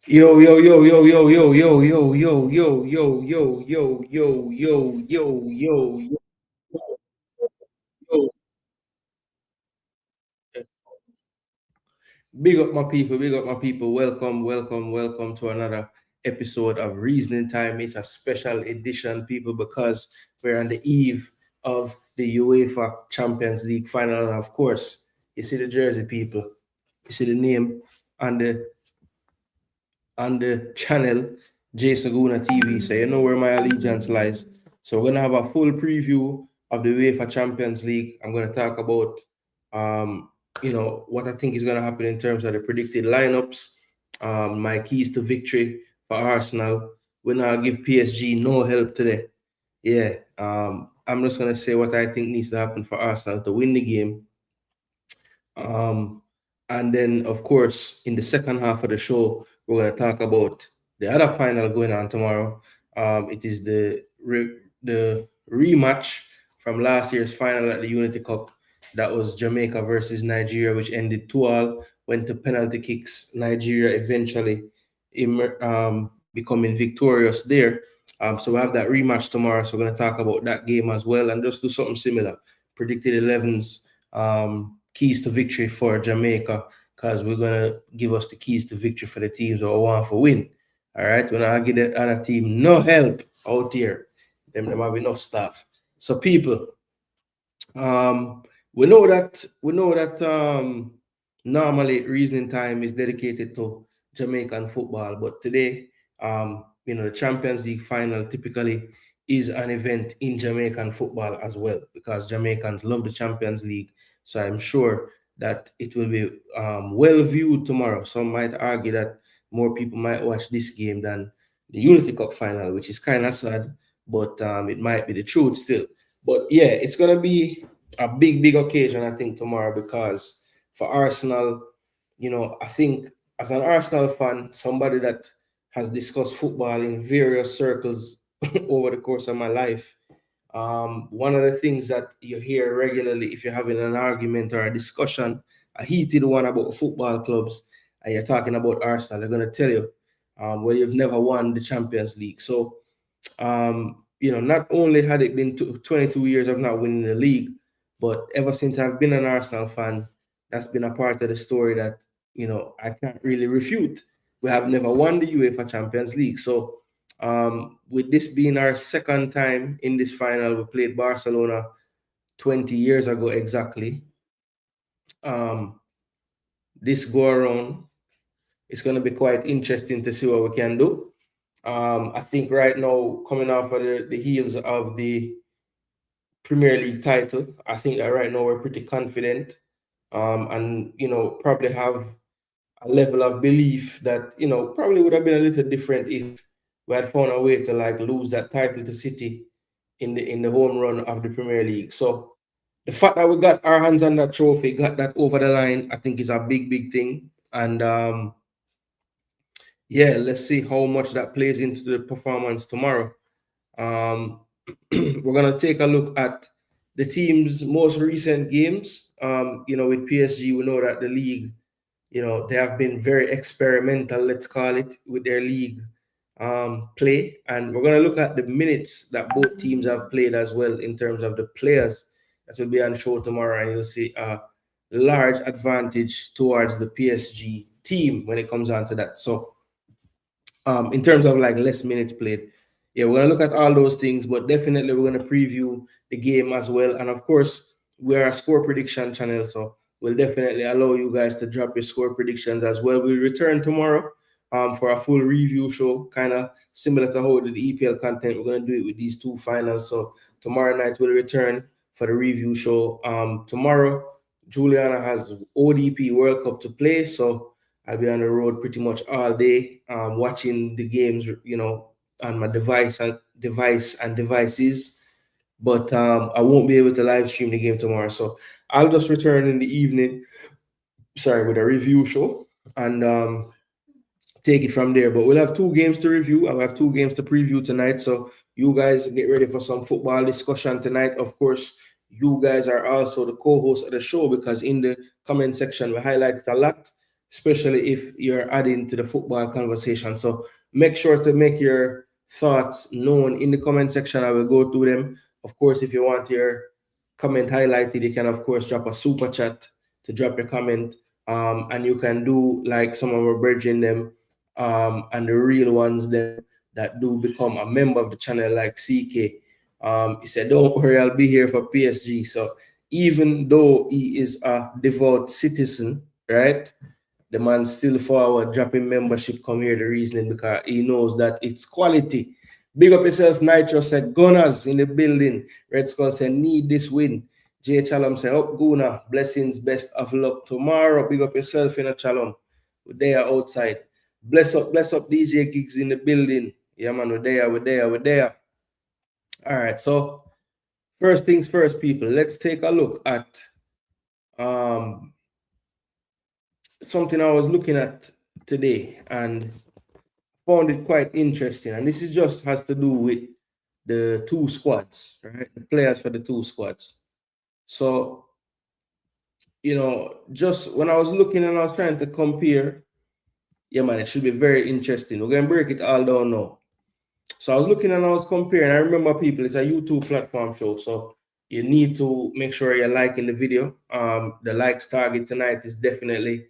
Yo, yo, yo, yo, yo, yo, yo, yo, yo, yo, yo, yo, yo, yo, yo, yo, yo, yo, yo. Big up my people, big up my people. Welcome, welcome, welcome to another episode of Reasoning Time. It's a special edition, people, because we're on the eve of the UEFA Champions League final. And of course, you see the jersey, people. You see the name on the channel Gooner TV. So you know where my allegiance lies. So we're gonna have a full preview of the UEFA Champions League. I'm gonna talk about what I think is gonna happen in terms of the predicted lineups, my keys to victory for Arsenal. We're not give PSG no help today. Yeah. I'm just gonna say what I think needs to happen for Arsenal to win the game. Um, and then, of course, in the second half of the show, we're going to talk about the other final going on tomorrow. It is the rematch from last year's final at the Unity Cup. That was Jamaica versus Nigeria, which ended 2-2, went to penalty kicks. Nigeria eventually becoming victorious there. So we have that rematch tomorrow. So we're going to talk about that game as well and just do something similar. Predicted 11s, keys to victory for Jamaica, because we're gonna give us the keys to victory for the teams who want for win. All right, we're not give the other team no help out here. Them have enough staff. So people, we know that normally reasoning time is dedicated to Jamaican football, but today, the Champions League final typically is an event in Jamaican football as well, because Jamaicans love the Champions League. So I'm sure that it will be well viewed tomorrow. Some might argue that more people might watch this game than the Unity Cup final, which is kind of sad, but it might be the truth still. But yeah, it's gonna be a big, big occasion, I think, tomorrow, because for Arsenal, I think as an Arsenal fan, somebody that has discussed football in various circles over the course of my life, one of the things that you hear regularly if you're having an argument or a discussion, a heated one about football clubs, and you're talking about Arsenal, they're going to tell you, well, you've never won the Champions League. So, not only had it been 22 years of not winning the league, but ever since I've been an Arsenal fan, that's been a part of the story that, I can't really refute. We have never won the UEFA Champions League. So, with this being our second time in this final, we played Barcelona 20 years ago exactly. Um, this go around, it's going to be quite interesting to see what we can do. I think right now, coming off of the heels of the Premier League title, I think that right now we're pretty confident, and probably have a level of belief that probably would have been a little different if we had found a way to like lose that title to City in the home run of the Premier League. So the fact that we got our hands on that trophy, got that over the line, I think is a big, big thing. And yeah, let's see how much that plays into the performance tomorrow. Um, we're gonna take a look at the team's most recent games. With PSG, we know that the league, they have been very experimental, let's call it, with their league play. And we're going to look at the minutes that both teams have played as well in terms of the players that will be on show tomorrow. And you'll see a large advantage towards the PSG team when it comes on to that. So, in terms of like less minutes played, yeah, we're going to look at all those things, but definitely we're going to preview the game as well. And of course, we're a score prediction channel, so we'll definitely allow you guys to drop your score predictions as well. We'll return tomorrow for a full review show, kind of similar to how we did the EPL content. We're going to do it with these two finals. So tomorrow night we'll return for the review show. Tomorrow, Juliana has ODP World Cup to play, so I'll be on the road pretty much all day, watching the games, on my devices. But I won't be able to live stream the game tomorrow, so I'll just return in the evening. Sorry, with a review show, and take it from there. But we'll have two games to review. I'll have two games to preview tonight. So you guys get ready for some football discussion tonight. Of course, you guys are also the co-host of the show, because in the comment section we highlighted a lot especially if you're adding to the football conversation. So make sure to make your thoughts known in the comment section. I will go through them. Of course, if you want your comment highlighted, you can, of course, drop a super chat to drop your comment. And you can do like some of our brethren them and the real ones them that do become a member of the channel, like CK. He said, "Don't worry, I'll be here for PSG." So even though he is a devout citizen, right? The man still forward dropping membership come here. The reasoning because he knows that it's quality. Big up yourself, Nitro said Gunners in the building. Red Skull said need this win. Jay Chalom said up Gooner. Blessings, best of luck tomorrow. Big up yourself in a Chalom. We're there outside. Bless up DJ Gigs in the building. Yeah man, we're there. All right, so first things first, people. Let's take a look at something I was looking at today and found it quite interesting. And this is just has to do with the two squads, right? The players for the two squads. So, just when I was looking and I was trying to compare, yeah, man, it should be very interesting. We're gonna break it all down now. So I was looking and I was comparing. I remember, people, it's a YouTube platform show, so you need to make sure you're liking the video. The likes target tonight is definitely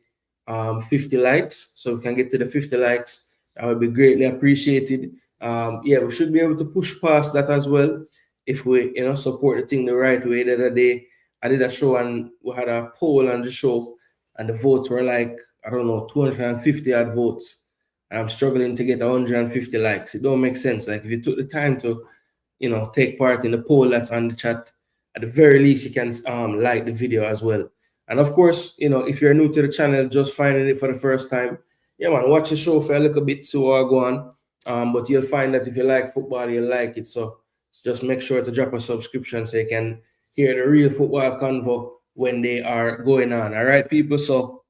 50 likes, so we can get to the 50 likes. That would be greatly appreciated. Yeah, we should be able to push past that as well if we, support the thing the right way. The other day, I did a show and we had a poll on the show, and the votes were like, I don't know, 250 odd votes. And I'm struggling to get 150 likes. It don't make sense. Like if you took the time to, take part in the poll that's on the chat, at the very least you can like the video as well. And of course, if you're new to the channel, just finding it for the first time, yeah, man, watch the show for a little bit so I go on. But you'll find that if you like football, you'll like it. So just make sure to drop a subscription so you can hear the real football convo when they are going on. All right, people. So,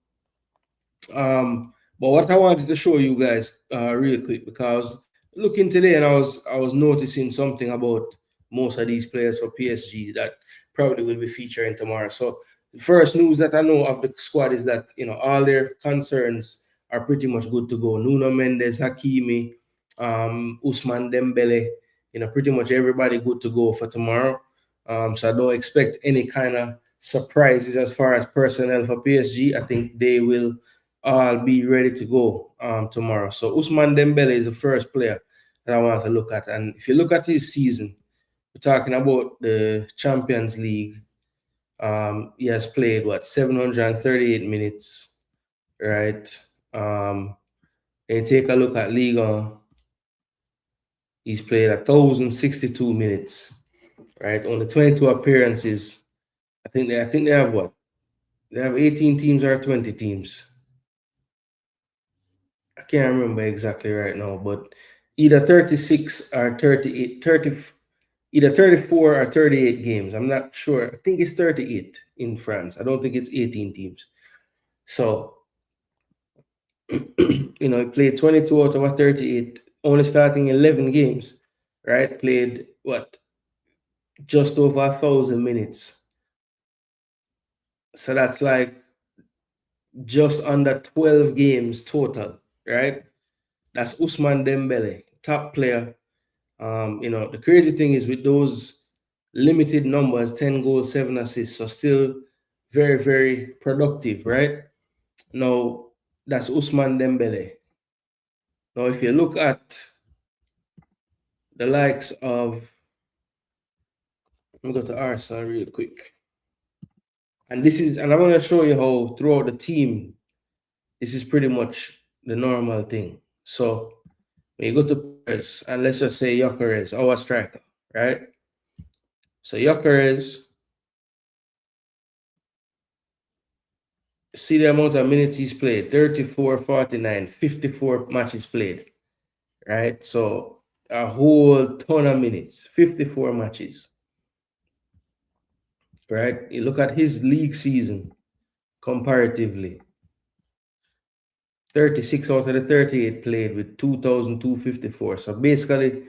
but what I wanted to show you guys real quick, because looking today and I was noticing something about most of these players for PSG that probably will be featuring tomorrow. So the first news that I know of the squad is that all their concerns are pretty much good to go. Nuno Mendes, Hakimi, Ousmane Dembele, pretty much everybody good to go for tomorrow. So I don't expect any kind of surprises as far as personnel for PSG. I think they will all be ready to go tomorrow. So Ousmane Dembele is the first player that I want to look at. And if you look at his season, we're talking about the Champions League. He has played 738 minutes, right? And take a look at Liga. He's played 1,062 minutes, right? Only 22 appearances. I think they have what? They have 18 teams or 20 teams. I can't remember exactly right now, but either 36 or 38, either 34 or 38 games. I'm not sure. I think it's 38 in France. I don't think it's 18 teams. So, he played 22 out of 38, only starting 11 games, right? Played just over 1,000 minutes. So that's like just under 12 games total, right? That's Ousmane Dembele, top player. The crazy thing is with those limited numbers, 10 goals, 7 assists, so still very, very productive, right? Now, that's Ousmane Dembele. Now, if you look at the likes of, let me go to Arsenal real quick. And I'm going to show you how throughout the team, this is pretty much the normal thing. So, when you go to players, and let's just say Gyökeres, our striker, right? So Gyökeres, see the amount of minutes he's played, 34, 49, 54 matches played, right? So a whole ton of minutes, 54 matches, right? You look at his league season comparatively, 36 out of the 38 played with 2,254. So basically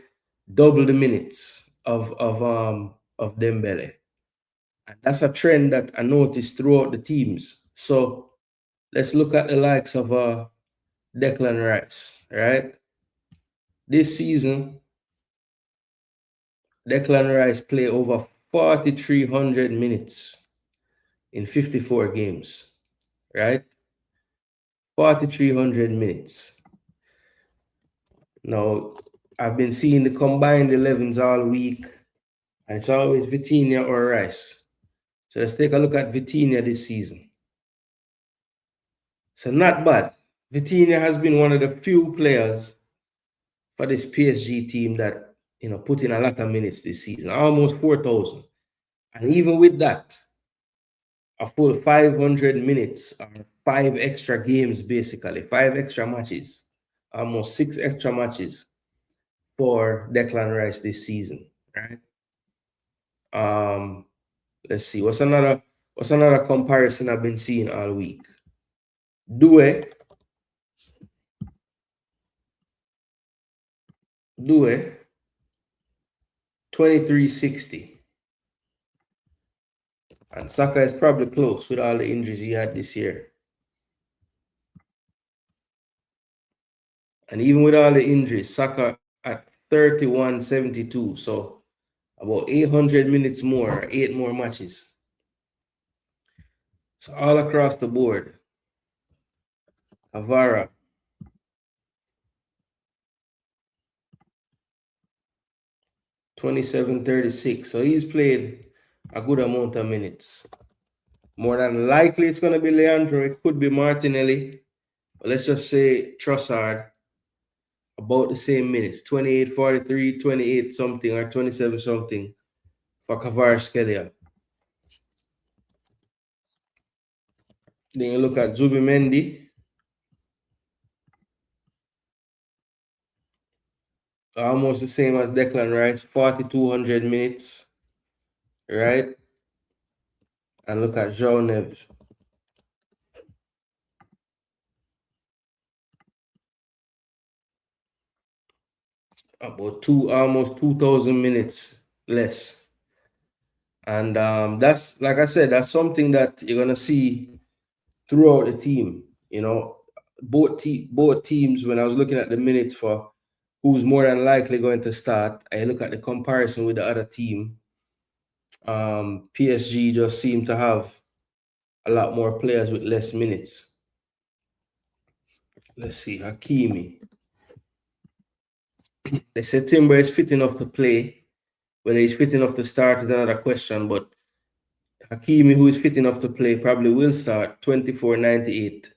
double the minutes of Dembele. And that's a trend that I noticed throughout the teams. So let's look at the likes of Declan Rice, right? This season, Declan Rice played over 4,300 minutes in 54 games, right? 4,300 minutes. Now, I've been seeing the combined 11s all week, and it's always Vitinha or Rice. So let's take a look at Vitinha this season. So not bad. Vitinha has been one of the few players for this PSG team that put in a lot of minutes this season, almost 4,000. And even with that, a full 500 minutes or 5 extra games, basically 5 extra matches, almost 6 extra matches for Declan Rice this season, right? Let's see, what's another comparison I've been seeing all week? Due 2360. And Saka is probably close with all the injuries he had this year. And even with all the injuries, Saka at 3172. So about 800 minutes more, 8 more matches. So all across the board. Avara, 2736. So he's played a good amount of minutes. More than likely it's going to be Leandro. It could be Martinelli. But let's just say Trossard, about the same minutes. 28, 43, 28 something or 27 something for Kvaratskhelia. Then you look at Zubimendi. Almost the same as Declan Rice, 4,200 minutes, right? And look at João Neves. About almost 2,000 minutes less. And that's, like I said, that's something that you're going to see throughout the team. Both teams, when I was looking at the minutes for who's more than likely going to start, I look at the comparison with the other team. PSG just seem to have a lot more players with less minutes. Let's see, Hakimi. They said Timber is fit enough to play. Whether he's fit enough to start is another question, but Hakimi, who is fit enough to play, probably will start. 24.98,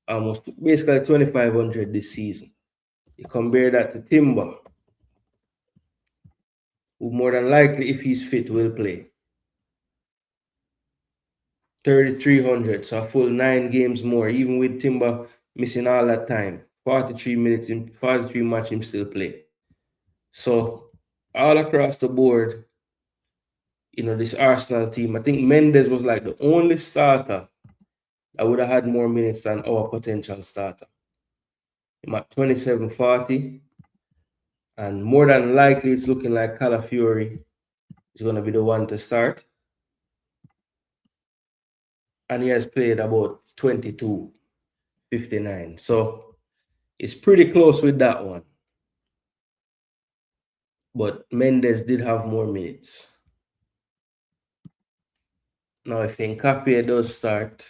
almost basically 2,500 this season. You compare that to Timber, who more than likely, if he's fit, will play. 3,300, so a full 9 games more, even with Timber missing all that time. 43 minutes in 43 match him still play. So all across the board, this Arsenal team, I think Mendes was like the only starter that would have had more minutes than our potential starter. I'm at 2740. And more than likely, it's looking like Calafiori is going to be the one to start. And he has played about 22.59. So it's pretty close with that one. But Mendes did have more minutes. Now, if Nkapie does start,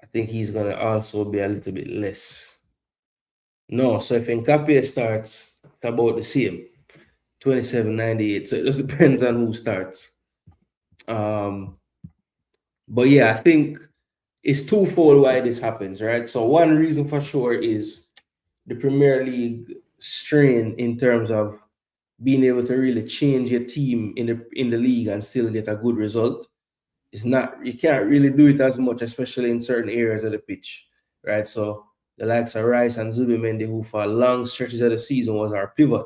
I think he's going to also be a little bit less. No, so if Nkapie starts, it's about the same, 27.98. So it just depends on who starts. But yeah, I think it's twofold why this happens, right? So one reason for sure is the Premier League strain in terms of being able to really change your team in the league and still get a good result. You can't really do it as much, especially in certain areas of the pitch, right? So the likes of Rice and Zubimendi, who for long stretches of the season was our pivot.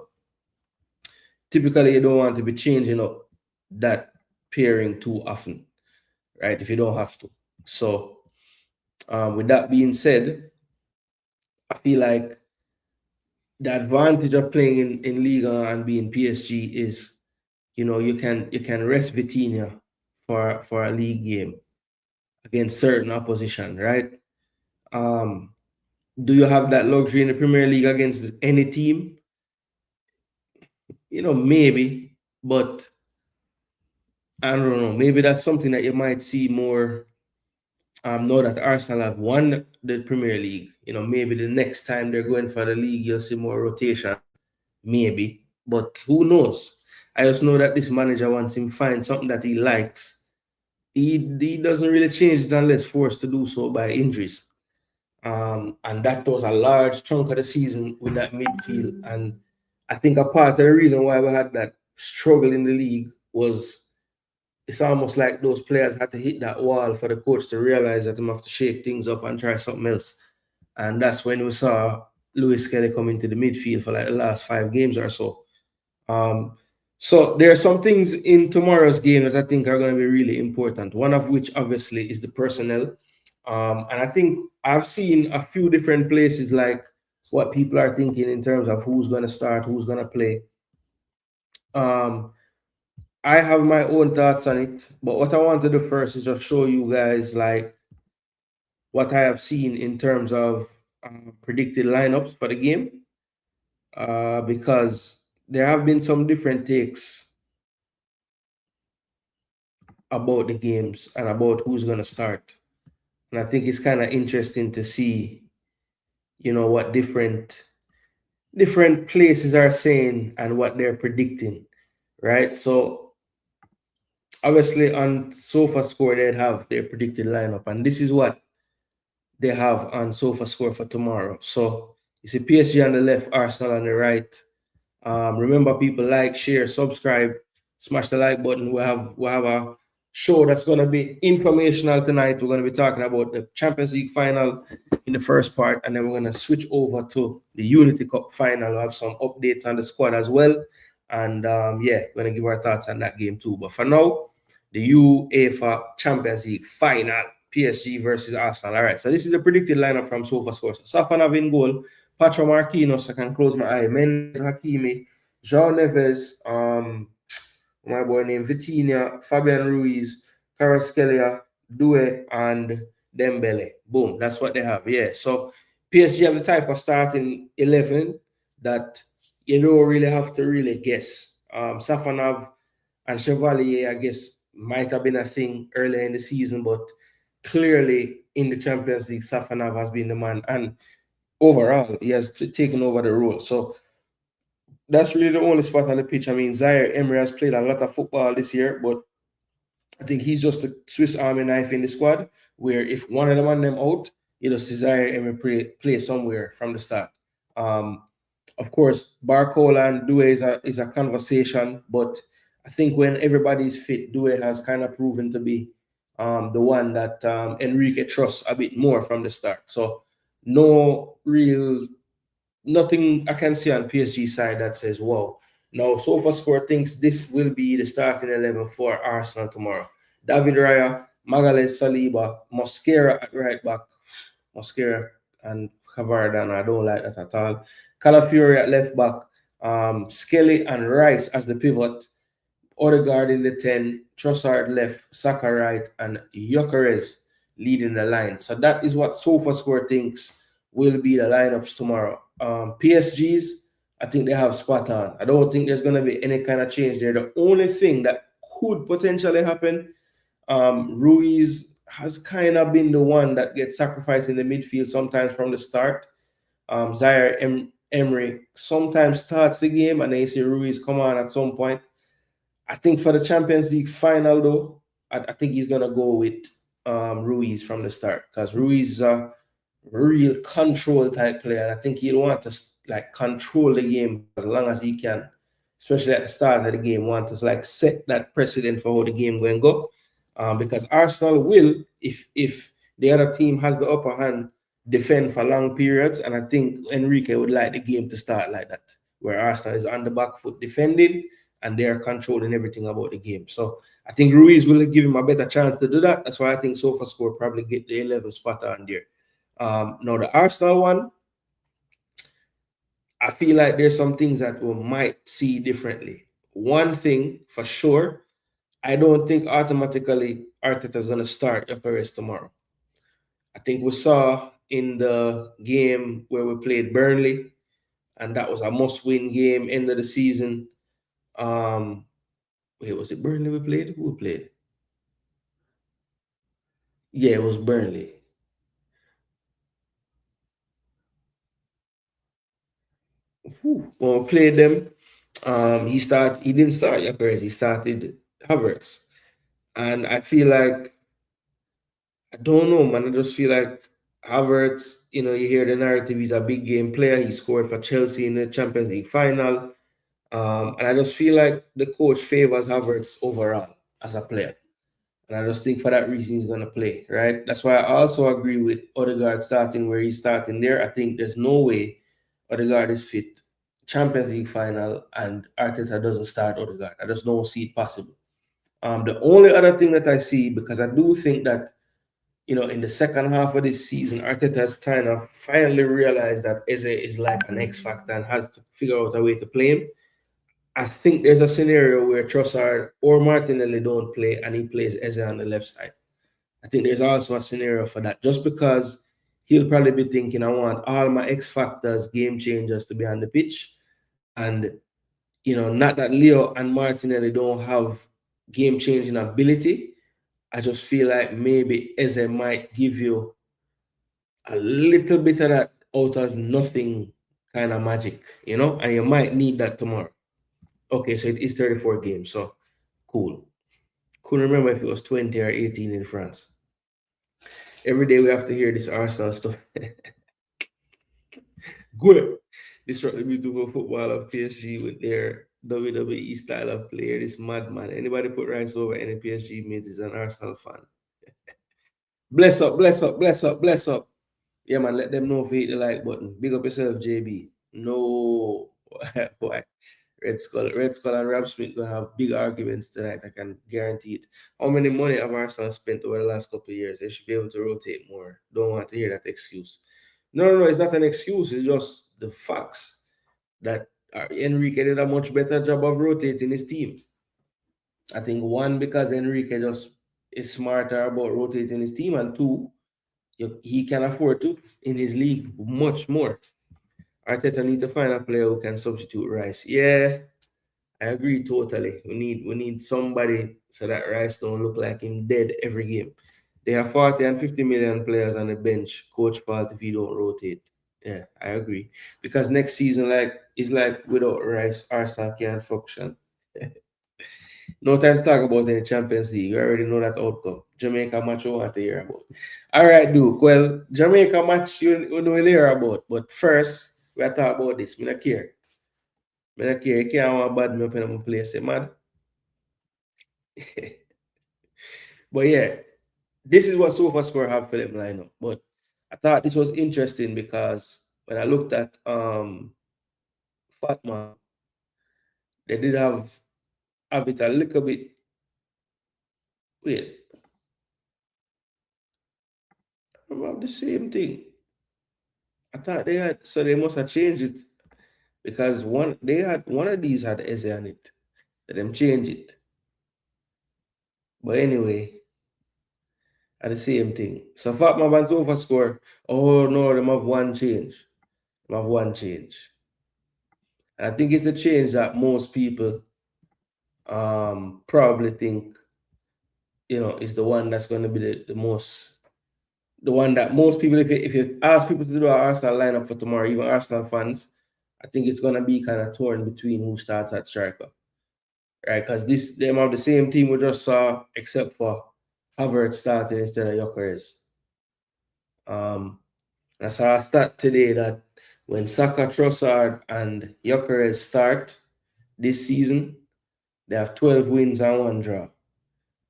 Typically, you don't want to be changing up that pairing too often, right? If you don't have to. So with that being said, I feel like the advantage of playing in Liga and being PSG is, you can rest Vitinha for a league game. against certain opposition, right? Um, do you have that luxury in the Premier League against any team? Maybe, but I don't know. Maybe that's something that you might see more. Now that Arsenal have won the Premier League, maybe the next time they're going for the league, you'll see more rotation. Maybe, but who knows? I just know that this manager wants him to find something that he likes. He doesn't really change it unless forced to do so by injuries. And that was a large chunk of the season with that midfield. And I think a part of the reason why we had that struggle in the league was it's almost like those players had to hit that wall for the coach to realize that they have to shake things up and try something else. And that's when we saw Lewis Kelly come into the midfield for like the last 5 games or so. So there are some things in tomorrow's game that I think are going to be really important. One of which, obviously, is the personnel. And I think I've seen a few different places like what people are thinking in terms of who's going to start, who's going to play. I have my own thoughts on it, but what I want to do first is just show you guys like what I have seen in terms of predicted lineups for the game, because there have been some different takes about the games and about who's going to start. And I think it's kind of interesting to see, what different places are saying and what they're predicting, right? So obviously on SofaScore, they'd have their predicted lineup, and this is what they have on SofaScore for tomorrow. So you see PSG on the left, Arsenal on the right. Remember, people, like, share, subscribe, smash the like button. We have a show that's going to be informational tonight. We're going to be talking about the Champions League final in the first part, and then we're going to switch over to the Unity Cup final. We'll have some updates on the squad as well, and we're going to give our thoughts on that game too. But for now, the UEFA Champions League final, PSG versus Arsenal. All right, so this is the predicted lineup from SofaScore. So Safanov in goal, Pacho Marquinhos, I can close my eye, Mendes, Hakimi, João Neves, my boy named Vitinha, Fabian Ruiz, Kvaratskhelia, Due, and Dembele. Boom, that's what they have. Yeah, so PSG have the type of starting 11 that you don't really have to really guess. Safanov and Chevalier, I guess, might have been a thing earlier in the season, but clearly in the Champions League, Safanov has been the man, and overall, he has taken over the role. So that's really the only spot on the pitch. I mean, Zaire Emery has played a lot of football this year, but I think he's just a Swiss Army knife in the squad, where if one of them on them out, you know, Zaire Emery play somewhere from the start. Of course, Barcola and Due is a conversation, but I think when everybody's fit, Due has kind of proven to be the one that Enrique trusts a bit more from the start. So nothing I can see on PSG side that says, wow. Now, SofaScore thinks this will be the starting 11 for Arsenal tomorrow. David Raya, Magalhaes Saliba, Mosquera at right back. Mosquera and Cavardan, I don't like that at all. Calafiori at left back. Skelly and Rice as the pivot. Odegaard in the 10, Trossard left, Saka right, and Gyökeres leading the line. So that is what SofaScore thinks will be the lineups tomorrow. PSG's, I think they have spot on. I don't think there's going to be any kind of change there. The only thing that could potentially happen, Ruiz has kind of been the one that gets sacrificed in the midfield sometimes from the start. Zaire Emery sometimes starts the game, and then you see Ruiz come on at some point. I think for the Champions League final, though, I think he's going to go with Ruiz from the start, because Ruiz is a real control type player. And I think he'll want to control the game as long as he can, especially at the start of the game, want to set that precedent for how the game going to go. Because Arsenal will, if the other team has the upper hand, defend for long periods. And I think Enrique would like the game to start like that, where Arsenal is on the back foot defending and they are controlling everything about the game. So I think Ruiz will give him a better chance to do that. That's why I think SofaScore probably get the 11 spot on there. Now the Arsenal one, I feel like there's some things that we might see differently. One thing for sure, I don't think automatically Arteta's going to start Gyökeres tomorrow. I think we saw in the game where we played Burnley, and that was a must-win game, end of the season. Wait, was it Burnley we played? Who we played? Yeah, it was Burnley. When we played them, he didn't start Gyökeres, he started Havertz. And I feel like, I don't know, man. I just feel like Havertz, you hear the narrative, he's a big game player. He scored for Chelsea in the Champions League final. And I just feel like the coach favors Havertz overall as a player. And I just think for that reason he's going to play, right? That's why I also agree with Odegaard starting where he's starting there. I think there's no way Odegaard is fit. Champions League final and Arteta doesn't start Odegaard. I just don't see it possible. The only other thing that I see, because I do think that, in the second half of this season, Arteta has kind of finally realized that Eze is like an X factor and has to figure out a way to play him. I think there's a scenario where Trossard or Martinelli don't play and he plays Eze on the left side. I think there's also a scenario for that, just because he'll probably be thinking, I want all my X factors, game changers to be on the pitch. And, not that Leo and Martinelli don't have game changing ability. I just feel like maybe Eze might give you a little bit of that out of nothing kind of magic, and you might need that tomorrow. Okay, so it is 34 games, so cool. Couldn't remember if it was 20 or 18 in France. Every day we have to hear this Arsenal stuff. Good. Disrupt the beautiful football of PSG with their WWE style of play. This madman. Anybody put rice over any PSG mates is an Arsenal fan. Bless up, bless up, bless up, bless up. Yeah, man, let them know if you hit the like button. Big up yourself, JB. No. Boy. Red Skull and Rob Smith gonna have big arguments tonight. I can guarantee it. How many money have Arsenal spent over the last couple of years? They should be able to rotate more. Don't want to hear that excuse. No, it's not an excuse. It's just the facts that Enrique did a much better job of rotating his team. I think one, because Enrique just is smarter about rotating his team, and two, he can afford to in his league much more. Arteta need to find a player who can substitute Rice. Yeah, I agree totally. We need somebody so that Rice don't look like him dead every game. They have 40 and 50 million players on the bench. Coach fault if you don't rotate. Yeah, I agree. Because next season, it's like without Rice, Arsenal can't function. No time to talk about any Champions League. You already know that outcome. Jamaica match you want to hear about. All right, Duke. Well, Jamaica match you will hear about. But first, we are talking about this. I don't care. I don't care. You can't want bad me up in my place, mad. But yeah, this is what SofaScore have for them lineup. But I thought this was interesting because when I looked at Fatma, they did have it a little bit. Wait, about the same thing. I thought they had, so they must have changed it because one of these had Eze on it. Let them change it. But anyway, at the same thing. So Fatma Bands SofaScore. Oh no, they have one change. They have one change. And I think it's the change that most people probably think, is the one that's going to be the one that most people, if you ask people to do an Arsenal lineup for tomorrow, even Arsenal fans, I think it's going to be kind of torn between who starts at striker. Right? Because they have the same team we just saw, except for Havertz starting instead of Gyökeres. I saw a stat today that when Saka, Trossard, and Gyökeres start this season, they have 12 wins and 1 draw.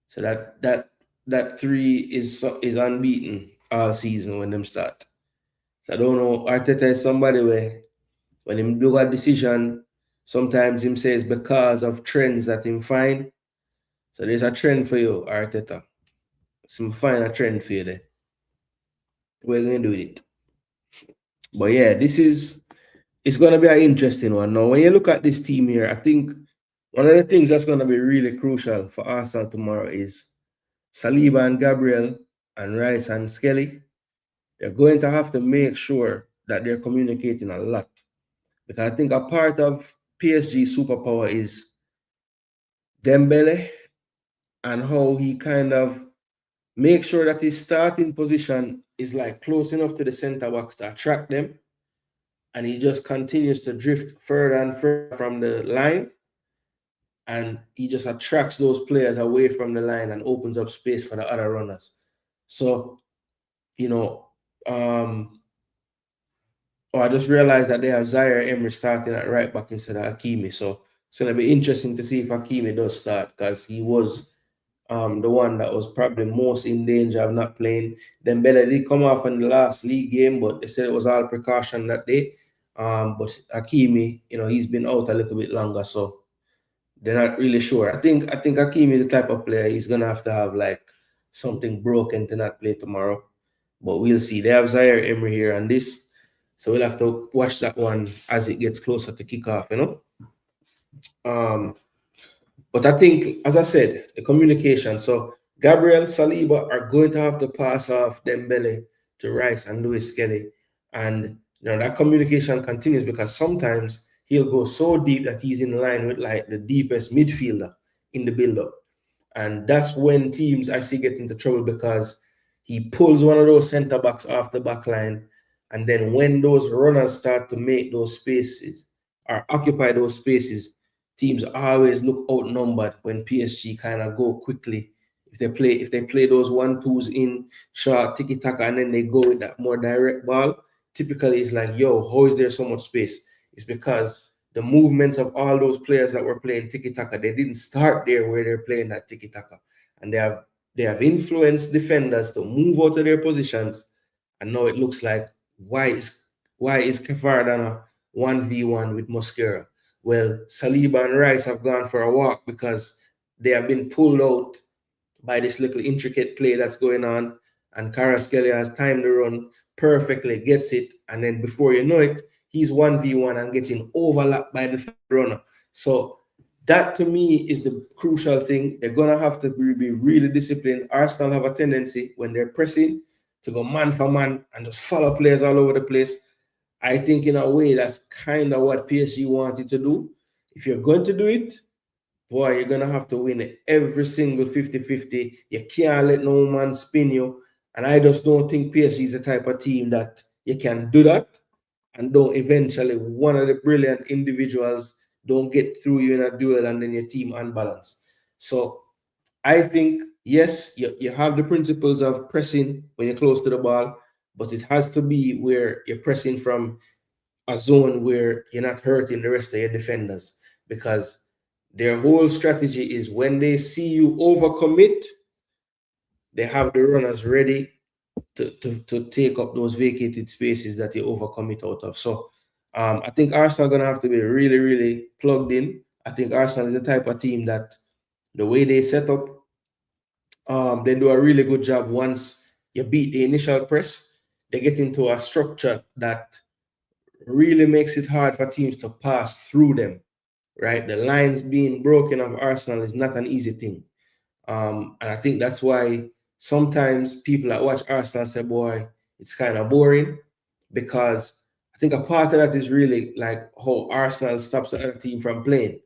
So that 3 is unbeaten all season when them start. So I don't know. Arteta is somebody where when him do a decision, sometimes him says because of trends that him find. So there's a trend for you, Arteta. So find a trend for you there. We're going to do it. But yeah, it's going to be an interesting one. Now, when you look at this team here, I think one of the things that's going to be really crucial for Arsenal tomorrow is Saliba and Gabriel and Rice and Skelly, they're going to have to make sure that they're communicating a lot. Because I think a part of PSG superpower is Dembele and how he kind of makes sure that his starting position is like close enough to the center backs to attract them. And he just continues to drift further and further from the line. And he just attracts those players away from the line and opens up space for the other runners. So, you know, I just realized that they have Zaire Emery starting at right back instead of Hakimi. So it's going to be interesting to see if Hakimi does start, because he was the one that was probably most in danger of not playing. Dembele did come off in the last league game, but they said it was all precaution that day. But Hakimi, he's been out a little bit longer, so they're not really sure. I think Hakimi is the type of player he's gonna have to have like something broken to not play tomorrow. But we'll see. They have Zaire Emery here on this, so we'll have to watch that one as it gets closer to kickoff. But I think, as I said, the communication. So Gabriel, Saliba are going to have to pass off Dembele to Rice and Luis Skelly, and that communication continues, because sometimes he'll go so deep that he's in line with like the deepest midfielder in the build-up. And that's when teams actually get into trouble, because he pulls one of those center backs off the back line. And then when those runners start to make those spaces or occupy those spaces, teams always look outnumbered when PSG kind of go quickly. If they play those 1-2s in short tiki-taka and then they go with that more direct ball, typically it's like, yo, how is there so much space? It's because the movements of all those players that were playing tiki-taka, they didn't start there where they're playing that tiki-taka. And they have influenced defenders to move out of their positions. And now it looks like, why is Kefardana 1v1 with Mosquera? Well, Saliba and Rice have gone for a walk because they have been pulled out by this little intricate play that's going on. And Kvaratskhelia has timed the run perfectly, gets it, and then before you know it, he's 1v1 and getting overlapped by the third runner. So that to me is the crucial thing. They're going to have to be really disciplined. Arsenal have a tendency when they're pressing to go man for man and just follow players all over the place. I think in a way that's kind of what PSG wanted to do. If you're going to do it, boy, you're going to have to win every single 50-50. You can't let no man spin you. And I just don't think PSG is the type of team that you can do that and don't eventually one of the brilliant individuals don't get through you in a duel and then your team unbalanced. So I think, yes, you have the principles of pressing when you're close to the ball, but it has to be where you're pressing from a zone where you're not hurting the rest of your defenders, because their whole strategy is when they see you overcommit, they have the runners ready to take up those vacated spaces that you overcommit out of. So I think Arsenal are going to have to be really, really plugged in. I think Arsenal is the type of team that the way they set up, they do a really good job. Once you beat the initial press, they get into a structure that really makes it hard for teams to pass through them, right? The lines being broken of Arsenal is not an easy thing. And I think that's why sometimes people that watch Arsenal say, boy, it's kind of boring, because I think a part of that is really like how Arsenal stops the other team from playing,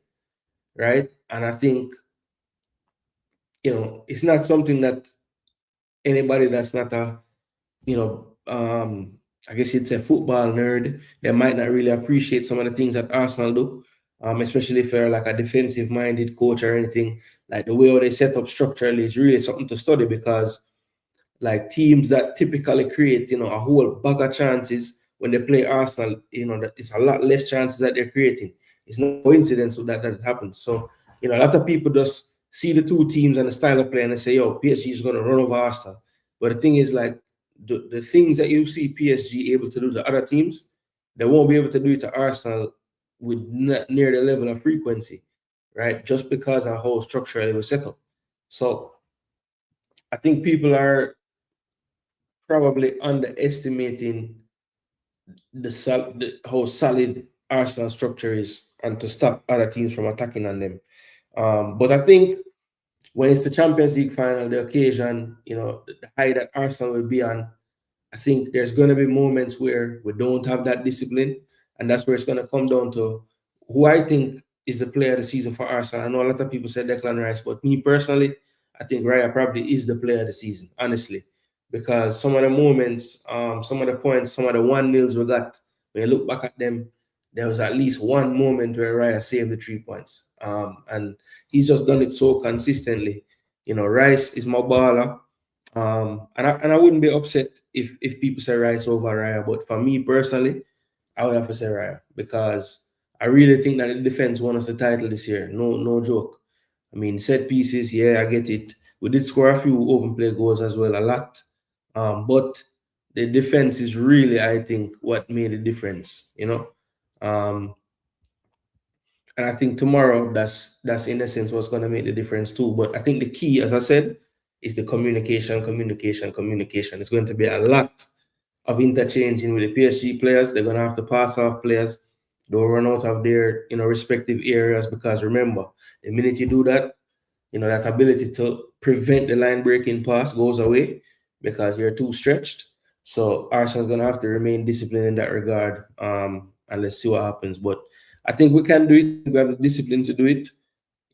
right? And I think, it's not something that anybody that's not a, I guess you'd say football nerd, they might not really appreciate some of the things that Arsenal do, especially if they're like a defensive-minded coach or anything. Like the way how they set up structurally is really something to study, because like teams that typically create, a whole bag of chances when they play Arsenal, that it's a lot less chances that they're creating. It's no coincidence that happens. So, a lot of people just see the two teams and the style of play and they say, yo, PSG is going to run over Arsenal. But the thing is, like, the things that you see PSG able to do to other teams, they won't be able to do it to Arsenal with not near the level of frequency, right? Just because of how structurally it was set up. So I think people are probably underestimating how solid Arsenal structure is, and to stop other teams from attacking on them. But I think when it's the Champions League final, the occasion, the high that Arsenal will be on, I think there's going to be moments where we don't have that discipline, and that's where it's going to come down to who I think is the player of the season for Arsenal. I know a lot of people said Declan Rice, but me personally, I think Raya probably is the player of the season, honestly, because some of the moments, some of the points, some of the 1-0s we got, when you look back at them, there was at least one moment where Raya saved the 3 points, and he's just done it so consistently. Rice is my baller. And I wouldn't be upset if people say Rice over Raya, but for me personally, I would have to say Raya because I really think that the defense won us the title this year. No joke. I mean, set pieces, yeah, I get it. We did score a few open play goals as well, a lot. But the defense is really, I think, what made the difference. Um, and I think tomorrow that's in essence what's going to make the difference too. But I think the key, as I said, is the communication, communication, communication. It's going to be a lot of interchanging with the PSG players. They're going to have to pass off players. They'll run out of their respective areas because remember, the minute you do that, that ability to prevent the line breaking pass goes away because you're too stretched. So Arsenal's gonna have to remain disciplined in that regard. And let's see what happens. But I think we can do it. We have the discipline to do it.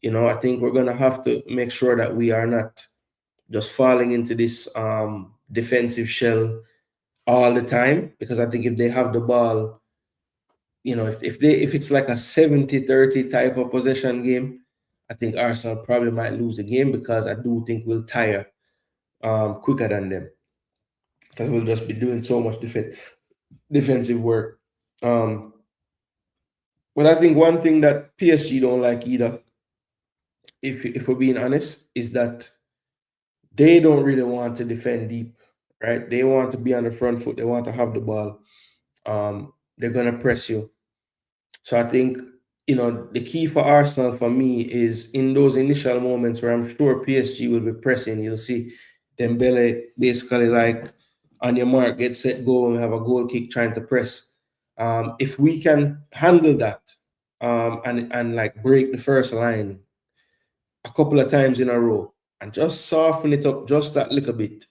I think we're gonna have to make sure that we are not just falling into this defensive shell all the time. Because I think if they have the ball, if it's like a 70-30 type of possession game, I think Arsenal probably might lose the game because I do think we'll tire quicker than them because we'll just be doing so much defensive work. But I think one thing that PSG don't like either, if we're being honest, is that they don't really want to defend deep, right? They want to be on the front foot. They want to have the ball. They're gonna press you. So I think, the key for Arsenal for me is in those initial moments where I'm sure PSG will be pressing, you'll see Dembele basically like on your mark, get set, go, and have a goal kick trying to press. If we can handle that and like break the first line a couple of times in a row and just soften it up just that little bit,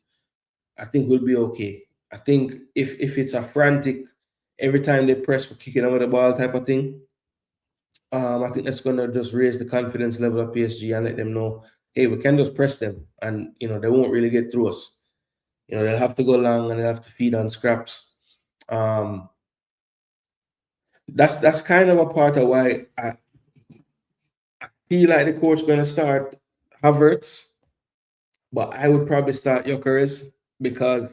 I think we'll be okay. I think if it's a frantic, every time they press, we're kicking over the ball type of thing, I think that's gonna just raise the confidence level of PSG and let them know, hey, we can just press them, and they won't really get through us. They'll have to go long and they'll have to feed on scraps. That's kind of a part of why I feel like the coach gonna start Havertz, but I would probably start Gyökeres because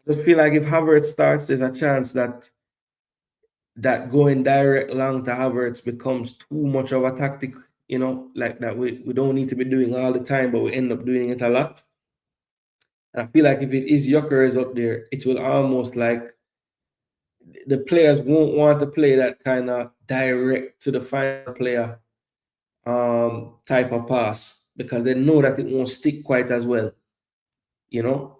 I just feel like if Havertz starts, there's a chance that going direct long to Havertz becomes too much of a tactic, like that we don't need to be doing all the time, but we end up doing it a lot. And I feel like if it is Gyökeres up there, it will almost like the players won't want to play that kind of direct to the final player type of pass because they know that it won't stick quite as well, you know.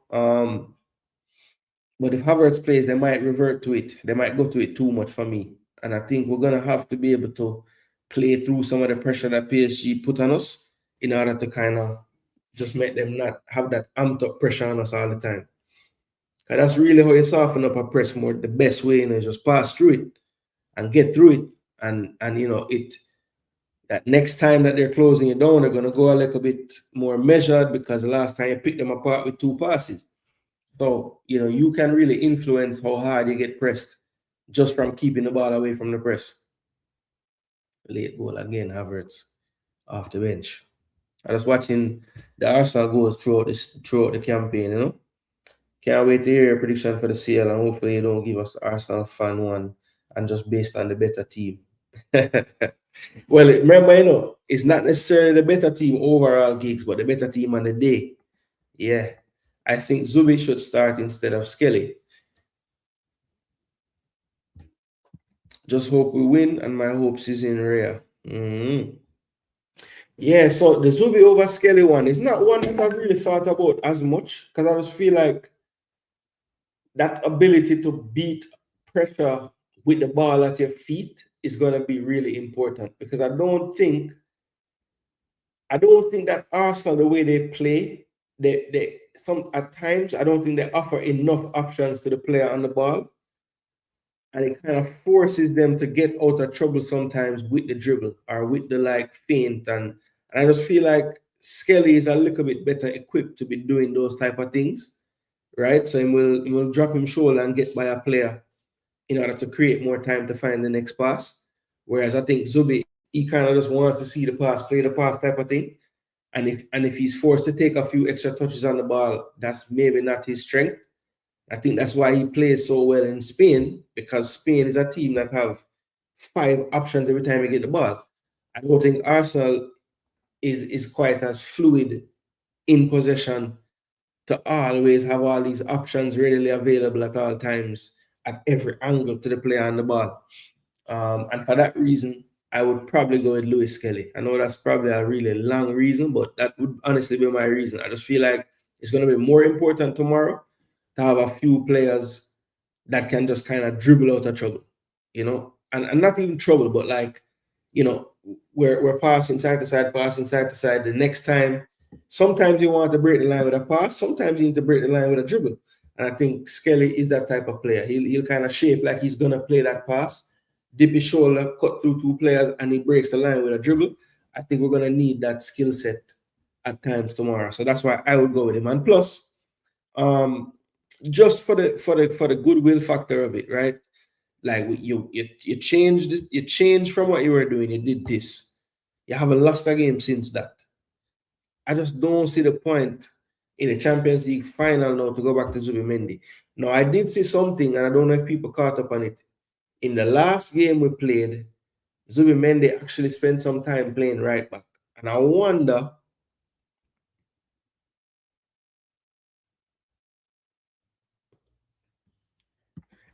But if Havertz plays, they might revert to it. They might go to it too much for me. And I think we're gonna have to be able to play through some of the pressure that PSG put on us in order to kind of just make them not have that amped up pressure on us all the time. Cause that's really how you soften up a press more. The best way, is just pass through it and get through it. And it that next time that they're closing it down, they're gonna go a little bit more measured because the last time you picked them apart with 2 passes. So, you can really influence how hard you get pressed just from keeping the ball away from the press. Late goal again, Havertz off the bench. I was watching the Arsenal goals throughout the campaign. Can't wait to hear your prediction for the CL, and hopefully you don't give us the Arsenal fan one and just based on the better team. Well, remember, it's not necessarily the better team overall, gigs, but the better team on the day. Yeah. I think Zubi should start instead of Skelly. Just hope we win, and my hopes is in rare. Yeah, so the Zubi over Skelly one is not one that I've really thought about as much because I just feel like that ability to beat pressure with the ball at your feet is going to be really important because I don't think I don't think that Arsenal, the way they play, they some at times I don't think they offer enough options to the player on the ball, and it kind of forces them to get out of trouble sometimes with the dribble or with the like feint, and I just feel like Skelly is a little bit better equipped to be doing those type of things, right? So he will drop him shoulder and get by a player in order to create more time to find the next pass. Whereas I think Zubi, he kind of just wants to see the pass, play the pass type of thing. And if he's forced to take a few extra touches on the ball, that's maybe not his strength. I think that's why he plays so well in Spain, because Spain is a team that have 5 options every time they get the ball. I don't think Arsenal is quite as fluid in possession to always have all these options readily available at all times at every angle to the player on the ball. And for that reason, I would probably go with Lewis Kelly. I know that's probably a really long reason, but that would honestly be my reason. I just feel like it's going to be more important tomorrow to have a few players that can just kind of dribble out of trouble, and not even trouble, but like, we're passing side to side, passing side to side. The next time, sometimes you want to break the line with a pass, sometimes you need to break the line with a dribble. And I think Skelly is that type of player. He'll kind of shape like he's going to play that pass, dip his shoulder, cut through 2 players, and he breaks the line with a dribble. I think we're going to need that skill set at times tomorrow. So that's why I would go with him. And plus, just for the goodwill factor of it, right? Like you changed from what you were doing. You did this. You haven't lost a game since that. I just don't see the point in the Champions League final now to go back to Zubimendi. Now, I did see something, and I don't know if people caught up on it. In the last game we played, Zubimendi actually spent some time playing right back. And I wonder,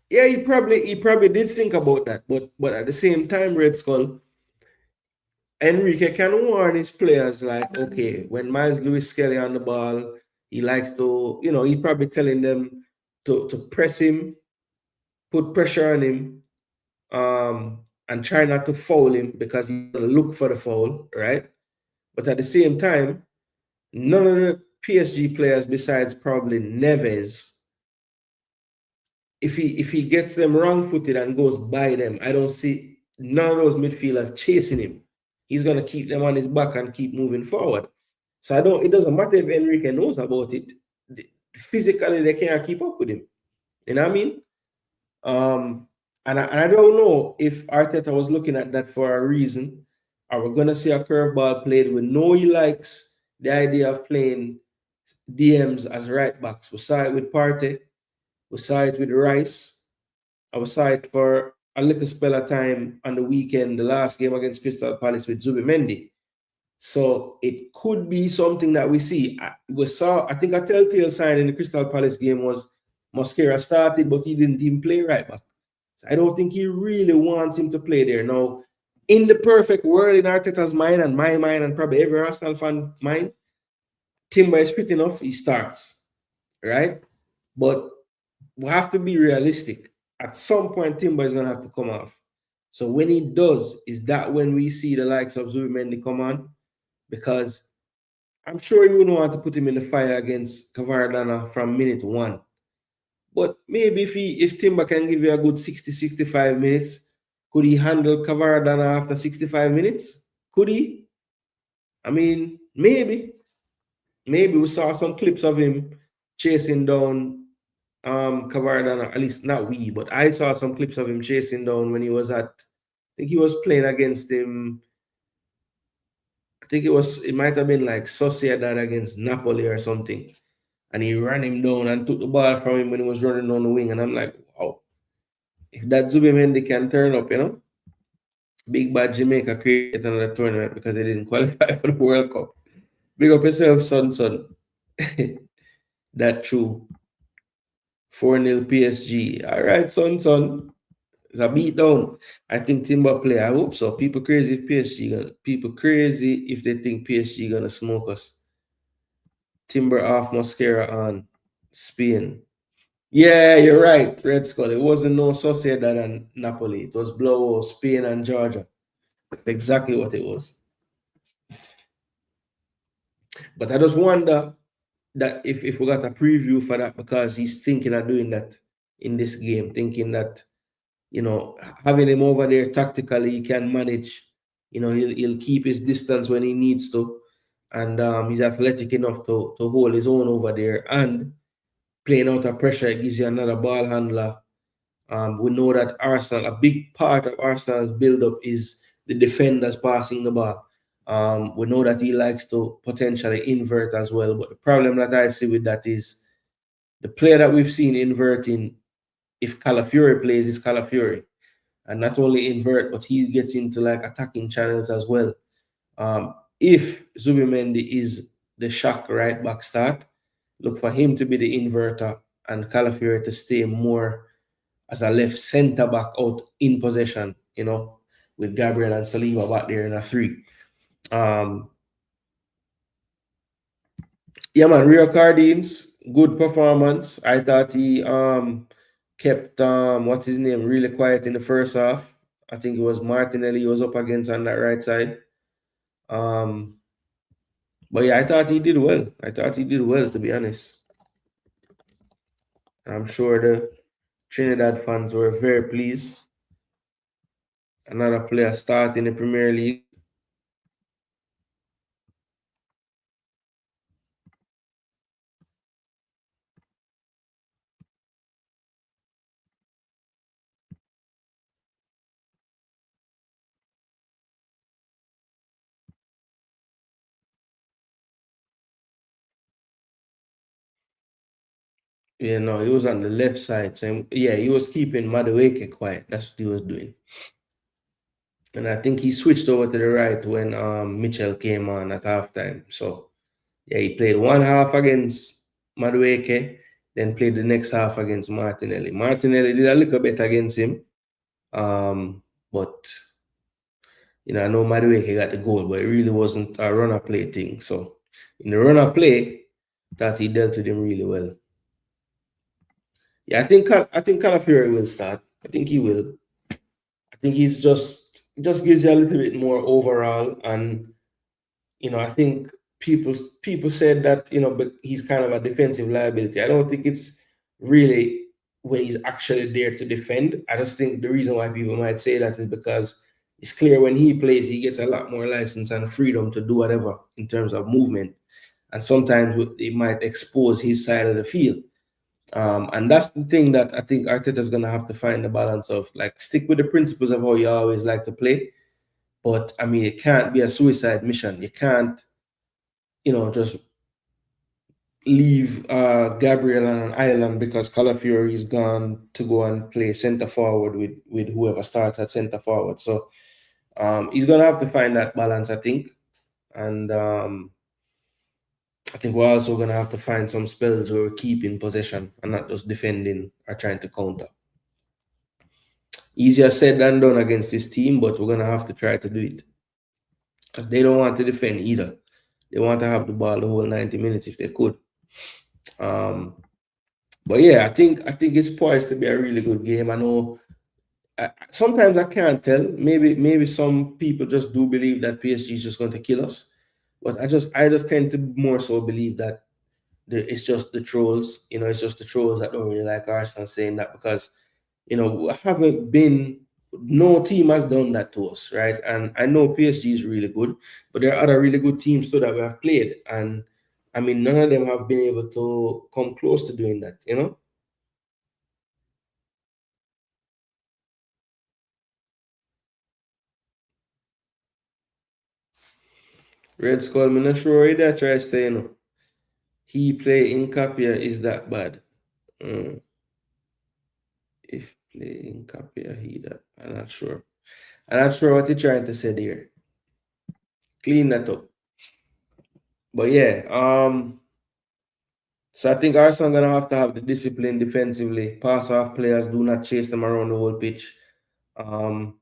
yeah, he probably did think about that. But at the same time, Red Skull, Enrique can warn his players like, okay, when Miles Lewis Skelly on the ball, he likes to, he probably telling them to press him, put pressure on him, and try not to foul him because he's gonna look for the foul, right? But at the same time, none of the PSG players besides probably Neves, if he gets them wrong-footed and goes by them, I don't see none of those midfielders chasing him. He's gonna keep them on his back and keep moving forward. So it doesn't matter if Enrique knows about it. Physically, they can't keep up with him. You know what I mean? And I don't know if Arteta was looking at that for a reason. Are we gonna see a curveball played? We know he likes the idea of playing DMs as right backs. We saw it with Partey, we saw it with Rice, I was saw it for a little spell of time on the weekend, the last game against Crystal Palace with Zubimendi. So it could be something that we see. I think a telltale sign in the Crystal Palace game was Mosquera started, but he didn't even play right back. So I don't think he really wants him to play there. Now, in the perfect world, in Arteta's mind and my mind and probably every Arsenal fan mind, Timber is fit enough, he starts, right? But we have to be realistic. At some point, Timber is going to have to come off. So when he does, is that when we see the likes of Zubimendi come on? Because I'm sure you wouldn't want to put him in the fire against Kvaradana from minute 1. But maybe if Timber can give you a good 60, 65 minutes, could he handle Kvaradana after 65 minutes? Could he? I mean, maybe. Maybe we saw some clips of him chasing down Kvaradana, at least not we, but I saw some clips of him chasing down when he was I think he was playing against him. I think it might have been like Sociedad against Napoli or something. And he ran him down and took the ball from him when he was running on the wing. And I'm like, wow, if that Zubimendi can turn up, Big Bad Jamaica created another tournament because they didn't qualify for the World Cup. Big up yourself, son. That true. 4-0 PSG. All right, son. It's a beat down. I think Timber play. I hope so. People crazy if they think PSG gonna smoke us. Timber off, Mosquera on Spain. Yeah, you're right, Red Skull. It wasn't no Sociedad and Napoli. It was Blow, Spain and Georgia. Exactly what it was. But I just wonder that if we got a preview for that, because he's thinking of doing that in this game, thinking that, having him over there tactically, he can manage. He'll keep his distance when he needs to, and he's athletic enough to hold his own over there. And playing out of pressure, it gives you another ball handler. We know that Arsenal, a big part of Arsenal's build-up is the defenders passing the ball. We know that he likes to potentially invert as well, but the problem that I see with that is the player that we've seen inverting, if Calafiori plays, is Calafiori. And not only invert, but he gets into like attacking channels as well. If Zubimendi is the shock right back start, look for him to be the inverter and Calafiori to stay more as a left centre back out in possession, with Gabriel and Saliba back there in a three. Yeah, man, Rio Cardines, good performance. I thought he kept what's his name really quiet in the first half. I think it was Martinelli he was up against on that right side. But yeah, I thought he did well. I thought he did well, to be honest. I'm sure the Trinidad fans were very pleased. Another player start in the Premier League. Yeah, no, he was on the left side. So yeah, he was keeping Madueke quiet. That's what he was doing. And I think he switched over to the right when Mitchell came on at halftime. So yeah, he played one half against Madueke, then played the next half against Martinelli. Martinelli did a little bit against him. But I know Madueke got the goal, but it really wasn't a runner play thing. So in the runner play, that he dealt with him really well. Yeah, I think Calafiori will start. I think he will. I think he's just gives you a little bit more overall, and I think people said that but he's kind of a defensive liability. I don't think it's really when he's actually there to defend. I just think the reason why people might say that is because it's clear when he plays, he gets a lot more license and freedom to do whatever in terms of movement, and sometimes it might expose his side of the field. And that's the thing that I think Arteta's gonna have to find the balance of, like, stick with the principles of how you always like to play, but I mean it can't be a suicide mission. You can't, just leave Gabriel on an island because Calafiori is gone to go and play center forward with whoever starts at center forward. So he's gonna have to find that balance, I think, and I think we're also gonna have to find some spells where we're keeping possession and not just defending or trying to counter. Easier said than done against this team, but we're gonna have to try to do it because they don't want to defend either. They want to have the ball the whole 90 minutes if they could. But yeah, I think it's poised to be a really good game. I know sometimes I can't tell. Maybe some people just do believe that PSG is just going to kill us, but I just tend to more so believe that it's just the trolls. It's just the trolls that don't really like Arsenal saying that, because haven't been no team has done that to us, right? And I know PSG is really good, but there are other really good teams too that we have played, and I mean none of them have been able to come close to doing that. Red Skull, I'm not sure why that try to say, he play in Capia is that bad. Mm. If play in Capia, he that. I'm not sure. I'm not sure what you're trying to say there. Clean that up. But yeah, so I think Arsenal gonna have to have the discipline defensively. Pass off players, do not chase them around the whole pitch. I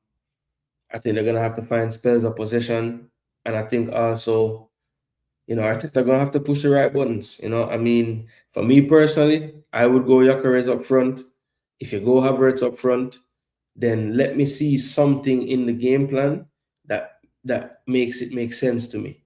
think they're gonna have to find spells of possession, and I think also, Arteta gonna have to push the right buttons. I mean, for me personally, I would go Gyökeres up front. If you go Havertz up front, then let me see something in the game plan that makes it make sense to me.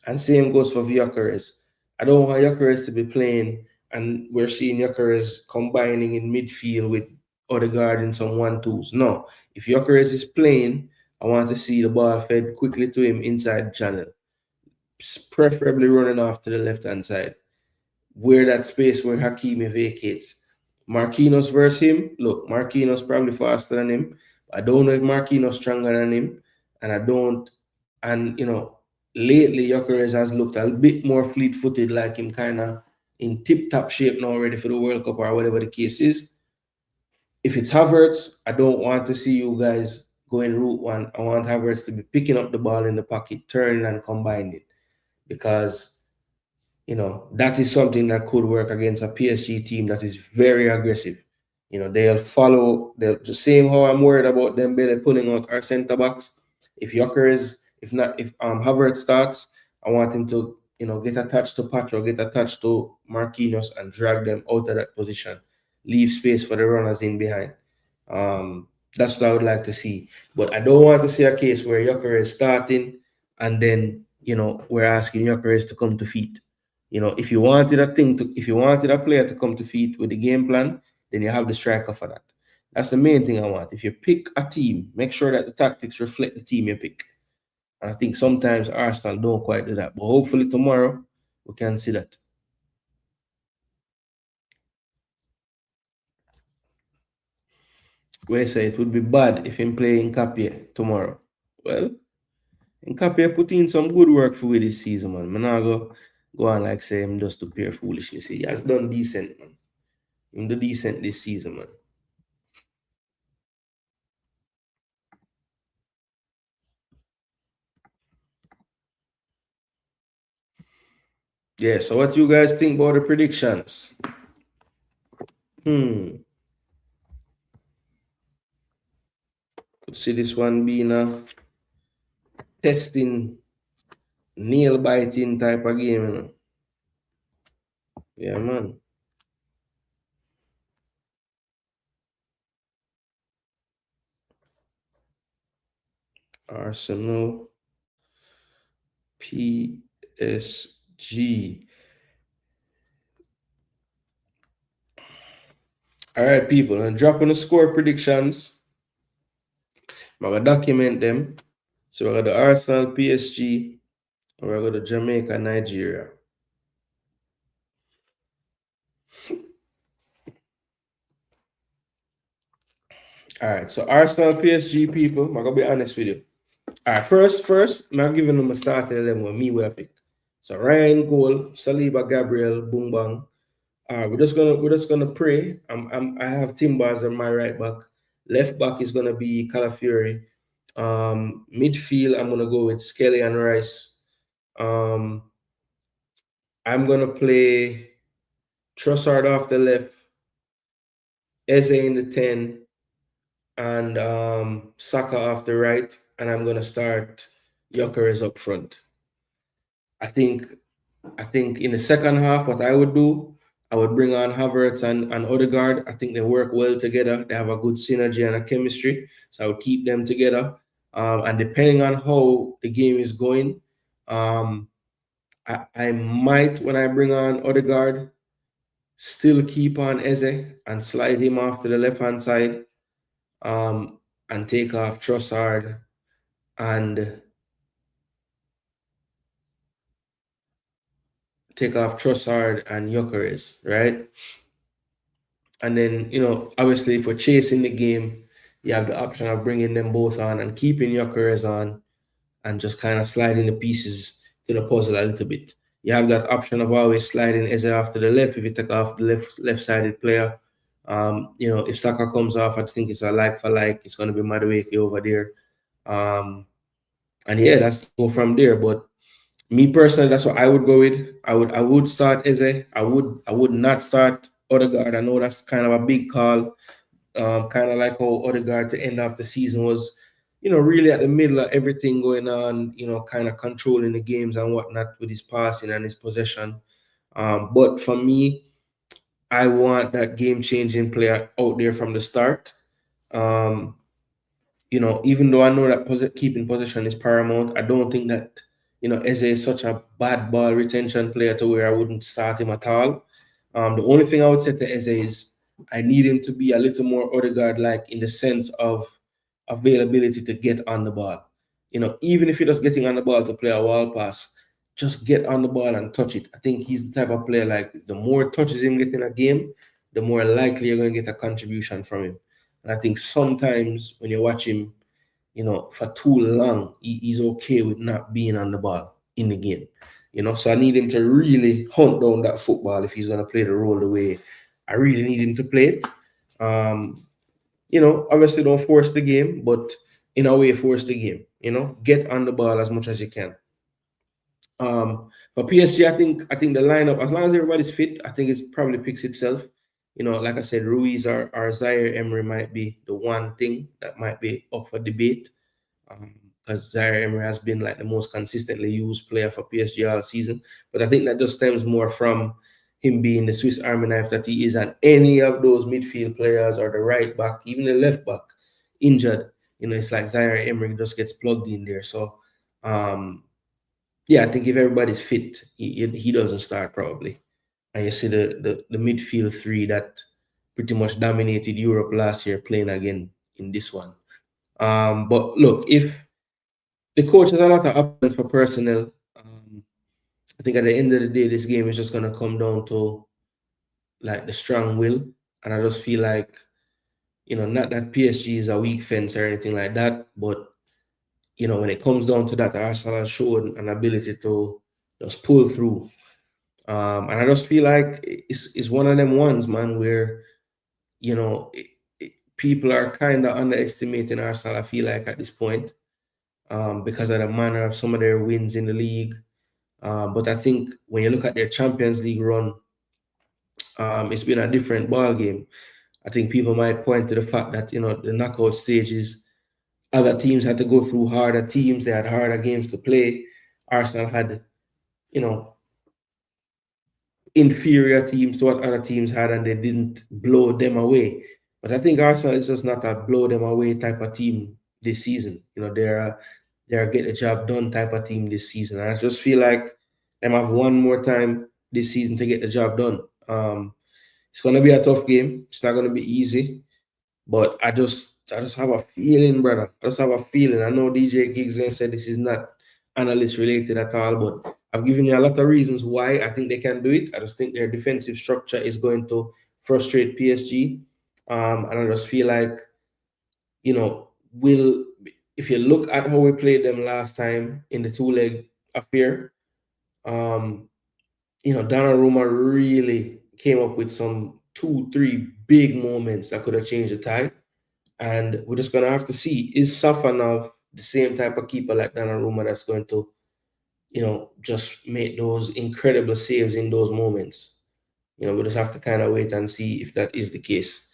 And same goes for Gyökeres. I don't want Gyökeres to be playing, and we're seeing Gyökeres combining in midfield with Odegaard in some 1-2s. No, if Gyökeres is playing, I want to see the ball fed quickly to him inside the channel, preferably running off to the left-hand side, where that space where Hakimi vacates. Marquinhos versus him, look, Marquinhos probably faster than him. I don't know if Marquinhos stronger than him, and I don't, and lately Gyökeres has looked a bit more fleet-footed, like him kind of in tip-top shape now, ready for the World Cup or whatever the case is. If it's Havertz, I don't want to see you guys going route one. I want Havertz to be picking up the ball in the pocket, turning and combining, because that is something that could work against a PSG team that is very aggressive. They'll follow the same how I'm worried about them barely pulling out our centre backs. If Havertz starts, I want him to, get attached to Pacho, get attached to Marquinhos and drag them out of that position. Leave space for the runners in behind. That's what I would like to see. But I don't want to see a case where Gyökeres is starting and then, we're asking Gyökeres to come to feet. If you wanted a player to come to feet with the game plan, then you have the striker for that. That's the main thing I want. If you pick a team, make sure that the tactics reflect the team you pick. And I think sometimes Arsenal don't quite do that. But hopefully tomorrow we can see that. We say it would be bad if him play Nkapie tomorrow. Well, Nkapie put in some good work for me this season, man. I'm not go on like say him just to pure foolishness. He has done decent, man. Him do decent this season, man. Yeah, so what you guys think about the predictions? Could see this one being a testing, nail biting type of game, Yeah, man. Arsenal, PSG. All right, people, and dropping the score predictions. I'm gonna document them. So we're gonna Arsenal, PSG, and we're gonna Jamaica, Nigeria. All right, so Arsenal, PSG, people. I'm gonna be honest with you. All right, first, I'm giving them a starting 11 with me with a pick. So Ryan goal, Saliba, Gabriel, boom bang. We're just gonna pray. I have Timbers on my right back. Left back is gonna be Calafiori. Midfield, I'm gonna go with Skelly and Rice. I'm gonna play Trossard off the left, Eze in the 10, and Saka off the right, and I'm gonna start Gyökeres up front. I think in the second half, what I would do, I would bring on Havertz and Odegaard. I think they work well together. They have a good synergy and a chemistry. So I would keep them together. And depending on how the game is going, I might, when I bring on Odegaard, still keep on Eze and slide him off to the left-hand side, and take off Trossard and Gyökeres, right? And then, obviously, if we're chasing the game, you have the option of bringing them both on and keeping Gyökeres on and just kind of sliding the pieces to the puzzle a little bit. You have that option of always sliding Eze off to the left if you take off the left-sided player. If Saka comes off, I think it's a like for like. It's going to be Madueke over there. And yeah, that's go from there. But me personally, that's what I would go with. I would start Eze. I would not start Odegaard. I know that's kind of a big call. Kind of like how Odegaard to end off the season was, really at the middle of everything going on, kind of controlling the games and whatnot with his passing and his possession. But for me, I want that game-changing player out there from the start. Even though I know that keeping possession is paramount, I don't think that Eze is such a bad ball retention player to where I wouldn't start him at all. The only thing I would say to Eze is I need him to be a little more Odegaard like in the sense of availability to get on the ball. Even if you're just getting on the ball to play a wall pass, just get on the ball and touch it. I think he's the type of player like the more touches him get in a game, the more likely you're going to get a contribution from him. And I think sometimes when you watch him, for too long, he's okay with not being on the ball in the game. So I need him to really hunt down that football if he's going to play the role the way I really need him to play it. Obviously don't force the game, but in a way force the game. Get on the ball as much as you can. For PSG, I think the lineup, as long as everybody's fit, I think it's probably picks itself. Like I said, Ruiz or Zaire Emery might be the one thing that might be up for debate. Because Zaire Emery has been like the most consistently used player for PSG all season. But I think that just stems more from him being the Swiss Army knife that he is, and any of those midfield players or the right back, even the left back, injured. It's like Zaire Emery just gets plugged in there. So, yeah, I think if everybody's fit, he doesn't start probably. And you see the midfield three that pretty much dominated Europe last year playing again in this one. But look, if the coach has a lot of options for personnel, I think at the end of the day, this game is just gonna come down to like the strong will, and I just feel like not that PSG is a weak fence or anything like that, but when it comes down to that, Arsenal has shown an ability to just pull through. And I just feel like it's one of them ones, man, where people are kind of underestimating Arsenal. I feel like at this point, because of the manner of some of their wins in the league. But I think when you look at their Champions League run, it's been a different ball game. I think people might point to the fact that the knockout stages, other teams had to go through harder teams. They had harder games to play. Arsenal had, you know, inferior teams to what other teams had, and they didn't blow them away. But I think Arsenal is just not a blow them away type of team this season. They're a get the job done type of team this season. And I just feel like them have one more time this season to get the job done. It's gonna be a tough game. It's not gonna be easy. But I just have a feeling, brother. I just have a feeling. I know DJ Giggs gonna say this is not analyst related at all, but I've given you a lot of reasons why I think they can do it. I just think their defensive structure is going to frustrate PSG. And I just feel like, will if you look at how we played them last time in the two-leg affair, Donnarumma really came up with some 2, 3 big moments that could have changed the tie. And we're just gonna have to see, is Safanov the same type of keeper like Donnarumma that's going to, just make those incredible saves in those moments? We just have to kind of wait and see if that is the case.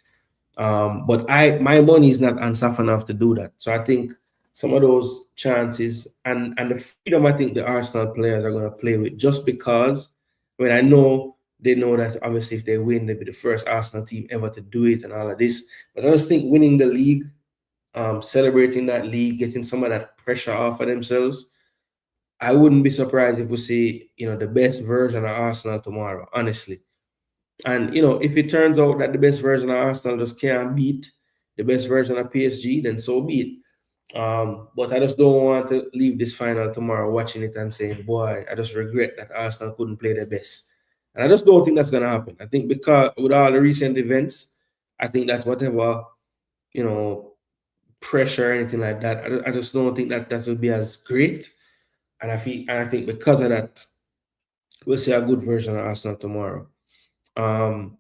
But my money is not on Safanov to do that. So I think some of those chances and the freedom I think the Arsenal players are going to play with, just because I know they know that obviously if they win, they'll be the first Arsenal team ever to do it and all of this. But I just think winning the league, celebrating that league, getting some of that pressure off of themselves, I wouldn't be surprised if we see, the best version of Arsenal tomorrow, honestly. And if it turns out that the best version of Arsenal just can't beat the best version of PSG, then so be it. But I just don't want to leave this final tomorrow watching it and saying, boy, I just regret that Arsenal couldn't play their best. And I just don't think that's gonna happen. I think because with all the recent events, I think that whatever, you know, pressure or anything like that, I just don't think that that will be as great. And I think because of that, we'll see a good version of Arsenal tomorrow. Um,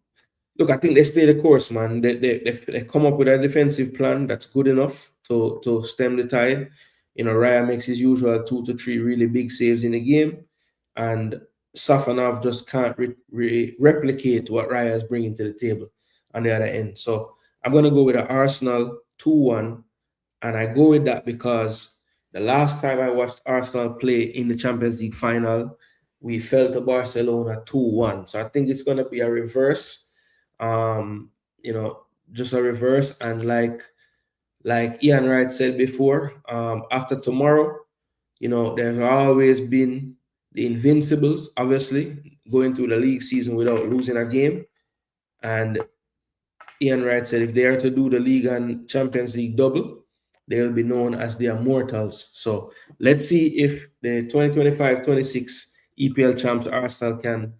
Look, I think they stay the course, man. They come up with a defensive plan that's good enough to stem the tide. Raya makes his usual 2 to 3 really big saves in the game, and Safanov just can't replicate what Raya is bringing to the table on the other end. So I'm gonna go with an Arsenal 2-1, and I go with that because the last time I watched Arsenal play in the Champions League final, we fell to Barcelona 2-1. So I think it's gonna be a reverse, um, you know, just a reverse. And like Ian Wright said before, after tomorrow, there's always been the Invincibles, obviously, going through the league season without losing a game. And Ian Wright said if they are to do the league and Champions League double, they'll be known as the Immortals. So let's see if the 2025-26 EPL champs Arsenal can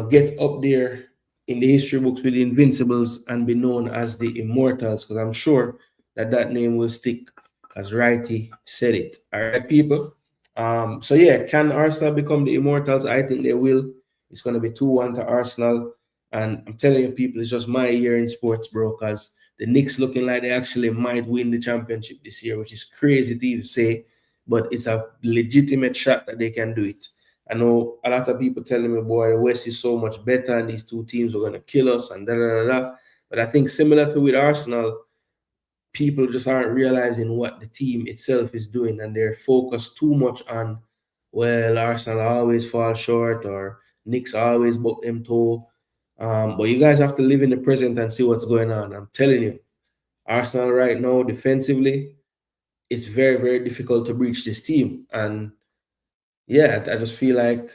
get up there in the history books with the Invincibles and be known as the Immortals, because I'm sure that name will stick, as Righty said it. All right, people. So yeah, can Arsenal become the Immortals? I think they will. It's going to be 2-1 to Arsenal. And I'm telling you, people, it's just my year in sports, bro, because the Knicks looking like they actually might win the championship this year, which is crazy to even say, but it's a legitimate shot that they can do it. I know a lot of people telling me, boy, the West is so much better and these two teams are going to kill us and da da da da. But I think similar to with Arsenal, people just aren't realizing what the team itself is doing, and they're focused too much on, well, Arsenal always fall short or Knicks always buck them toe. But you guys have to live in the present and see what's going on. I'm telling you, Arsenal right now, defensively, it's very, very difficult to breach this team. And yeah, I just feel like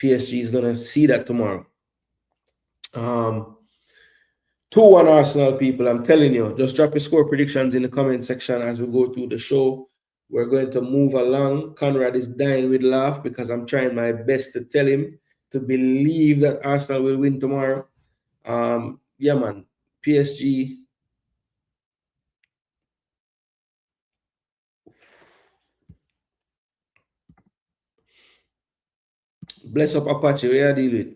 PSG is going to see that tomorrow. 2-1 Arsenal, people. I'm telling you, just drop your score predictions in the comment section as we go through the show. We're going to move along. Conrad is dying with laugh because I'm trying my best to tell him to believe that Arsenal will win tomorrow. Yeah, man. PSG. Bless up Apache. Where you deal with?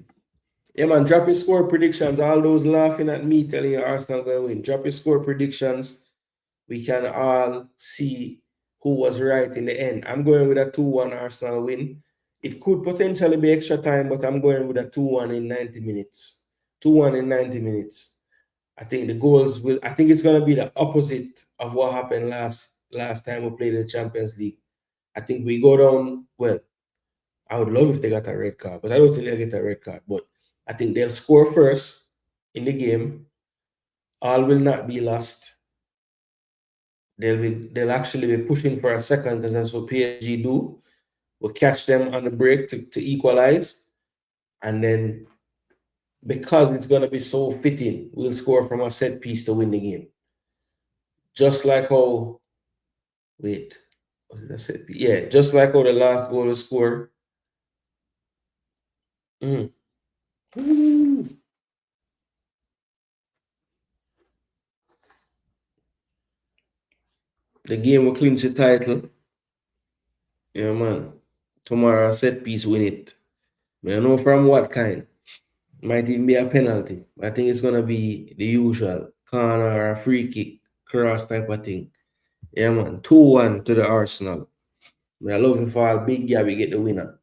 Yeah, man. Drop your score predictions. All those laughing at me telling you Arsenal going to win. Drop your score predictions. We can all see who was right in the end. I'm going with a 2-1 Arsenal win. It could potentially be extra time, but I'm going with a 2-1 in 90 minutes. 2-1 in 90 minutes. I think the goals will. I think it's going to be the opposite of what happened last time we played in the Champions League. I think we go down. Well, I would love if they got a red card, but I don't think they'll get a red card. But I think they'll score first in the game. All will not be lost. They'll actually be pushing for a second because that's what PSG do. We'll catch them on the break to equalize. And then because it's gonna be so fitting, we'll score from a set piece to win the game. Just like how was it a set piece? Yeah, just like how the last goal was scored. The game will clinch the title. Yeah, man. Tomorrow, set piece win it. I don't know from what kind. Might even be a penalty. I think it's gonna be the usual corner or a free kick, cross type of thing. Yeah, man. 2-1 to the Arsenal. I love him for a big Gabby get the winner.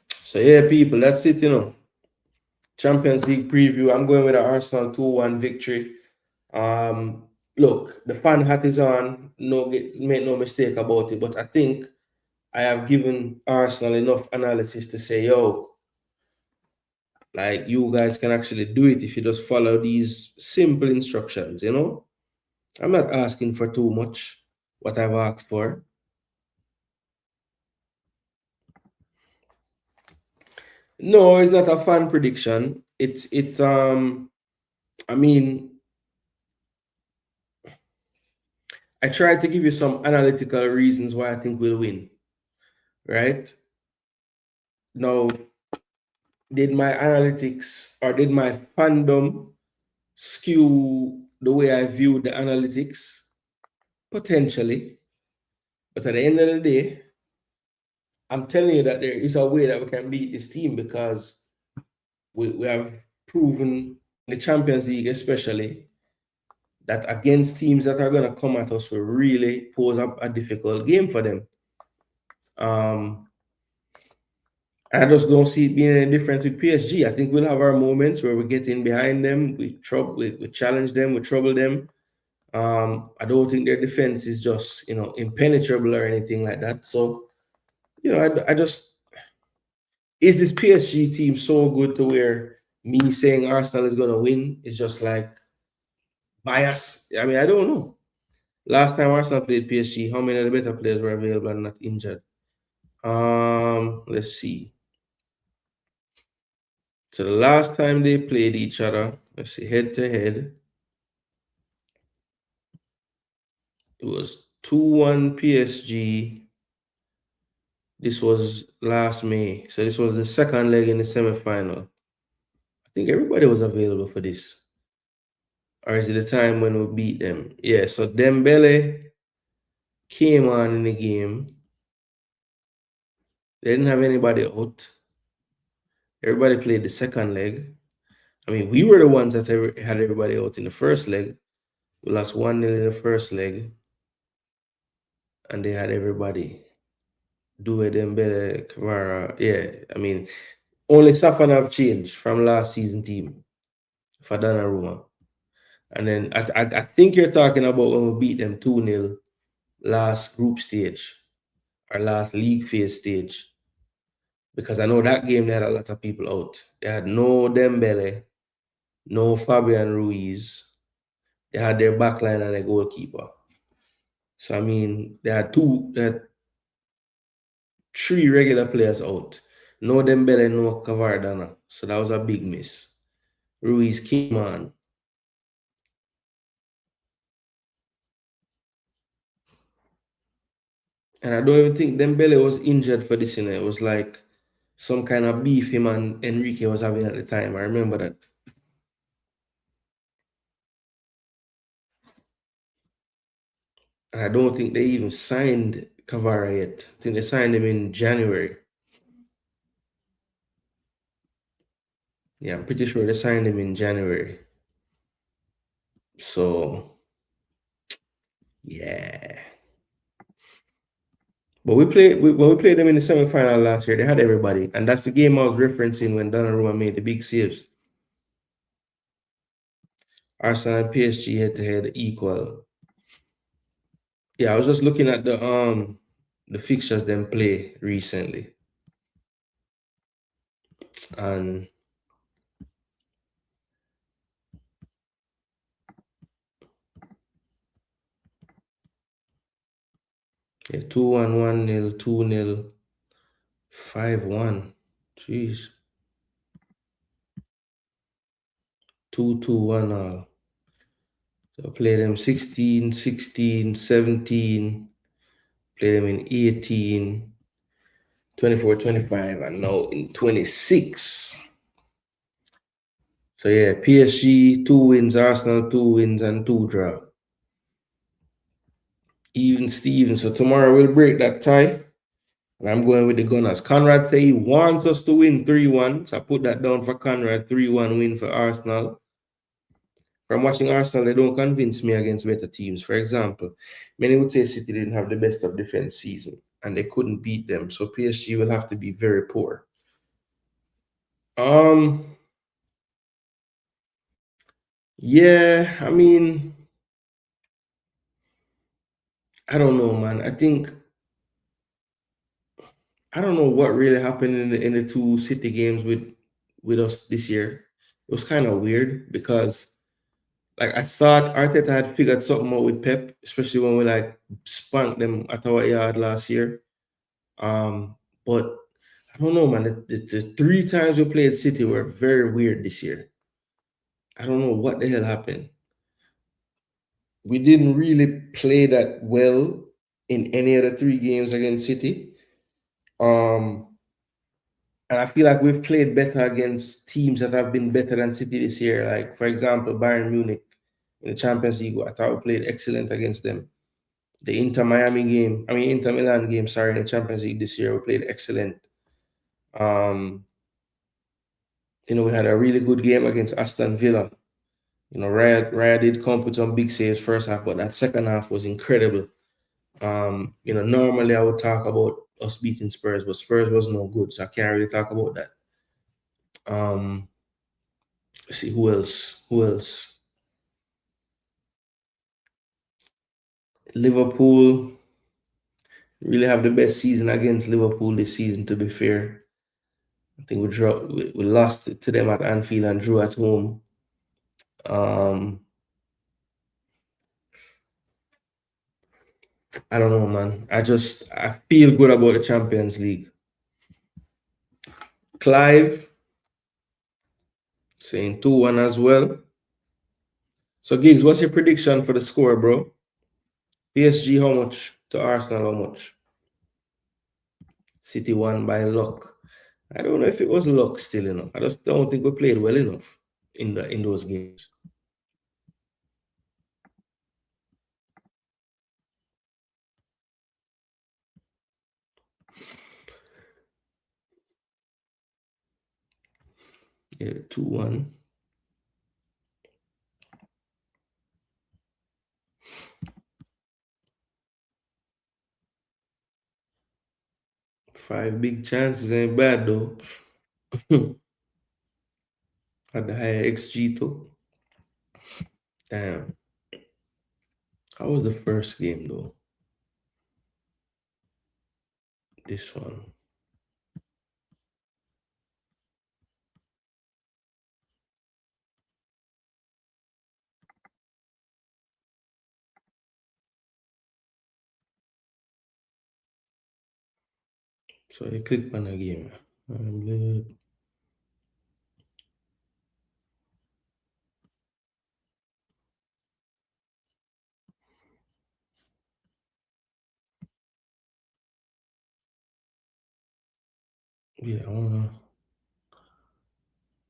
So yeah, people, that's it, Champions League preview. I'm going with an Arsenal 2-1 victory. Look, the fan hat is on. Make no mistake about it. But I think I have given Arsenal enough analysis to say, yo, like you guys can actually do it if you just follow these simple instructions, I'm not asking for too much, what I've asked for. No, it's not a fan prediction. I mean, I tried to give you some analytical reasons why I think we'll win. Right? Now, did my analytics or did my fandom skew the way I view the analytics? Potentially. But at the end of the day, I'm telling you that there is a way that we can beat this team because we have proven in the Champions League especially that against teams that are going to come at us will really pose up a difficult game for them. I just don't see it being any different with PSG. I think we'll have our moments where we get in behind them, we challenge them, we trouble them. I don't think their defense is just impenetrable or anything like that. So, I just is this PSG team so good to where me saying Arsenal is gonna win is just like bias. I mean, I don't know. Last time Arsenal played PSG, how many of the better players were available and not injured? Let's see. So the last time they played each other, let's see, head to head, it was 2-1 PSG. This was last May. So this was the second leg in the semi-final. I think everybody was available for this. Or is it the time when we beat them? Yeah, so Dembele came on in the game. They didn't have anybody out. Everybody played the second leg. I mean, we were the ones that had everybody out in the first leg. We lost 1-0 in the first leg. And they had everybody. Due Dembele, Kamara. Yeah, I mean, only Safanov changed from last season team for Donnarumma. And then I think you're talking about when we beat them 2-0 last group stage or last league phase stage. Because I know that game they had a lot of people out. They had no Dembele, no Fabian Ruiz. They had their backline and a goalkeeper. So I mean, they had three regular players out. No Dembele, no Cavardana. So that was a big miss. Ruiz came on. And I don't even think Dembele was injured for this, It was like some kind of beef him and Enrique was having at the time. I remember that. And I don't think they even signed Cavara yet. I think they signed him in January. Yeah, I'm pretty sure they signed him in January. So, yeah. But when we played them in the semi-final last year, they had everybody. And that's the game I was referencing when Donnarumma made the big saves. Arsenal and PSG head-to-head equal. Yeah, I was just looking at the fixtures them play recently. And yeah, 2-1, 1-0, 2-0, 5-1. Jeez. 2-2, 1 all. So I played them 16, 16, 17, played them in 18, 24, 25, and now in 26. So yeah, PSG 2 wins, Arsenal 2 wins, and 2 draw. Even Steven. So tomorrow we'll break that tie. And I'm going with the Gunners. Conrad say he wants us to win 3-1. So I put that down for Conrad. 3-1 win for Arsenal. From watching Arsenal, they don't convince me against better teams. For example, many would say City didn't have the best of defense season and they couldn't beat them. So PSG will have to be very poor. Yeah, I mean, I don't know, man. I don't know what really happened in the two City games with us this year. It was kind of weird because like I thought Arteta had figured something out with Pep, especially when we like spanked them at our yard last year. But I don't know, man. The 3 times we played City were very weird this year. I don't know what the hell happened. We didn't really play that well in any of the 3 games against City. And I feel like we've played better against teams that have been better than City this year. Like, for example, Bayern Munich in the Champions League. I thought we played excellent against them. The Inter Milan game, sorry, in the Champions League this year, we played excellent. We had a really good game against Aston Villa. Raya did come with some big saves first half, but that second half was incredible. Normally I would talk about us beating Spurs, but Spurs was no good, so I can't really talk about that. Let's see who else. Liverpool really have the best season against Liverpool this season, to be fair. I think we lost to them at Anfield and drew at home. Um, I don't know, man. I feel good about the Champions League. Clive saying 2-1 as well. So Gigs, what's your prediction for the score, bro? PSG how much? To Arsenal how much? City won by luck. I don't know if it was luck still enough. I just don't think we played well enough in those games. Yeah, 2-1. Five big chances ain't bad though. Had the higher XG too. Damn. How was the first game though? This one. So you click on a game. Yeah, I wanna.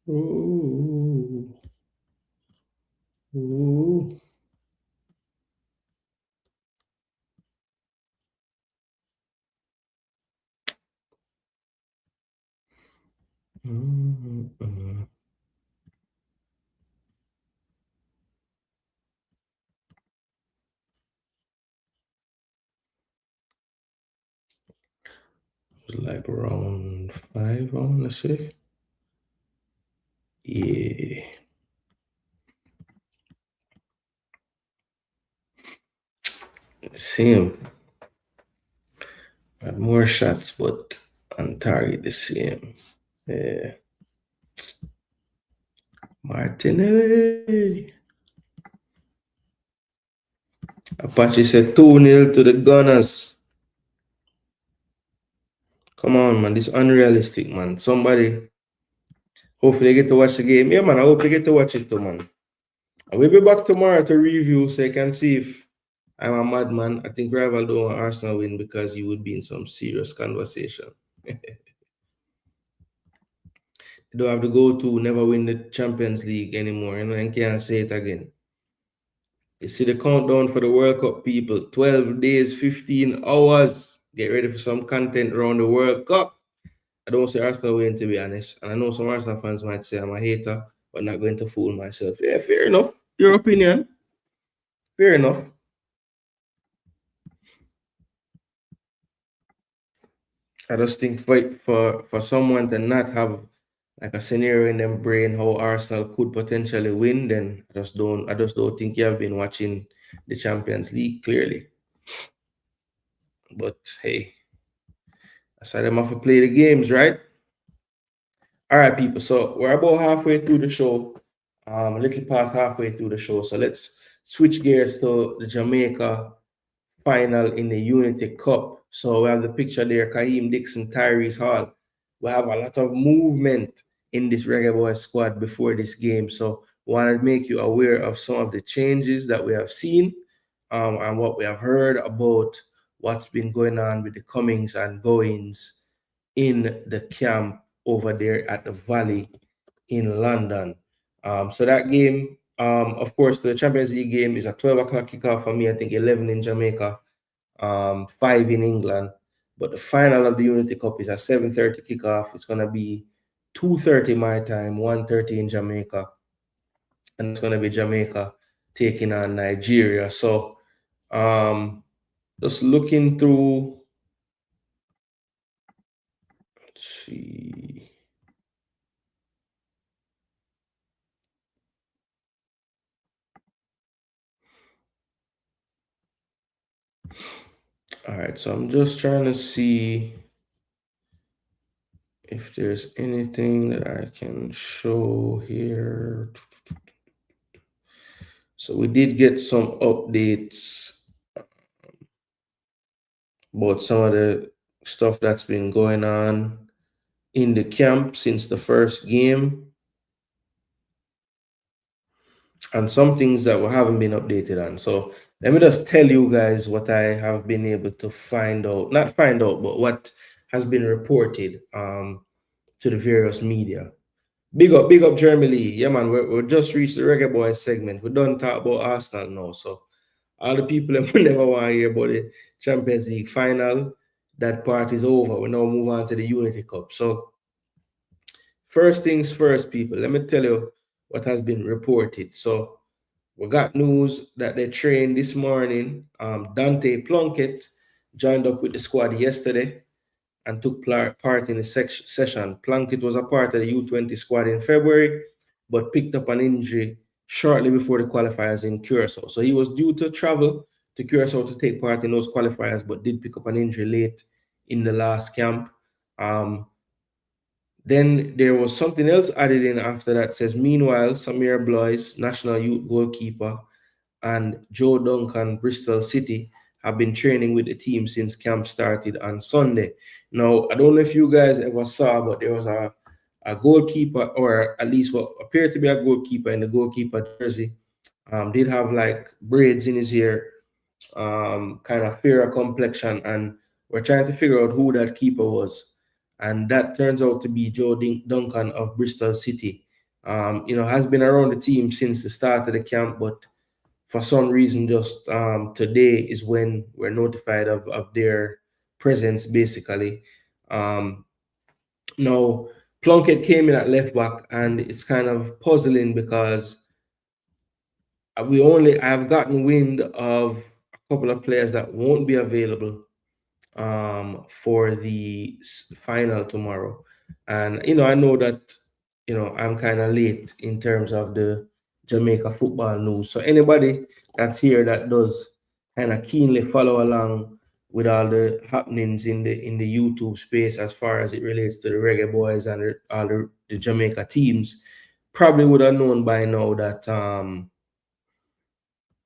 Ooh, ooh. Mm-hmm. Like round five, I wanna say. Yeah. Same. Had more shots, but on target the same. Yeah. Martinelli. Apache said 2-0 to the Gunners. Come on, man. This is unrealistic, man. Somebody, hopefully, they get to watch the game. Yeah, man. I hope they get to watch it too, man. And we'll be back tomorrow to review so you can see if I'm a madman. I think Rival don't want Arsenal win because he would be in some serious conversation. You don't have to go to never win the Champions League anymore, you know, and can't say it again. You see the countdown for the World Cup, people. 12 days, 15 hours. Get ready for some content around the World Cup. I don't say Arsenal win, to be honest. And I know some Arsenal fans might say I'm a hater, but not going to fool myself. Yeah, fair enough. Your opinion. Fair enough. I just think for someone to not have like a scenario in them brain how Arsenal could potentially win, then I just don't think you have been watching the Champions League clearly. But hey, that's why them have to play the games, right? All right, people. So we're about halfway through the show. A little past halfway through the show. So let's switch gears to the Jamaica final in the Unity Cup. So we have the picture there, Kaheem Dixon, Tyrese Hall. We have a lot of movement in this Reggae Boy squad before this game. So we want to make you aware of some of the changes that we have seen and what we have heard about what's been going on with the comings and goings in the camp over there at the Valley in London. So that game, of course, the Champions League game is a 12 o'clock kickoff for me. I think 11 in Jamaica, 5 in England. But the final of the Unity Cup is a 7:30 kickoff. It's gonna be 2:30 my time, 1:30 in Jamaica, and it's gonna be Jamaica taking on Nigeria. So, just looking through. Let's see. All right, so I'm just trying to see if there's anything that I can show here. So we did get some updates about some of the stuff that's been going on in the camp since the first game, and some things that we haven't been updated on. So let me just tell you guys what I have been able to find out, not find out, but what has been reported to the various media. Big up Jeremy Lee. Yeah, man, we're just reached the Reggae Boys segment. We don't talk about Arsenal now. So all the people that will never want to hear about the Champions League final, that part is over. We now move on to the Unity Cup. So first things first, people, let me tell you what has been reported. So we got news that they trained this morning. Dante Plunkett joined up with the squad yesterday and took part in the session. Plunkett was a part of the U20 squad in February, but picked up an injury shortly before the qualifiers in Curacao. So he was due to travel to Curacao to take part in those qualifiers, but did pick up an injury late in the last camp. Then there was something else added in after that. Says, meanwhile, Samir Blois, national youth goalkeeper, and Joe Duncan, Bristol City, have been training with the team since camp started on Sunday. Now, I don't know if you guys ever saw, but there was a goalkeeper, or at least what appeared to be a goalkeeper in the goalkeeper jersey, did have like braids in his hair, kind of fairer complexion, and we're trying to figure out who that keeper was. And that turns out to be Joe Duncan of Bristol City. Has been around the team since the start of the camp, but for some reason, just today is when we're notified of their presence, basically. Now, Plunkett came in at left back, and it's kind of puzzling because I've gotten wind of a couple of players that won't be available for the final tomorrow. And, I know that, I'm kind of late in terms of the Jamaica football news. So anybody that's here that does kind of keenly follow along with all the happenings in the YouTube space as far as it relates to the Reggae Boys and all the Jamaica teams probably would have known by now that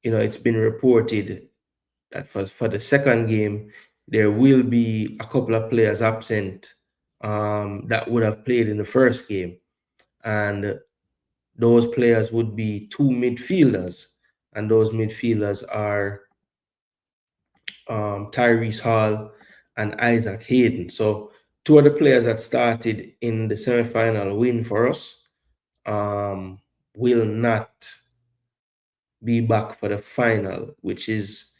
it's been reported that for the second game, there will be a couple of players absent that would have played in the first game. And those players would be two midfielders. And those midfielders are Tyrese Hall and Isaac Hayden. So two of the players that started in the semi-final win for us will not be back for the final, which is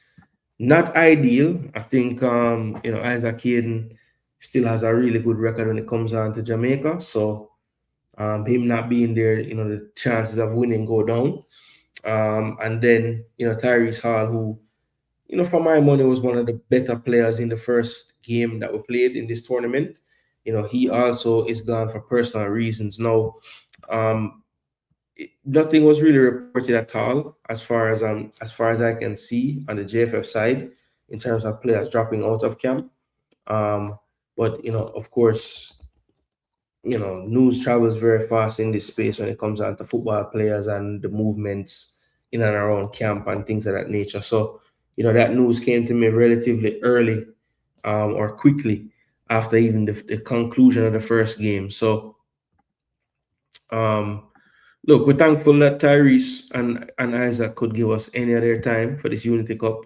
not ideal. I think Isaac Hayden still has a really good record when it comes on to Jamaica. So him not being there, the chances of winning go down. And then Tyrese Hall, who for my money was one of the better players in the first game that we played in this tournament. He also is gone for personal reasons. Now, nothing was really reported at all as far as I can see on the JFF side in terms of players dropping out of camp. But of course, news travels very fast in this space when it comes down to football players and the movements in and around camp and things of that nature. So, that news came to me relatively early, or quickly after even the conclusion of the first game. So, look, we're thankful that Tyrese and Isaac could give us any other time for this Unity Cup.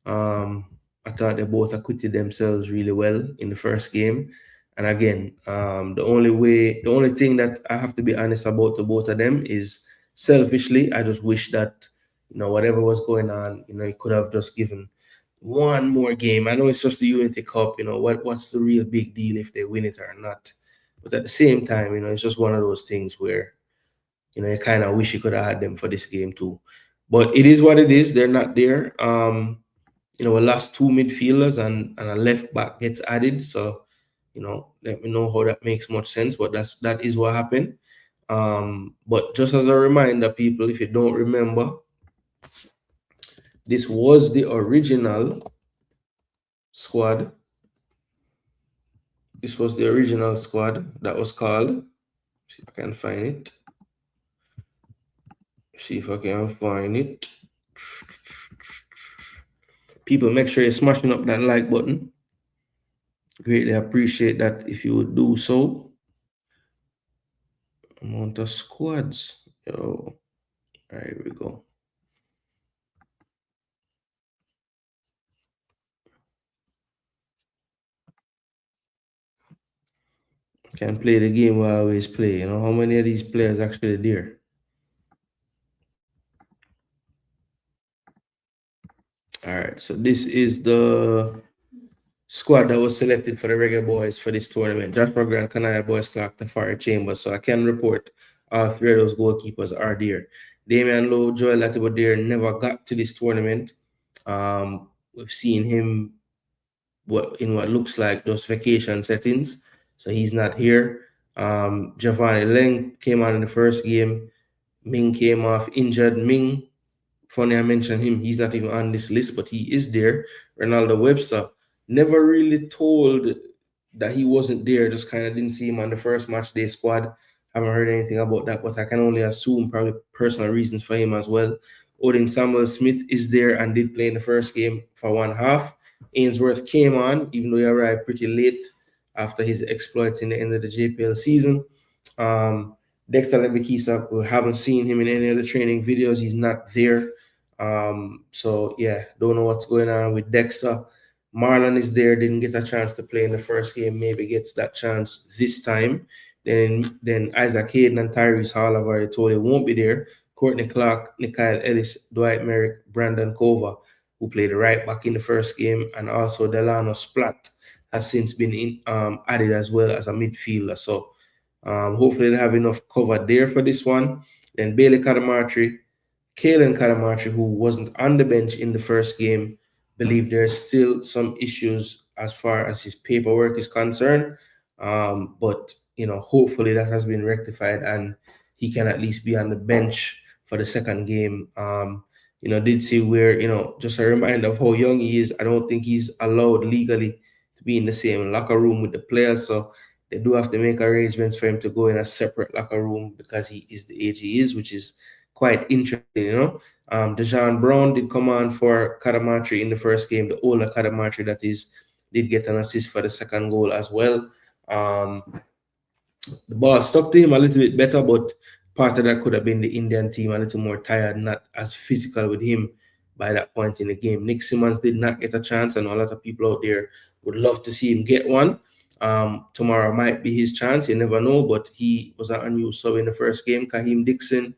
I thought they both acquitted themselves really well in the first game. And again, the only thing that I have to be honest about to both of them is selfishly, I just wish that, whatever was going on, he could have just given one more game. I know it's just the Unity Cup, what's the real big deal if they win it or not? But at the same time, it's just one of those things where, you kind of wish you could have had them for this game too. But it is what it is. They're not there. We lost two midfielders and a left back gets added. So, let me know how that makes much sense. But that is what happened. But just as a reminder, people, if you don't remember, this was the original squad This was the original squad that was called. See if I can find it. See if I can find it. People, make sure you're smashing up that like button. Greatly appreciate that if you would do so. Amount of squads. Yo, here we go. Can play the game we always play. You know, how many of these players actually there? All right, so this is the squad that was selected for the Reggae Boyz for this tournament. Joshua Grant, Kanaya Boys, Clark, Tafari Chambers. So I can report all three of those goalkeepers are there. Damian Lowe, Joel Latibo there never got to this tournament. We've seen him in what looks like those vacation settings. So he's not here. Giovanni Leng came on in the first game. Ming came off injured. Ming, funny I mentioned him, he's not even on this list, but he is there. Ronaldo Webster, never really told that he wasn't there, just kind of didn't see him on the first match day squad. Haven't heard anything about that, but I can only assume probably personal reasons for him as well. Odin Samuel Smith is there and did play in the first game for one half. Ainsworth came on, even though he arrived pretty late after his exploits in the end of the JPL season. Dexter Lembikisa, we haven't seen him in any of the training videos. He's not there. So yeah, don't know what's going on with Dexter. Marlon is there, didn't get a chance to play in the first game, maybe gets that chance this time. Then Isaac Hayden and Tyrese Hall have already told he won't be there. Courtney Clark, Nikhil Ellis, Dwight Merrick, Brandon Kova, who played right back in the first game, and also Delano Splat has since been added as well as a midfielder. So hopefully they have enough cover there for this one. Then Bailey Kadamatri, Kalen Kadamatri, who wasn't on the bench in the first game, believe there's still some issues as far as his paperwork is concerned. But hopefully that has been rectified and he can at least be on the bench for the second game. Did see where, just a reminder of how young he is. I don't think he's allowed legally to be in the same locker room with the players. So they do have to make arrangements for him to go in a separate locker room because he is the age he is, which is quite interesting. Dejan Brown did come on for Kadamatri in the first game. The older Kadamatri, that is, did get an assist for the second goal as well. The ball stuck to him a little bit better, but part of that could have been the Indian team a little more tired, not as physical with him by that point in the game. Nick Simmons did not get a chance, and a lot of people out there would love to see him get one. Tomorrow might be his chance, you never know, but he was an unused sub in the first game. Kaheem Dixon,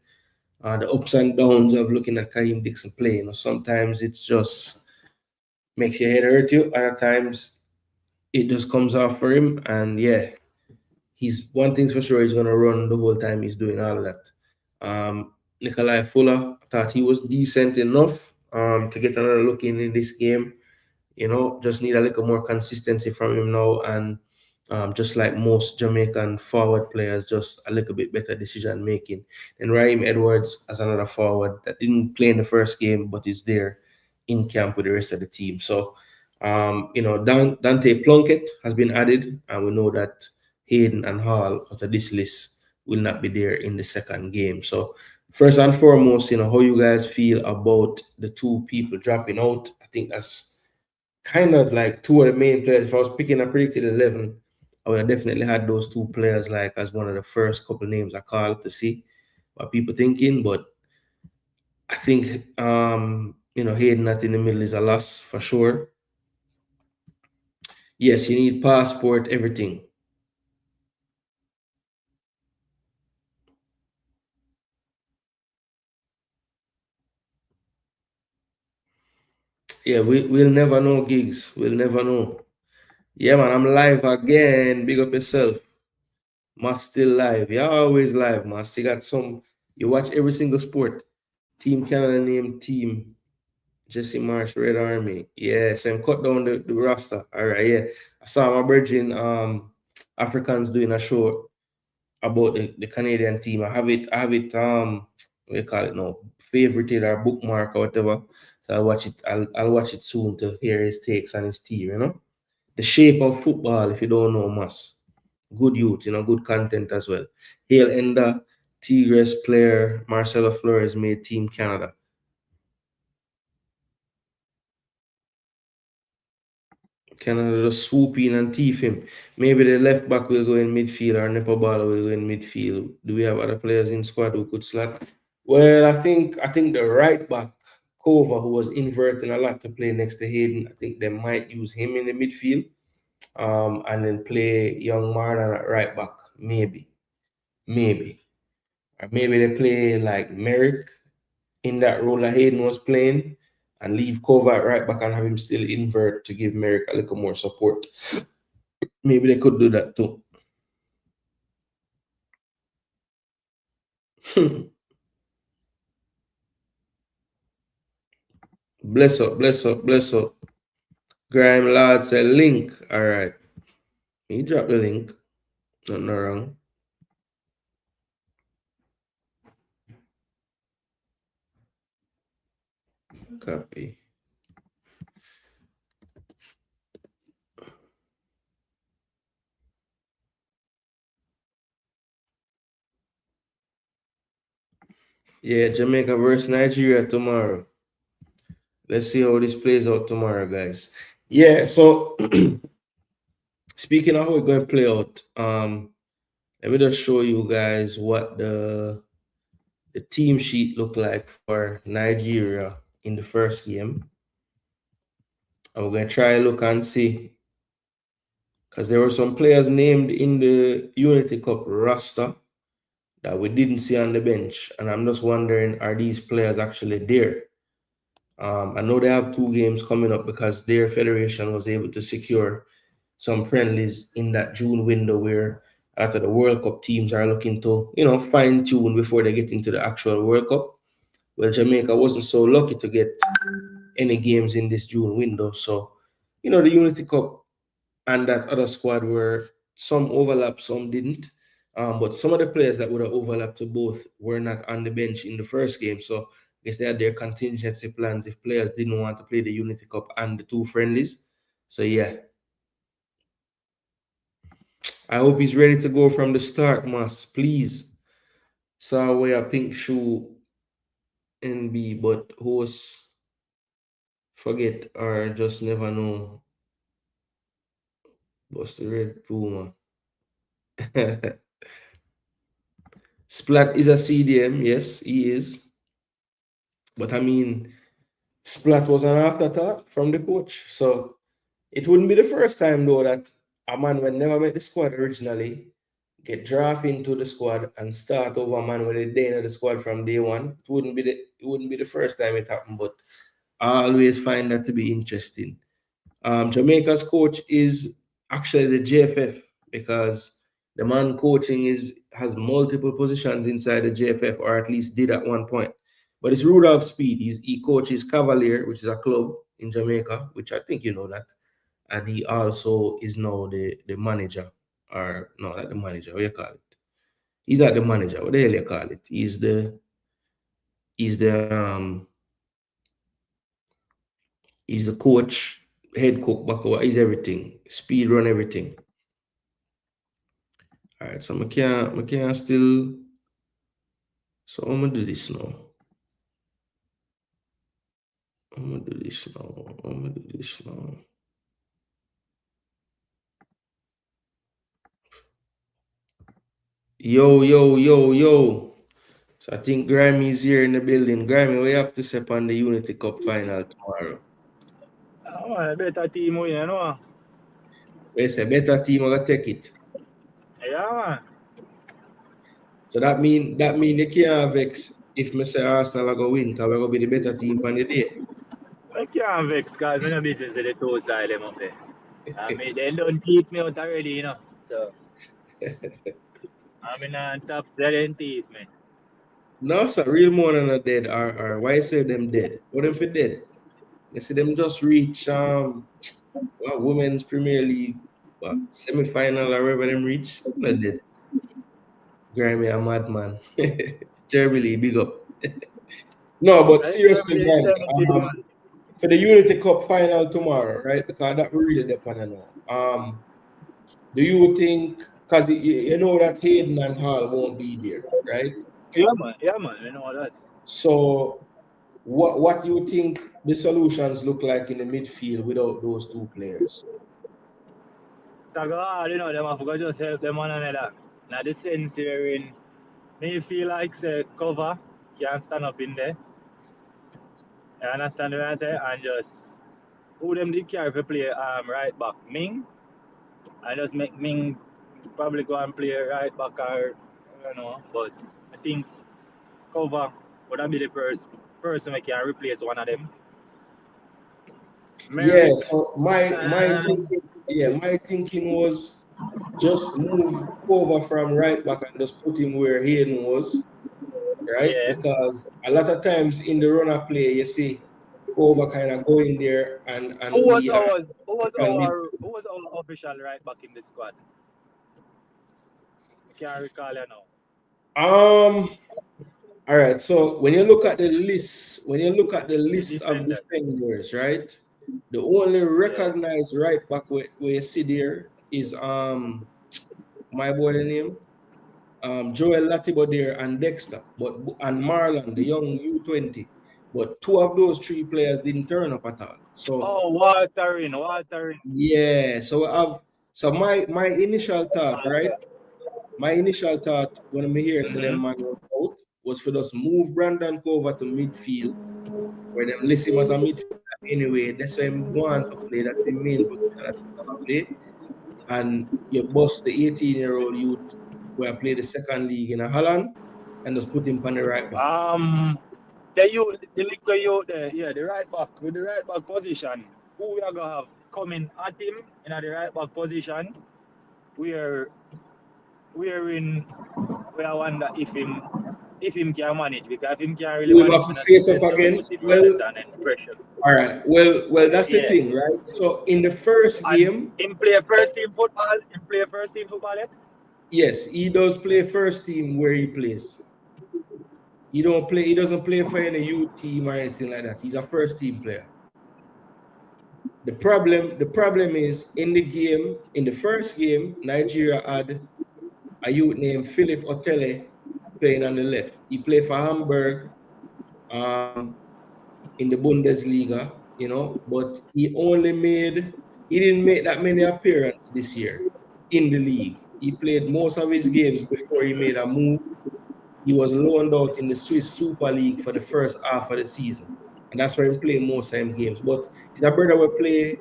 the ups and downs of looking at Kaheem Dixon play. Sometimes it's just makes your head hurt you. Other times it just comes off for him, and yeah, he's one thing's for sure. He's gonna run the whole time he's doing all of that. Nikolai Fuller, I thought he was decent enough to get another look in this game. Just need a little more consistency from him now, and just like most Jamaican forward players, just a little bit better decision making. And Raheem Edwards as another forward that didn't play in the first game, but is there in camp with the rest of the team. So, Dante Plunkett has been added, and we know that Hayden and Hall out of this list will not be there in the second game. So, first and foremost, how you guys feel about the two people dropping out. I think that's kind of like two of the main players. If I was picking a predicted 11, I would have definitely had those two players like as one of the first couple names I called to see what people thinking. But I think Hayden not in the middle is a loss for sure. Yes, you need passport, everything. Yeah, we'll never know, gigs. We'll never know. Yeah, man, I'm live again. Big up yourself. Mas still live. You're always live, man. Still got some. You watch every single sport. Team Canada name team. Jesse Marsh, Red Army. Yeah, so I'm cut down the roster. All right, yeah. I saw my brethren Africans doing a show about the Canadian team. What do you call it now? Favorited or bookmark or whatever. So I'll watch it soon to hear his takes on his team, The Shape of Football, if you don't know, Mas. Good youth, good content as well. Hale Ender, Tigres player Marcelo Flores made Team Canada. Canada just swoop in and thief him. Maybe the left back will go in midfield or Nepo Bala will go in midfield. Do we have other players in squad who could slot? Well, I think the right back, Kova, who was inverting a lot to play next to Hayden, I think they might use him in the midfield. And then play young Marlon at right back. Maybe. Or maybe they play like Merrick in that role that Hayden was playing and leave Kova at right back and have him still invert to give Merrick a little more support. Maybe they could do that too. Bless up, bless up, bless up. Grime Lord said link. All right. He dropped the link. Nothing wrong. Copy. Yeah, Jamaica versus Nigeria tomorrow. Let's see how this plays out tomorrow, guys. Yeah, so speaking of how we're going to play out, let me just show you guys what the team sheet looked like for Nigeria in the first game. And we're going to try look and see, because there were some players named in the Unity Cup roster that we didn't see on the bench. And I'm just wondering, are these players actually there? I know they have 2 games coming up because their federation was able to secure some friendlies in that June window where after the World Cup teams are looking to, fine tune before they get into the actual World Cup. Well, Jamaica wasn't so lucky to get any games in this June window. So, the Unity Cup and that other squad were some overlap, some didn't. But some of the players that would have overlapped to both were not on the bench in the first game. So I guess they had their contingency plans if players didn't want to play the Unity Cup and the 2 friendlies. So yeah. I hope he's ready to go from the start, Mas. Please. Saw wear a pink shoe NB, but host forget or just never know. What's the red Puma? Splat is a CDM, yes, he is. But I mean, Splat was an afterthought from the coach. So it wouldn't be the first time though that a man when never met the squad originally get drafted into the squad and start over a man with a day in the squad from day one. It wouldn't be the first time it happened, but I always find that to be interesting. Jamaica's coach is actually the JFF because the man coaching has multiple positions inside the JFF, or at least did at one point. But it's Rudolph Speed. He coaches Cavalier, which is a club in Jamaica, which I think you know that. And he also is now the manager, or no, not the manager. What do you call it? He's not the manager. What the hell you call it? He's the he's the coach, head cook, back over. He's everything. Speed run everything. All right, so I can't still. So I'm gonna do this now. I'm gonna do this now. Yo, yo, yo, yo. So I think Grammy's here in the building. Grammy, we have to step on the Unity Cup final tomorrow. Oh, a better team win, you know. It's a better team gonna take it. Yeah, man. So that mean they can't vex if me say Arsenal are gonna win, because we're gonna be the better team on the day. I can't vex because I'm not business with the 2 side them up there. I mean, they don't teeth me out already, you know. So I'm in on top 7 teeth, man. No, sir, real more than a dead or why you say them dead? What them for dead? You see them just reach Women's Premier League semi-final or wherever them reach. Not dead. Grammy a madman. Jeremy Lee, big up. No, but seriously, man, for the Unity Cup final tomorrow, right? Because that we really depend on now. Do you think, because you know that Hayden and Hall won't be there, right? Yeah, man. You know that. So what do you think the solutions look like in the midfield without those two players? You know, them have to just help them one another. Now, the sense wherein me feel like say cover can stand up in there. You understand what I say? And just who them did care if you play right back Ming, and just make Ming probably go and play right back or you know. But I think cover would that be the first person we can replace one of them. Yeah, Merrick, so my thinking was just move over from right back and just put him where Hayden was, right? yeah. Because a lot of times in the runner play, you see over kind of going there and Who was we are ours? can Who was our official right back in the squad? I can't recall you now. all right. So when you look at the list, The of defenders. defenders, right? The only Yeah. recognized right back where you see there is my boy name Joel Latibo there and Dexter, and Marlon, the young U20. But two of those three players didn't turn up at all. So Oh, watering. yeah, so my initial thought, right? My initial thought when I hear say them man was out was for us move Brandon Cover to midfield, where them list him as a midfielder anyway. That's why I'm going to play. That's the main position that he's gonna play. And you bust the 18-year-old youth where I play the second league in Holland and just put him on the right back. The liquor you there, yeah, the right back with the right back position. Who we are gonna have coming at him in the right back position? We are we are wonder if him can manage, because if him can really Who we manage, have to I face see up the against? Well, motivation and pressure. all right. Well, that's the Yeah. thing, right? So in the first game, Him play first team football. Him play first team football yet? yes, he does play first team where he plays. He doesn't play for any youth team or anything like that. He's a first team player. The problem is in the first game, Nigeria had a youth named Philip Otele playing on the left. He played for Hamburg in the Bundesliga, you know, but he didn't make that many appearances this year in the league. He played most of his games before he made a move. He was loaned out in the Swiss Super League for the first half of the season. And that's where he played most of his games. But he's a brother will play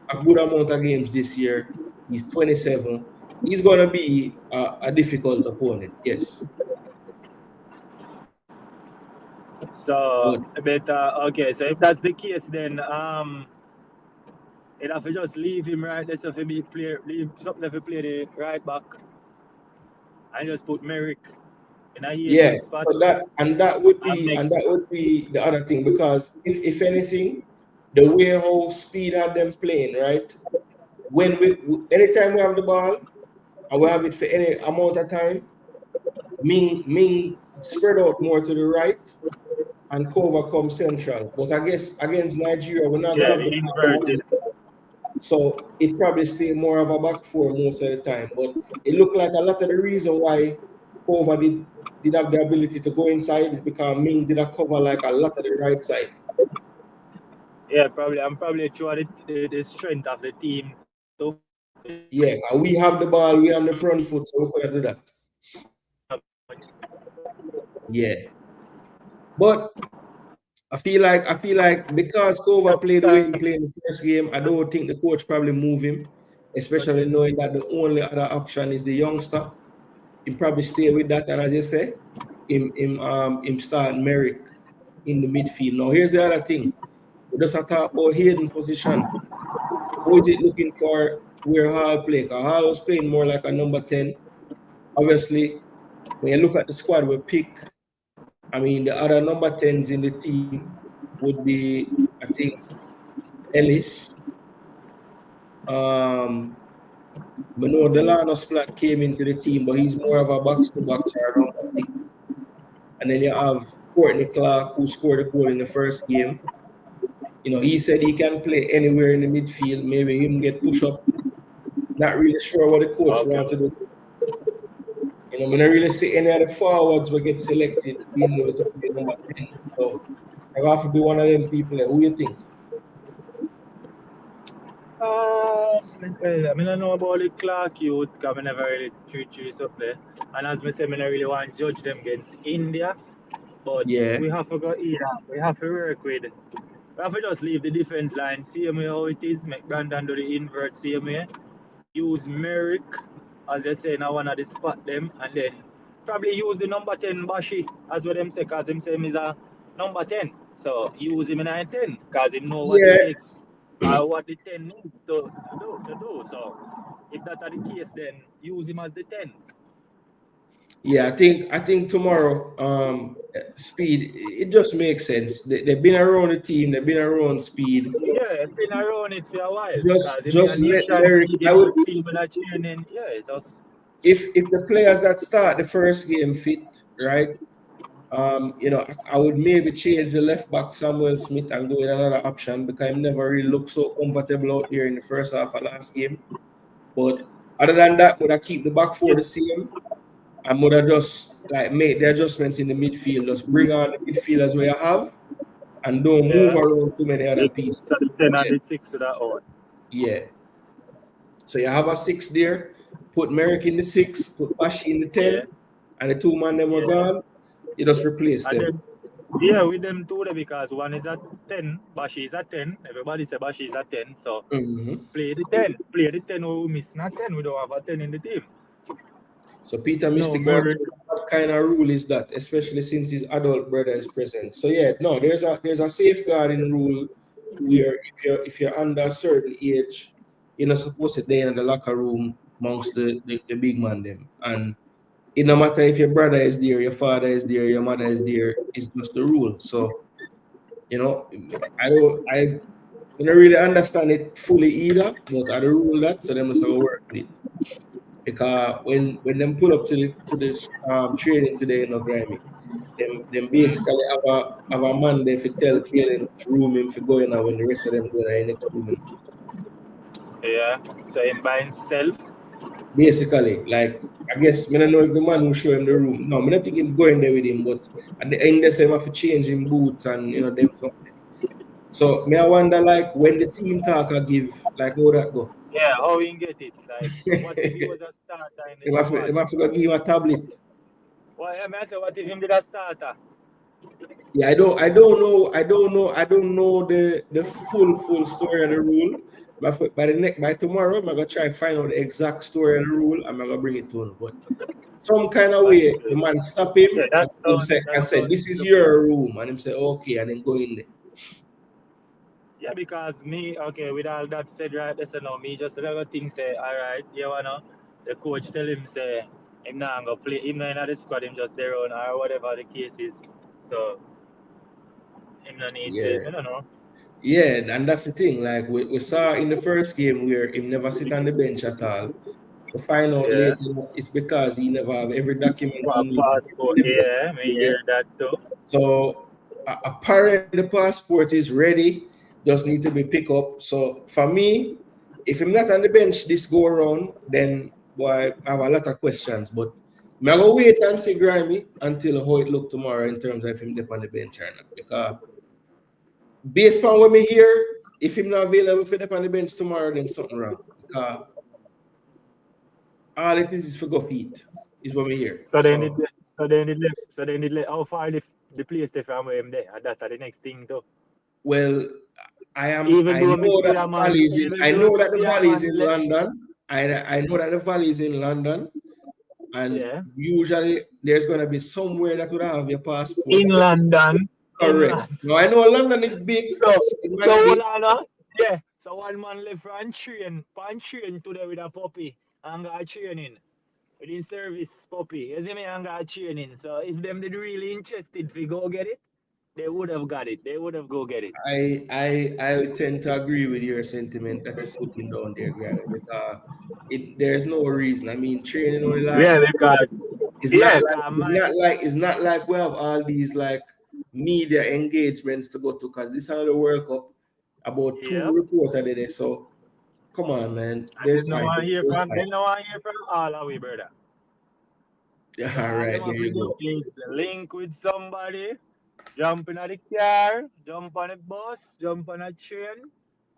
a good amount of games this year. He's 27. He's going to be a difficult opponent, yes. So, okay. So if that's the case, then you'd have to just leave him right there. So if he leave something if he play the right back, and just put Merrick in a spot. So that would be the other thing, because if anything, the way how Speed had them playing, right? Anytime we have the ball and we have it for any amount of time, Ming spread out more to the right and Cover come central. But I guess against Nigeria, we're not gonna have the inverted. So it probably stay more of a back four most of the time. But it looked like a lot of the reason why Cover did have the ability to go inside is because Ming did a cover like a lot of the right side. Yeah, I'm probably sure the strength of the team. Yeah, we have the ball, we on the front foot, so we could do that. Yeah. But I feel like because Cover played the way he played in the first game, I don't think the coach probably move him, especially knowing that the only other option is the youngster. He probably stay with that, and as you say, him start Merrick in the midfield. Now here's the other thing. We just have to talk about Hayden position. Who is it looking for where Hall play? Because Hall was playing more like a number 10. Obviously, when you look at the squad we pick, I mean, the other number 10s in the team would be, I think, Ellis. Mano Delano Splat came into the team, but he's more of a box-to-box or number 6. And then you have Courtney Clark, who scored a goal in the first game. You know, he said he can play anywhere in the midfield. Maybe him get push up not really sure what the coach wants to do. You know, I don't really see any of the forwards will get selected being able to play number 10. So I have to be one of them people. Who you think? I don't know about the Clark youth because I never really treat up there. And as I say, I don't really want to judge them against India. But we have to go either. We have to work with. We have to just leave the defense line, same way how it is, make Brandon do the invert same way. Use Merrick, as they say, now one of the spot them, and then probably use the number 10 Bashi, as what them say, because him say he's a number 10. So use him in a 10, because him know what it takes, what the 10 needs to do. So if that are the case, then use him as the 10. Yeah, I think tomorrow, Speed, it just makes sense. They've been around the team, they've been around Speed. Yeah, they've been around it for a while. Just let Merrick. I would see that training. Yeah, just if the players that start the first game fit, right? You know, I would maybe change the left back Samuel Smith and go with another option because I never really looked so comfortable out there in the first half of last game. But other than that, would I keep the back four the same? I would have just like make the adjustments in the midfield. Just bring on the midfielders where you have, and don't move around too many other pieces. So the 10 and the 6 to that out. Yeah. So you have a 6 there. Put Merrick in the 6. Put Bashi in the 10, and the 2 man them were gone. You just replace them. With them two there because one is at 10, Bashi is at 10. Everybody say Bashi is at 10. So play the 10. Play the 10 we miss not 10. We don't have a 10 in the team. So Peter Mystic, what kind of rule is that, especially since his adult brother is present? So there's a safeguarding rule where if you're under a certain age, you're not supposed to stay in the locker room amongst the big man them. And it no matter if your brother is there, your father is there, your mother is there, it's just the rule. So you know, I don't really understand it fully either, but I don't rule that, so they must have work with it. Because when them pull up to this training today in Grammy, them basically have a man there to tell Kaden which room him for going out when the rest of them go in the next room. Yeah, so him by himself. Basically, like I guess I don't know if the man will show him the room. No, I don't think him going there with him, but at the end they say him have to change him boots and them something. So I wonder like when the team talk I give, like how that go. Yeah, how we get it? Like, what if he was a starter in the squad? They have to give him a tablet. Well, I say, what if him did a starter? Yeah, I don't know the full story of the rule. But by tomorrow, I'm gonna try to find out the exact story of the rule. I'm gonna bring it to him. But some kind of way, the man stop him and say, "This is your room," and him say, "Okay," and then go in there. Yeah, because with all that said, right, listen now, me just another thing say, all right, the coach tell him say, him not gonna play, him not in the squad, him just there on or whatever the case is. So him not need to, I don't know. Yeah, and that's the thing. Like we saw in the first game where him never sit on the bench at all. We find out later it's because he never have every document he needs. Passport, I hear that too. So apparently the passport is ready. Just need to be picked up. So for me, if I'm not on the bench this go around, then boy, I have a lot of questions. But I'm gonna wait and see Grammy until how it look tomorrow in terms of if him on the bench or not. Because based on what me hear, if him not available for the on the bench tomorrow, then something wrong. Because all it is for go feet, is what me hear. So then it left. How far the place they from where him there? That's the next thing too. Well, I know that the Valley is in London. I know that the Valley is in London. And usually there's gonna be somewhere that would have your passport. In London. Correct. Now I know London is big. So one man left on train today with a puppy and got training. Within service puppy. You see me and got training. So if them did really interested to go get it, they would have got it. They would have go get it. I tend to agree with your sentiment that you're putting down there, Granny, because there's no reason. I mean, training only lasts. It's not like we have all these like media engagements to go to because this is the World Cup about 2 reporters there. So Come on, man. And There's them no time. want hear There's from time. them no want hear from all of we, brother. So All all right, them there have to you do go. is link with somebody, jump in the car, jump on a bus, jump on a train,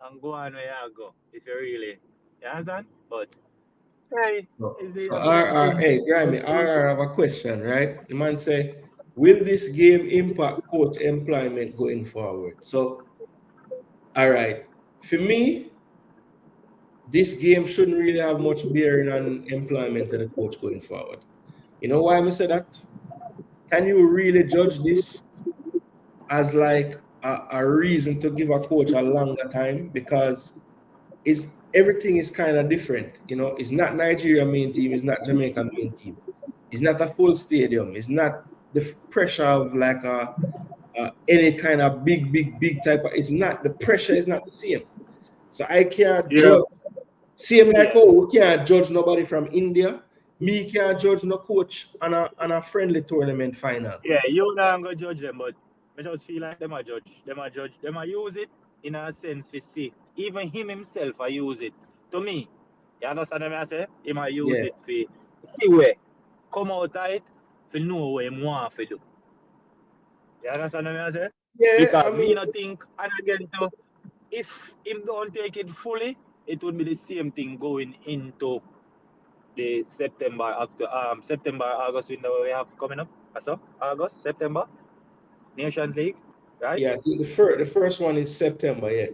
and go on where you go. If you really, you understand? But hey, is So the game RR, thing? hey, Grammy, RR have a question, right? The man say, will this game impact coach employment going forward? So, all right, for me, this game shouldn't really have much bearing on employment of the coach going forward. You know why I say that? Can you really judge this as like a reason to give a coach a longer time? Because it's everything is kind of different. You know, it's not Nigeria main team, it's not Jamaica main team. It's not a full stadium. It's not the pressure of like any kind of big type of. It's not the pressure is not the same. So I can't Yeah, judge. Same like yeah. oh, we can't judge nobody from India. Me can't judge no coach on a friendly tournament final. Yeah, you not gonna judge them, but I just feel like them a judge. Them a judge. Them a use it in a sense to see. Even him himself I use it. To me, you understand what I say? Him a use Yeah, it for see where come out of it for know what him want to do. You understand what I say? yeah. Because I me mean, not think and again too, if him don't take it fully, it would be the same thing going into the September August window we have coming up. So August, September, Nations League, right? yeah. I think the first one is September. Yeah,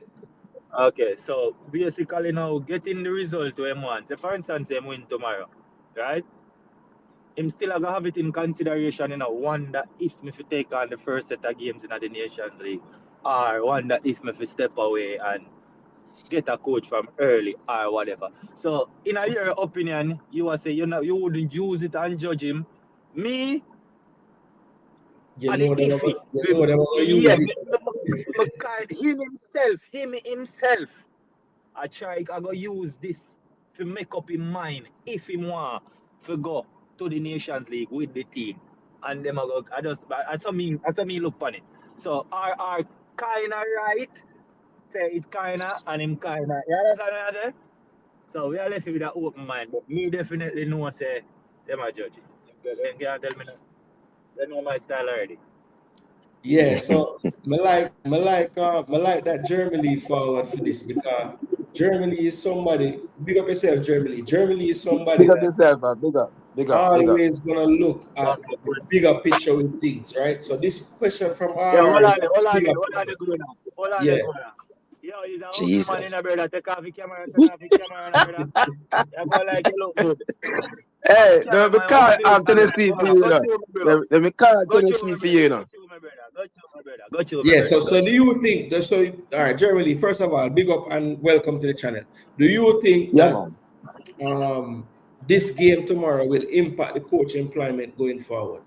Okay, so basically now getting the result to him want. Say for instance, him win tomorrow, right? Him still gonna have it in consideration, one that if me fi take on the first set of games in the Nations League, or one that if me fi step away and get a coach from early or whatever. So in your opinion, you will say you wouldn't use it and judge him. Me, you and the know them. iffy. You know them. Yeah, Use it. him himself. I go use this to make up his mind if he want to go to the Nations League with the team. And them I saw me look on it. So are kinda right, say it kinda and him kinda. You understand what I say? So we are left with an open mind. But me definitely know say them are judge it. They can't tell me no. They know my style already. Yeah, so me like that Germany forward for this because Germany is somebody. Big up yourself, Germany. Germany is somebody Big up that yourself, man. Big up. Big up. Big up. always gonna look at One more the question. bigger picture with things, right? So this question from Yeah, RR is a hold on, bigger hold on, picture. Gooner. Hold on, Yeah, Gooner. Yo, he's a ugly man in Jesus. a brother. Take off the camera, no, brother. You go like you look good. Hey, let me Cameraman, call ugly man, brother. Tennessee Go for on, you, go know. to my bro. Let me call Go to Tennessee my for brother. you, Go know. to my brother. Go to my brother. Go to my yeah. brother. So Go do to. you think that all right, Germany? First of all, big up and welcome to the channel. Do you think Yeah, that man. this game tomorrow will impact the coach employment going forward?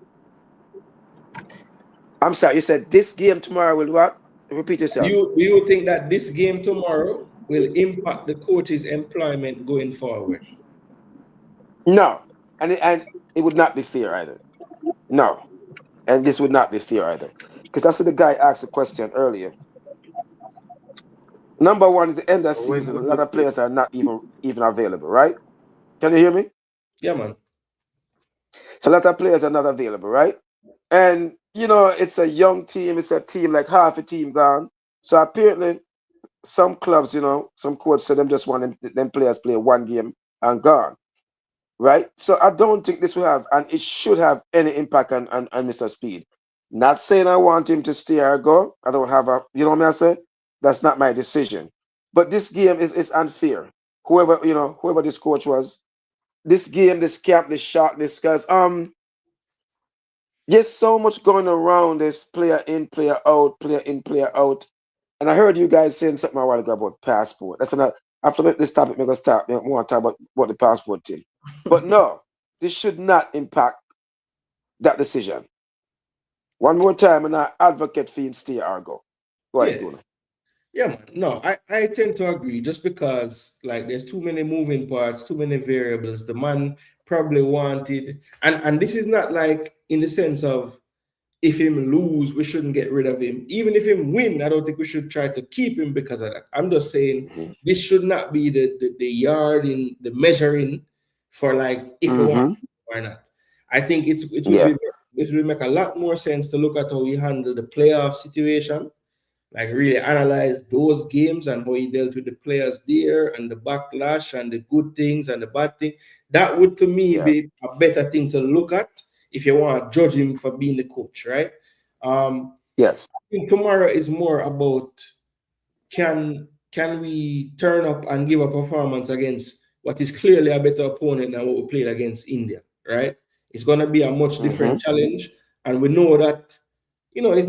I'm sorry, you said this game tomorrow will what? Repeat Do yourself. you think that this game tomorrow will impact the coach's employment going forward? No. And it would not be fair either. No. And this would not be fair either. Because I see the guy asked a question earlier. Number one, at the end of the When season, a would lot you of quit? players are not even available, right? Can you hear me? Yeah, man. So a lot of players are not available, right? And it's a young team, it's a team like half a team gone. So apparently some clubs, some coaches say them just want them players play one game and gone. Right? So I don't think this will have, and it should have any impact on Mr. Speed. Not saying I want him to stay or go. I don't have you know what I say? That's not my decision. But this game is unfair. Whoever this coach was, this game, this camp, this shot, this guys, there's so much going around this player in, player out, player in, player out. And I heard you guys saying something a while ago about passport. That's another. After this topic, we're gonna start. We want to talk about the passport thing. But no, this should not impact that decision. One more time, and I advocate for him stay or go. Go ahead, Yeah. Guna. Yeah, man. No, I tend to agree just because like there's too many moving parts, too many variables. The man probably wanted and this is not like in the sense of if him lose, we shouldn't get rid of him. Even if him win, I don't think we should try to keep him because of that. I'm just saying this should not be the yard in the measuring for like if we want or not. I think it will make a lot more sense to look at how we handle the playoff situation, like really analyze those games and how he dealt with the players there and the backlash and the good things and the bad thing. That would to me be a better thing to look at if you want to judge him for being the coach, right? Yes. I think tomorrow is more about can we turn up and give a performance against what is clearly a better opponent than what we played against India, right? It's gonna be a much different challenge, and we know that it's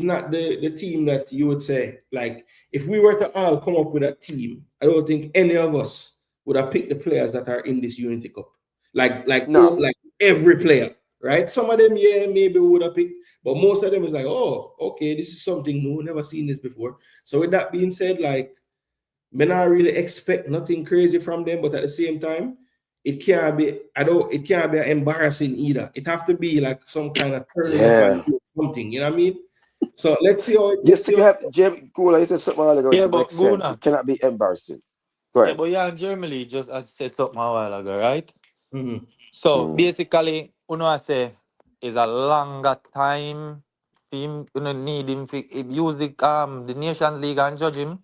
not the team that you would say, like, if we were to all come up with a team, I don't think any of us would have picked the players that are in this Unity Cup. Like every player, right? Some of them, maybe we would have picked, but most of them is like, oh, okay, this is something new, never seen this before. So with that being said, like, may not really expect nothing crazy from them, but at the same time, it can't be embarrassing either. It have to be like some kind of turning up and something, you know what I mean? So let's see how it Just to have Gooner, you said something a while ago, it makes sense. It cannot be embarrassing. Go ahead. Yeah, but yeah, Germany just as said something a while ago, right? Mm-hmm. So basically, I say is a longer time for him, need him to use the Nations League and judge him.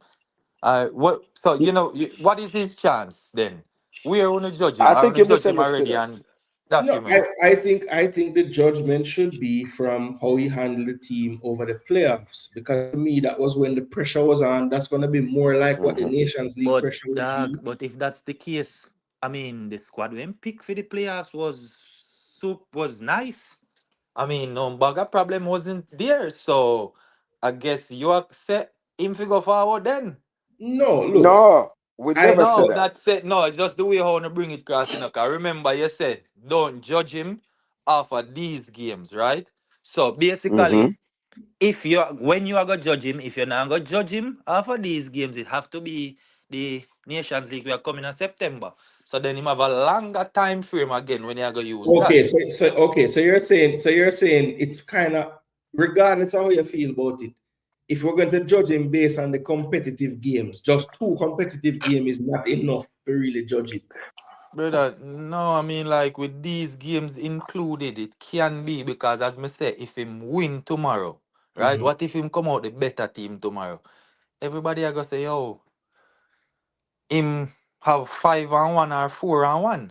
What is his chance then? We are gonna judge him. I think you judge him misunderstood already us. and that's No, I think the judgment should be from how he handled the team over the playoffs, because to me that was when the pressure was on. That's gonna be more like what the Nations League pressure would be. But if that's the case, I mean, the squad we picked for the playoffs was nice. I mean, no bugger problem wasn't there, so I guess you accept him to go forward then. No, look. No, we never said that. Not said. No, it's just the way how to bring it across. Remember, you said don't judge him off of these games, right? So basically, when you are gonna judge him, if you're not gonna judge him off of these games, it have to be the Nations League. We are coming in September, so then him have a longer time frame again when you're gonna use. Okay, that. So you're saying it's kind of, regardless of how you feel about it, if we're going to judge him based on the competitive games, just 2 competitive games is not enough to really judge it. Brother, no, I mean, like with these games included, it can be because, as me say, if him win tomorrow, right? What if him come out the better team tomorrow? Everybody are gonna say, yo, him have 5-1 or 4-1,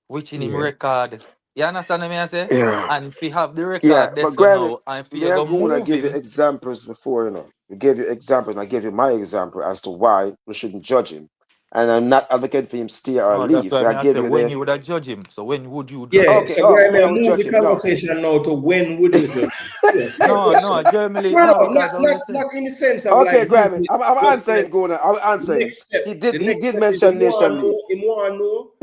which in him record. You understand what I say? Yeah. And if he have the record, but Grammy, and if you go move I gave you examples before, I gave you examples, and I gave you my example as to why we shouldn't judge him. And I'm not advocating for him stay or leave. That's why I gave you when you would have judge him. So when would you judge him? Okay, so we're move the conversation now to when would you judge him? No, Germany. Not in the sense of okay, like, Grammy, I'm answering, Gooner. I'm answering. He did mention Nation League. He want to know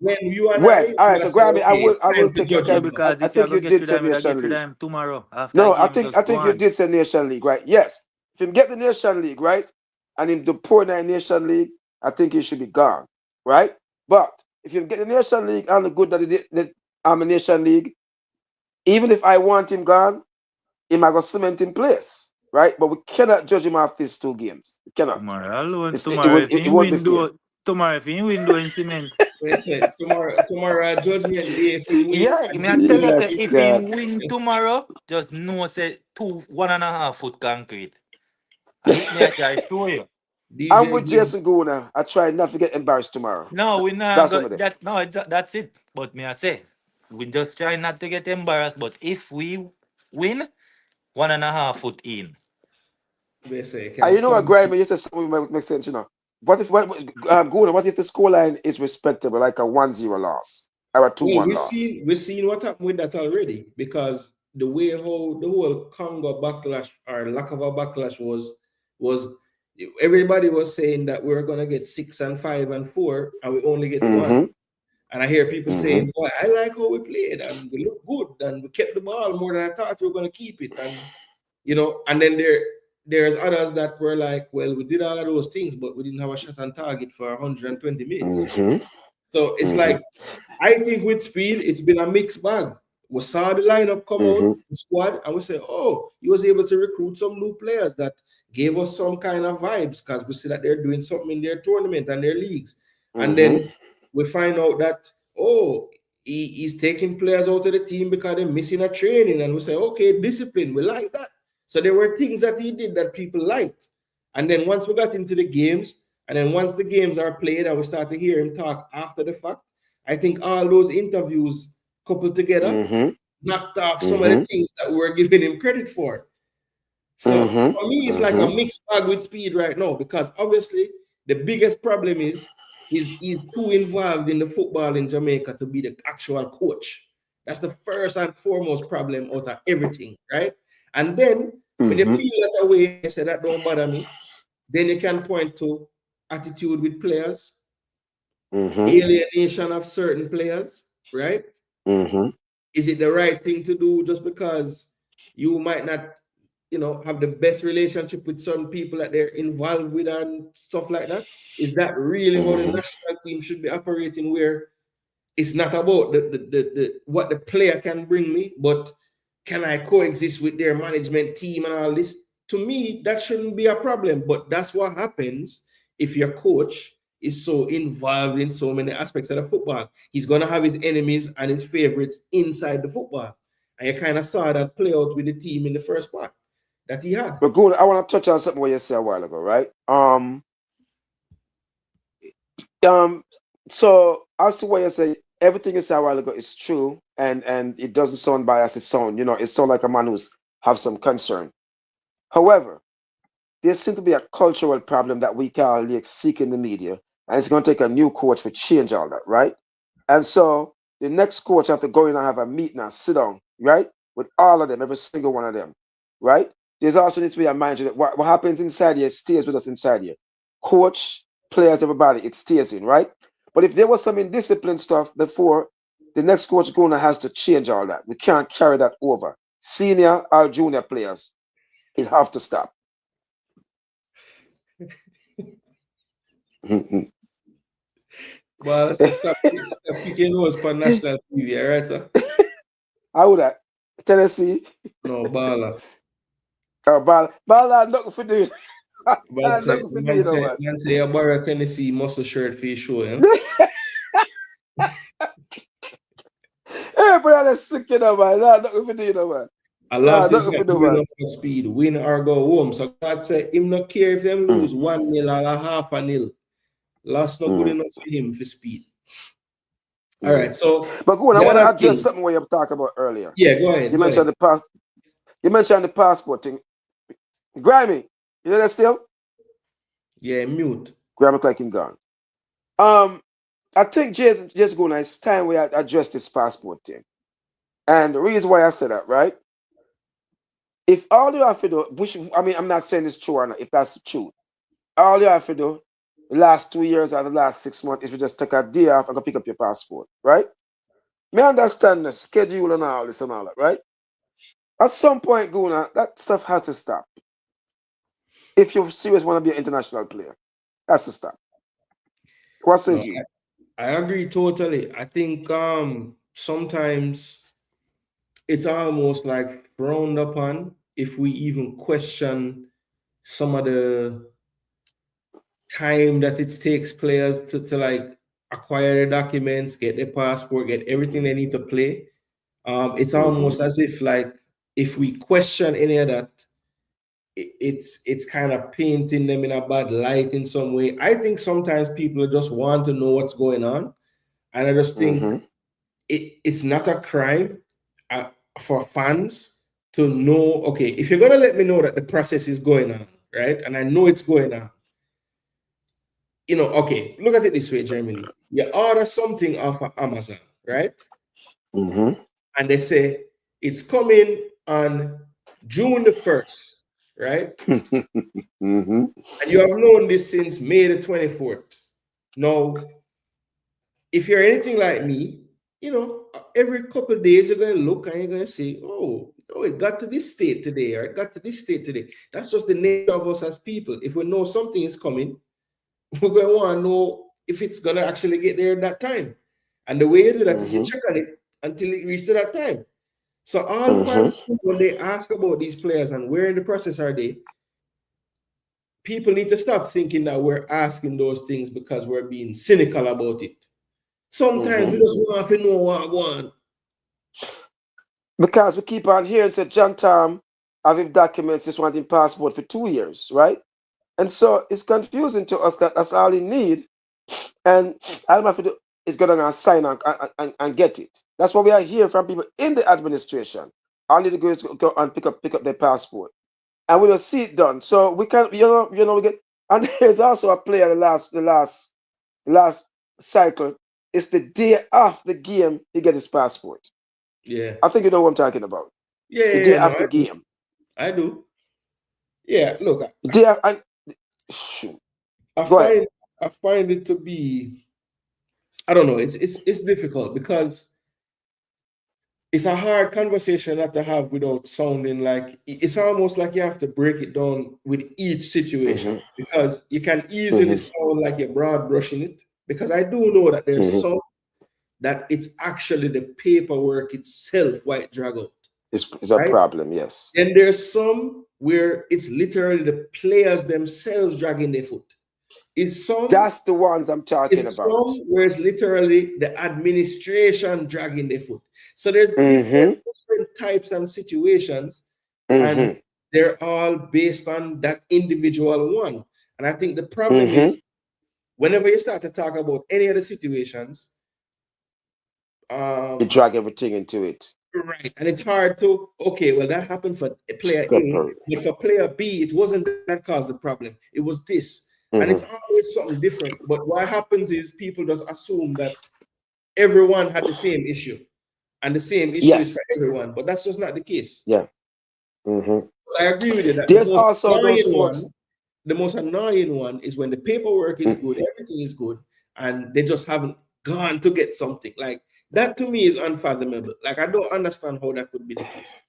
when you and all right, so Grammy, I will take your time because I think you did say Nation League tomorrow. No, I think you did say Nation League, right? Yes. If him get the Nation League, right, and him the poor Nation League, I think he should be gone, right? But if you get the Nation League and the good that I'm a Nation League, even if I want him gone, he might go cement in place, right? But we cannot judge him off these 2 games. We cannot. Tomorrow, if he win, do cement. Tomorrow judgment day. Yeah, I tell you, if he win tomorrow, just know say 1.5 foot concrete. I show you. I'm with Jason Gooner. I try not to get embarrassed tomorrow. No, we not that's it. But me I say, we just try not to get embarrassed. But if we win, 1.5 foot in. You know what, Graham? You said something might make sense. What if Gooner? What if the scoreline is respectable, like a 1-0 loss or a 2-1 loss? We've seen what happened with that already, because the way how the whole Congo backlash or lack of a backlash was. Everybody was saying that we were going to get 6 and 5 and 4, and we only get 1. And I hear people saying, "Boy, I like how we played, and we look good, and we kept the ball more than I thought we were going to keep it." And and then there's others that were like, "Well, we did all of those things, but we didn't have a shot on target for 120 minutes." So it's like, I think with speed, it's been a mixed bag. we saw the lineup come out, the squad, and we said, oh, he was able to recruit some new players that gave us some kind of vibes because we see that they're doing something in their tournament and their leagues. And then we find out that, oh, he's taking players out of the team because they're missing a training. And we say, okay, discipline, we like that. So there were things that he did that people liked. And then once we got into the games, and then once the games are played and we start to hear him talk after the fact, I think all those interviews coupled together knocked off some of the things that we were giving him credit for. So for me, it's like a mixed bag with Speed right now, because obviously the biggest problem is he's too involved in the football in Jamaica to be the actual coach. That's the first and foremost problem out of everything, right? And then when you peel that away and say that don't bother me, then you can point to attitude with players, alienation of certain players, right? Is it the right thing to do just because you might not, have the best relationship with some people that they're involved with and stuff like that? Is that really how the national team should be operating, where it's not about the what the player can bring me, but can I coexist with their management team and all this? To me, that shouldn't be a problem, but that's what happens if your coach is so involved in so many aspects of the football. He's going to have his enemies and his favorites inside the football. And you kind of saw that play out with the team in the first part that he had. But good, I want to touch on something what you said a while ago, right? So as to what you say, everything you said a while ago is true, and it doesn't sound biased. It sounds like a man who's have some concern. However, there seems to be a cultural problem that we can seek in the media, and it's going to take a new coach to change all that, right? And so the next coach have to go in and have a meeting and sit down, right, with all of them, every single one of them, right? There's also needs to be a mindset that what happens inside here stays with us inside here. Coach, players, everybody, it stays in, right? But if there was some indisciplined stuff before, the next coach Gooner has to change all that. We can't carry that over. Senior or junior players, it have to stop. Well, let's stop picking those for national TV, all right, sir? How would that? Tennessee? No, Bala. Oh, Bala, nothing for doing. Man say you borrow Tennessee muscle shirt for your show, yeah? Hey, bro, that's sick, man. Nothing for doing, man. I lost this guy enough for Speed, win or go home. So God said him not care if them lose 1-0 or 0.5. Lost not good enough for him for Speed. All right, so but go on, I want to address something what you were talking about earlier. Yeah, go ahead. You mentioned the passport thing. Grammy, you know that still? Yeah, mute. Grammy like him gone. I think just going, it's time we address this passport thing. And the reason why I said that, right? If all you have to do, I'm not saying it's true or not, if that's the truth, all you have to do the last 2 years or the last 6 months is we just take a day off and go pick up your passport, right? Me understand the schedule and all this and all that, right? At some point, Gooner, that stuff has to stop. If you serious want to be an international player, that's to stop. What says you? I agree totally. I think sometimes it's almost like frowned upon if we even question some of the time that it takes players to like acquire their documents, get their passport, get everything they need to play. It's almost as if like if we question any of that, it's kind of painting them in a bad light in some way. I think sometimes people just want to know what's going on, and I just think it's not a crime for fans to know, okay, if you're going to let me know that the process is going on, right, and I know it's going on, okay, look at it this way, Germany. You order something off of Amazon, right? And they say it's coming on June the 1st. Right? And you have known this since May the 24th. Now, if you're anything like me, every couple of days you're going to look and you're going to say, oh, it got to this state today, or it got to this state today. That's just the nature of us as people. If we know something is coming, we're going to want to know if it's going to actually get there at that time. And the way you do that is you check on it until it reaches that time. So all fans, when they ask about these players and where in the process are they, people need to stop thinking that we're asking those things because we're being cynical about it. Sometimes we just want to know what we want. Because we keep on hearing, said John Tom, having documents, just wanting passport for 2 years, right? And so it's confusing to us that that's all he need. And all I have to do is go down and sign and get it. That's what we are hearing from people in the administration. All they need to do is go and pick up their passport. And we don't see it done. So we can, we get, and there's also a player the last cycle. It's the day after the game he get his passport. Yeah. I think you know what I'm talking about. Yeah. The day after the game. I do. Yeah, look. I find it to be, I don't know, it's difficult because it's a hard conversation not to have without sounding like, it's almost like you have to break it down with each situation because you can easily sound like you're broad brushing it, because I do know that there's some that it's actually the paperwork itself why it drag out. It's a problem, yes. And there's some where it's literally the players themselves dragging their foot. That's the ones I'm talking about. Some where it's literally the administration dragging their foot. So there's different types and situations, and they're all based on that individual one. And I think the problem is whenever you start to talk about any of the situations, you drag everything into it. Right. And it's hard to, okay, well, that happened for player A, but for player B, it wasn't that caused the problem. It was this. And it's always something different. But what happens is people just assume that everyone had the same issue. And the same issue is for everyone. But that's just not the case. Yeah. I agree with you. That there's also those the most annoying one is when the paperwork is good, everything is good, and they just haven't gone to get something. Like, that to me is unfathomable. Like, I don't understand how that could be the case.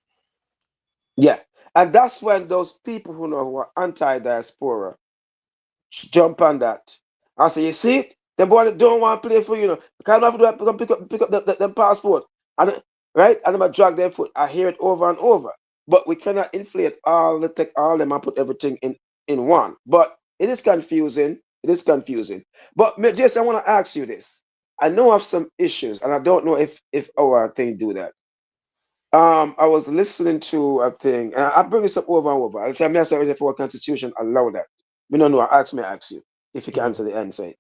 Yeah. And that's when those people who are anti-diaspora jump on that. I say, you see, them boys don't want to play for you. Because I have to pick up the passport. And right? And I'm gonna drag their foot. I hear it over and over. But we cannot inflate all them and put everything in one. But it is confusing. But Jason, I want to ask you this. I know of some issues, and I don't know if our thing do that. I was listening to a thing, and I bring this up over and over. I say, I say for a constitution allow that. We don't know. Ask you if you can answer the answer.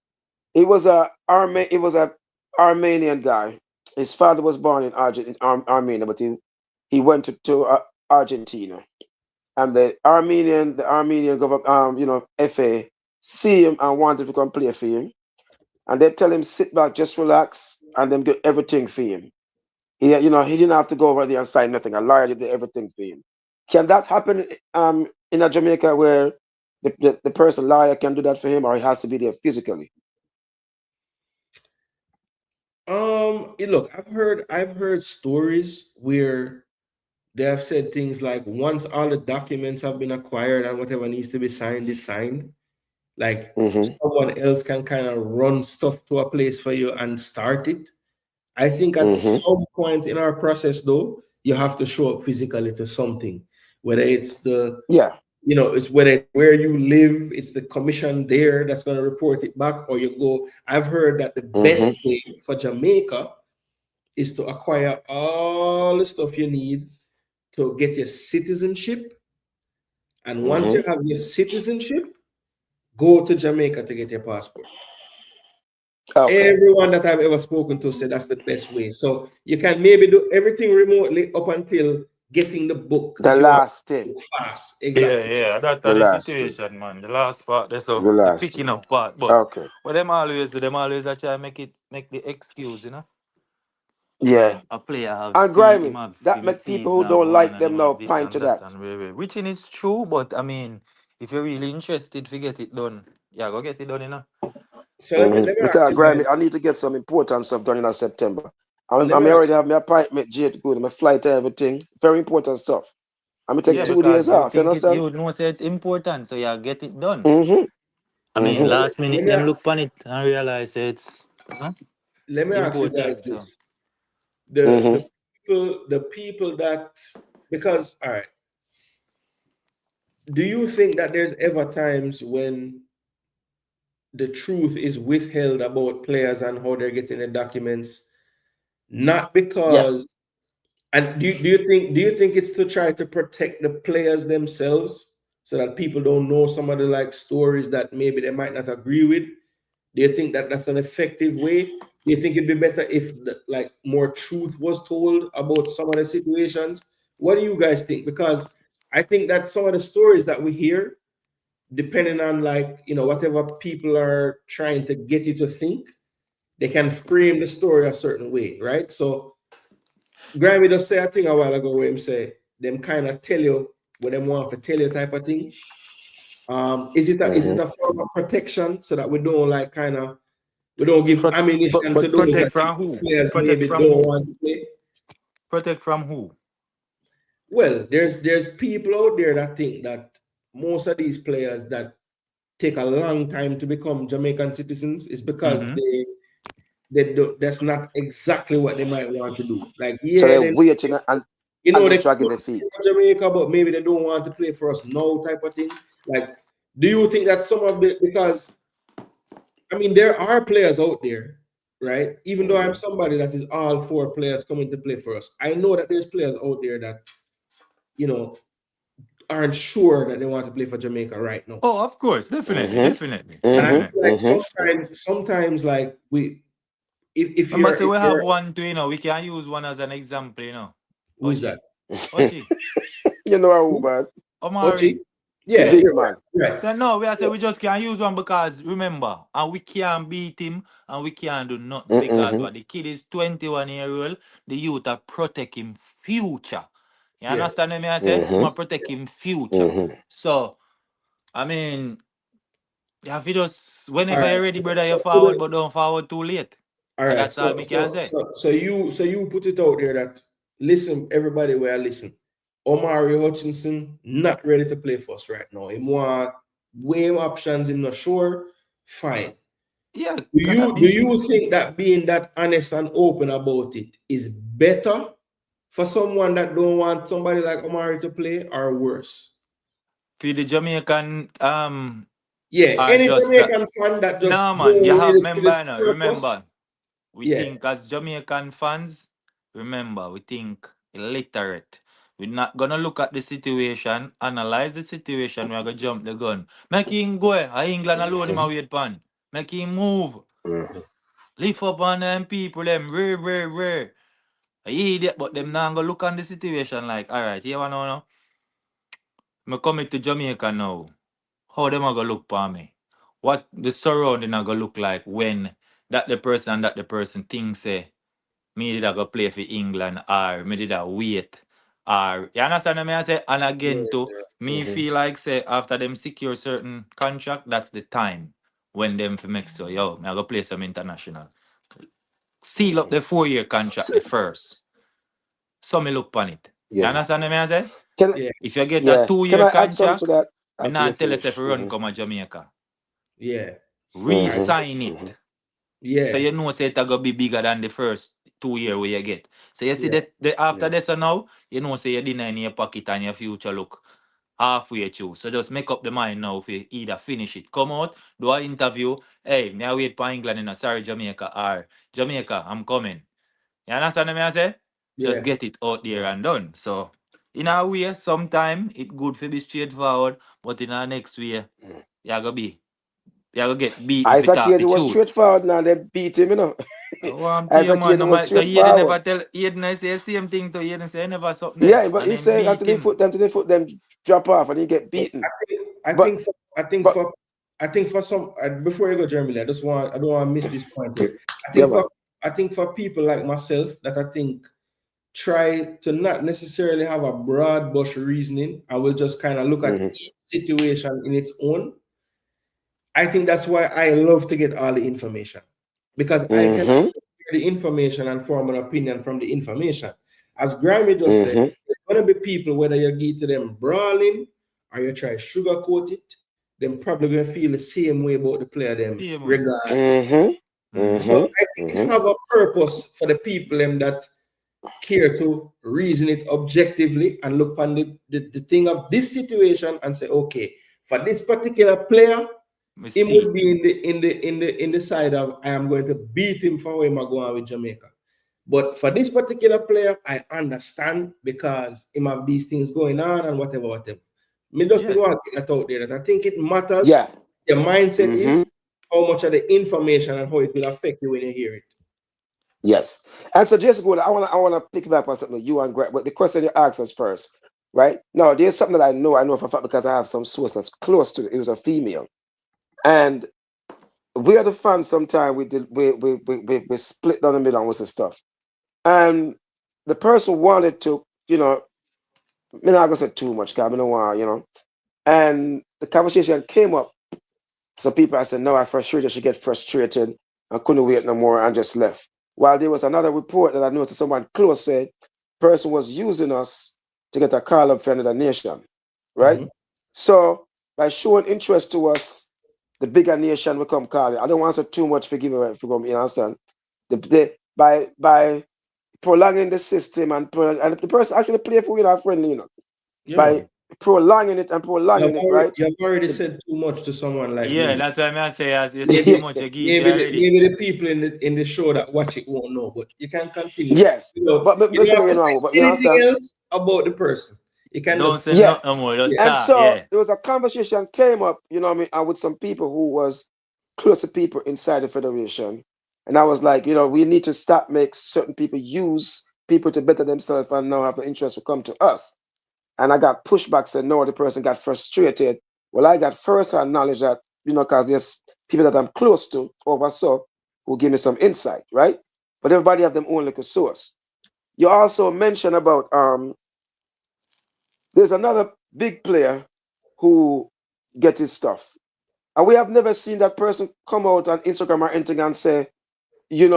It was a Armenian guy. His father was born in Armenia, but he went to Argentina, and the Armenian government, FA, see him and wanted to come play for him. And they tell him, sit back, just relax, and then get everything for him. He didn't have to go over there and sign nothing. A lawyer did everything for him. Can that happen in a Jamaica where the person lawyer can do that for him, or he has to be there physically? Look, I've heard stories where they have said things like, once all the documents have been acquired and whatever needs to be signed is signed, like someone else can kind of run stuff to a place for you and start it. I think at some point in our process, though, you have to show up physically to something, whether it's it's whether it's where you live, it's the commission there that's going to report it back, or you go. I've heard that the best way for Jamaica is to acquire all the stuff you need to get your citizenship. And once you have your citizenship, go to Jamaica to get your passport. Okay. Everyone that I've ever spoken to said that's the best way. So you can maybe do everything remotely up until getting the book. The last thing. Fast. Exactly. Yeah, that's the situation, man. The last part, that's the picking up part. But what them always do, try make the excuse, Yeah. A player have and grimy. That makes people who don't like them now pint to that. Which is true, but I mean, if you're really interested to get it done, go get it done, So let me because grimy, I need to get some important stuff done in September. I already have my appointment, my flight and everything. Very important stuff. I'm gonna take 2 days off. You understand? You know, say it's important, so get it done. I mean, last minute them look on it and realize it's let me ask you guys this. The people that, because all right, do you think that there's ever times when the truth is withheld about players and how they're getting the documents, not because Yes. and do you think it's to try to protect the players themselves so that people don't know some of the like stories that maybe they might not agree with? Do you think that that's an effective way? Do you think it'd be better if like more truth was told about some of the situations? What do you guys think? Because I think that some of the stories that we hear, depending on like, you know, whatever people are trying to get you to think, they can frame the story a certain way, right? So Grammy just say a thing a while ago where him say them kind of tell you what them want to tell you type of thing. Is it a form of protection so that we don't like kind of we don't give ammunition to those Protect that from who? players Protect maybe from don't who? want to play? Protect from who? Well, there's people out there that think that most of these players that take a long time to become Jamaican citizens is because they do, that's not exactly what they might want to do. Like, So yeah, they're they, waiting you and know, they're they dragging could their play feet. for Jamaica, but maybe they don't want to play for us now, type of thing. Like, do you think that some of the, because I mean, there are players out there, right? Even though I'm somebody that is all for players coming to play for us, I know that there's players out there that, you know, aren't sure that they want to play for Jamaica right now. Oh, of course, definitely. And I feel like sometimes like if Remember, say we have you're one to, we can use one as an example, who's that? Ochi, You know how bad. Ochi? Omari. Yeah, Big Yeah. man. right. So no, I say So, we just can't use one because remember, and we can't beat him and we can't do nothing because what the kid is 21-year-old, the youth are protect him future. You yeah. understand what I say? Him a protect him future. So I mean, you have to just All whenever right. you're ready, brother, So you forward, but don't forward too late. all And right. that's all me can say. So you put it out there that listen, everybody where I listen. Omari Hutchinson not ready to play for us right now. He want way more options, him not sure. Fine. Yeah, Do you think that being that honest and open about it is better for someone that don't want somebody like Omari to play, or worse? for the Jamaican Yeah, are any just Jamaican fan that just no man, you don't have really see the member now. Remember, purpose. we Yeah, think as Jamaican fans, remember, we think illiterate. We're not gonna look at the situation, analyze the situation, we're gonna jump the gun. Make him go, England alone him a wait pan. Make him move. Lift up on them people, them rare. Idiot, but them now go look on the situation like, alright, you wanna know? Me coming to Jamaica now. How them a go look for me? What the surrounding a go look like when that the person thinks say me did I go play for England or me did I wait or you understand what I say? And again too, me feel like say after them secure certain contract, that's the time when them for make so yo, me I go play some international. Seal up the 4-year contract the first. So me look on it. You Yeah. understand what I say? Can yeah, If you get a yeah. Can 2-year I add some to contract, that me after you not tell us finish? if you run come to Jamaica. yeah, Resign it. So yeah, you know say it a go be bigger than the first 2 year where you get. So you see yeah, that after this so now, you know say you didn't in your pocket and your future look halfway through. So just make up the mind now if you either finish it. Come out, do an interview. Hey, me I wait for England in a sorry Jamaica or Jamaica, I'm coming. You understand what I say? Just yeah. get it out there and done. So in a way, sometime it good for be straightforward, but in our next way, you gonna be you gonna get beaten for Isaac talk Hayes the was truth. straightforward now. They beat him, I want to you, Isaac man. Hayes No, was so Eden straightforward. never tell Eden say the same thing to Eden say never something there. Yeah, but And he then said beat him. until they foot them drop off and he get beaten. I But think for, I think but for I think for some before you go, Jeremy, I don't want to miss this point here. yeah, man. I think for people like myself that I think try to not necessarily have a broad brush reasoning and will just kind of look at each situation in its own. I think that's why I love to get all the information, because I can hear the information and form an opinion from the information. As Grammy just said, there's going to be people, whether you get to them brawling or you try sugarcoat it, them probably going to feel the same way about the player them Same way. regardless. So I think it have a purpose for the people them that care to reason it objectively and look on the thing of this situation and say, okay, for this particular player, he would be in the side of I am going to beat him for him going with Jamaica. But for this particular player, I understand because him have these things going on and whatever. Me just want to get that out there. That I think it matters. Yeah. The mindset is how much of the information and how it will affect you when you hear it. Yes. And so just go, I wanna pick back on something you and Greg, but the question you asked us first, right? Now there's something that I know for a fact because I have some source that's close to it. It was a female. And we are the fans sometimes we split down the middle and what's the stuff. And the person wanted to, I'm not gonna say too much, because I don't want, and the conversation came up. Some people I said, no, I frustrated, she get frustrated. I couldn't wait no more and just left. While there was another report that I noticed someone close said, person was using us to get a call up for another nation, right? So by showing interest to us, the bigger nation will come calling. I don't want to say too much for giving away, you understand? By prolonging the system and the person actually play for our friendly, by prolonging it, right? You've already said too much to someone like me. That's why I say as you say too much. Maybe the people in the show that watch it won't know, but you can continue. Yes, but you don't have to say anything else about the person. You can don't say nothing more. And so there was a conversation came up, with some people who was close to people inside the federation. And I was like, we need to stop make certain people use people to better themselves and now have the interest will come to us. And I got pushback, said, no, the person got frustrated. Well, I got first-hand knowledge that, because there's people that I'm close to oversaw who give me some insight, right? But everybody have them own little source. You also mentioned about, there's another big player who get his stuff. And we have never seen that person come out on Instagram or anything and say, him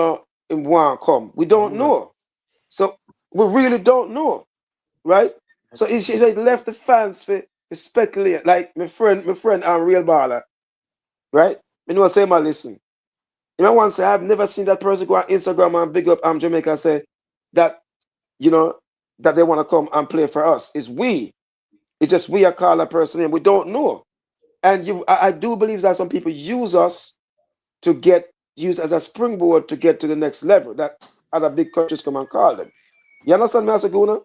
want to come. We don't know. So we really don't know, right? So he left the fans for speculate. Like my friend, Real Baller, right? Say, listen. You know, once I've never seen that person go on Instagram and big up Jamaica and say that, that they want to come and play for us. It's just we are call a person and we don't know. And I do believe that some people use us to use as a springboard to get to the next level that other big countries come and call them. You understand me, Gooner?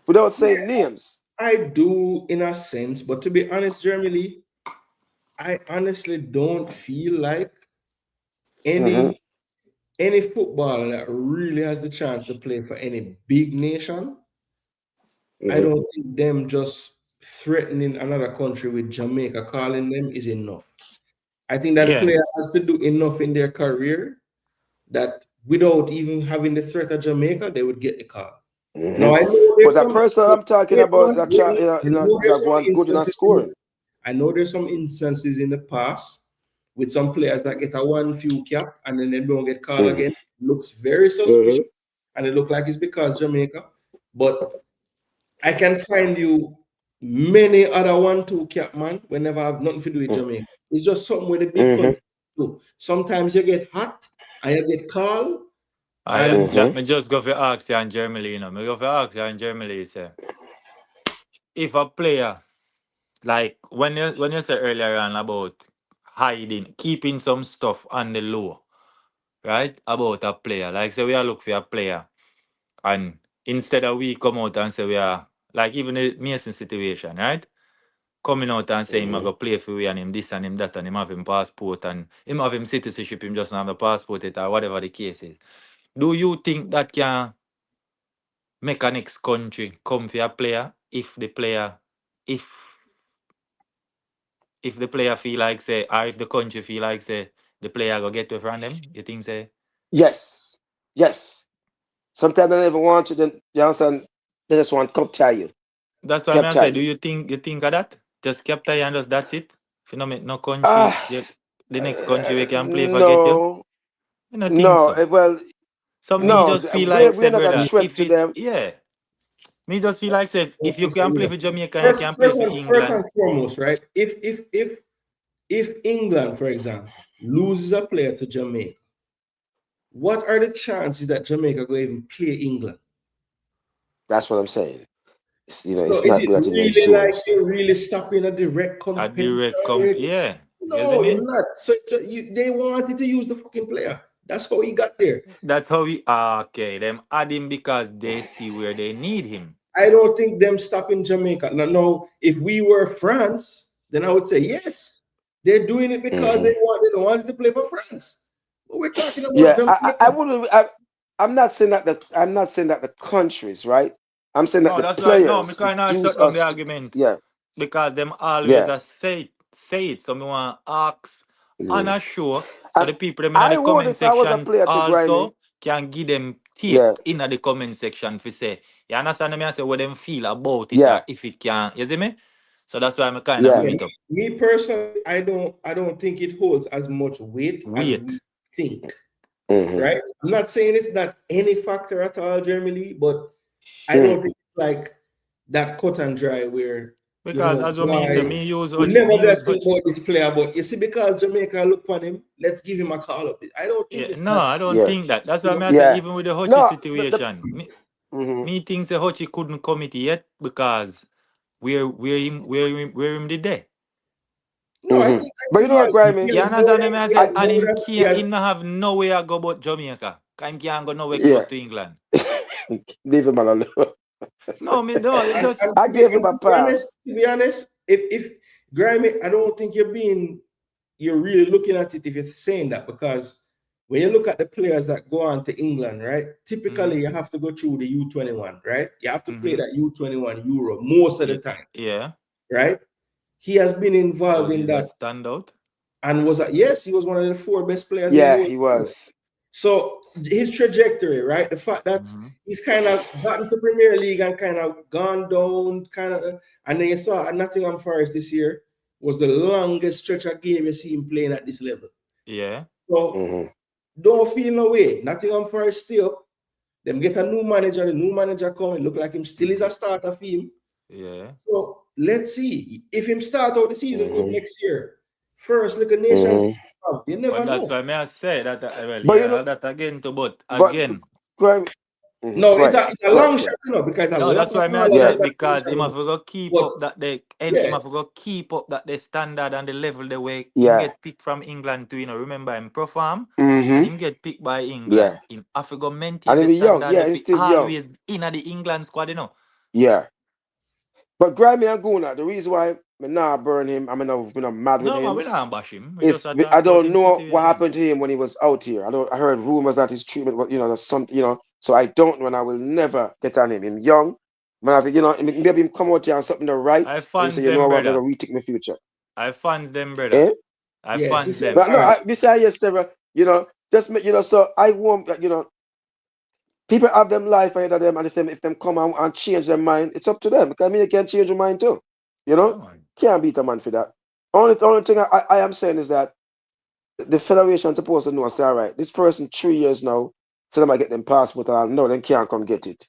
Without saying names. I do in a sense, but to be honest, Jeremy, I honestly don't feel like any footballer that really has the chance to play for any big nation. I don't think them just threatening another country with Jamaica calling them is enough. I think that player has to do enough in their career that without even having the threat of Jamaica, they would get the call. Now, I know but that person I'm talking about, that good enough scoring. I know there's some instances in the past with some players that get a 1 few cap and then they don't get called again. Looks very suspicious, and it looks like it's because Jamaica. But I can find you many other 1-2 cap man whenever I have nothing to do with Jamaica. It's just something with the big country too. Sometimes you get hot and you get called. Let me just go for ask you in Germany, say, if a player, like when you said earlier on about hiding, keeping some stuff on the low, right? About a player. Like say we are looking for a player and instead of we come out and say we are like even the Mason situation, right? Coming out and saying him I go play for we and him this and him that and him have him passport and him have him citizenship, him just not have the passport or whatever the case is. Do you think that can make a next country come for a player if the player feel like say, or if the country feel like say the player go get away from them? You think say? Yes. Sometimes they never want you, then you understand, they just want to capture you. That's why I say, do you think of that? Just capture you and just that's it? If you don't make no country, the next country we can play for get you? I don't think so. Well, me just feel like say, brother, if it, me just feel like say, if you can play for Jamaica, you can play for England. First and foremost, right? If England, for example, loses a player to Jamaica, what are the chances that Jamaica go even play England? That's what I'm saying. So It's is not it good that he's really doing like this. they're really stopping a direct A competitor? direct yeah. You see No, me? not. So they wanted to use the fucking player. That's how he got there. That's how we okay. Them add him because they see where they need him. I don't think them stopping Jamaica. No, if we were France, then I would say yes. They're doing it because they don't want to play for France. But we're talking about Yeah, I Jamaica. wouldn't. I'm not saying that the countries, right? I'm saying that No, the that's right. No, me players kind of use shut down us. the argument Yeah, because them always yeah. a say it. So me want ask on Mm. a show so And the people them in I the would comment if I was a section player to Grimy. also can give them take Yeah, in the comment section for say you understand me. I say what them feel about it or yeah, if it can. You see me? So that's why I'm kind of yeah. bring Yeah, it up. me personally, I don't think it holds as much weight as Wait. we think. Hmm. Right? I'm not saying it's not any factor at all, Jeremy Lee, but I Mm. don't think it's like that cut and dry where Because as what me say, why we me never be use think Hutch. about this player, but you see, because Jamaica look on him, let's give him a call up. I don't think Yeah, it's no, that. I don't Yeah, think that. That's why You know? I say yeah. even with the Hutchie No, situation, mhm. me think the Hutchie couldn't commit yet because where him did there. No, I But you think know what, You Grimy? understand me? I say, and him he can't, has him not have nowhere go but Jamaica. 'Cause him can't go nowhere close Yeah, to England. leave him alone. No, me no, it just I gave him a pass. to be honest, if Grammy, I don't think you're really looking at it if you're saying that, because when you look at the players that go on to England, right? Typically, you have to go through the U21, right? You have to play that U21 Euro most of the yeah, time, yeah. right? He has been involved Was in he a that standout? and yes, he was one of the four best players in the Yeah, world. he was. So his trajectory, right? The fact that he's kind of gotten to Premier League and kind of gone down, and then you saw at Nottingham Forest this year was the longest stretch of game you see him playing at this level. Yeah. So Hmm. don't feel no way. Nottingham Forest still. Them get a new manager. The new manager come. It look like him still is a starter for him. Yeah. So let's see if him start out the season good Hmm. next year. First, look at nations. Hmm. You never But that's know. why may I say that well, But you yeah, know, that again too, but but again. Grimy, No, go it's ahead, a go ahead, long go shot, ahead. because a No, lot that's of why may I all of say Yeah, them it because him have to go keep But up that they and him yeah, have to go keep up that the standard and the level the way him yeah. get picked from England to remember him perform and Hmm. him get picked by Yeah. England. Him have to go maintain And the he be young. standard Yeah, that he's we still young. always in at the England squad. Yeah. But Grimy and Gooner, the reason why me nah burn him, I'm not mad with No man, him, we don't bash him. We is just I talk about don't him know what situation. happened to him when he was out here. I heard rumors that his treatment was, there's something, so I don't know, and I will never get on him. Him young, man, maybe him come out here and something to right, I and him say, fans you know them what, I'm brother. gonna rethink my future. I fans them brother. Eh? I yes, fans it's them. But no, besides yes, Sarah, just so I want, people have them life ahead of them, and if them come and change their mind, it's up to them. Because you can change your mind too. Yeah man. Can't beat a man for that. Only thing I am saying is that the federation supposed to know, say, all right, this person 3 years now, so them I get them passport, and no, they can't come get it.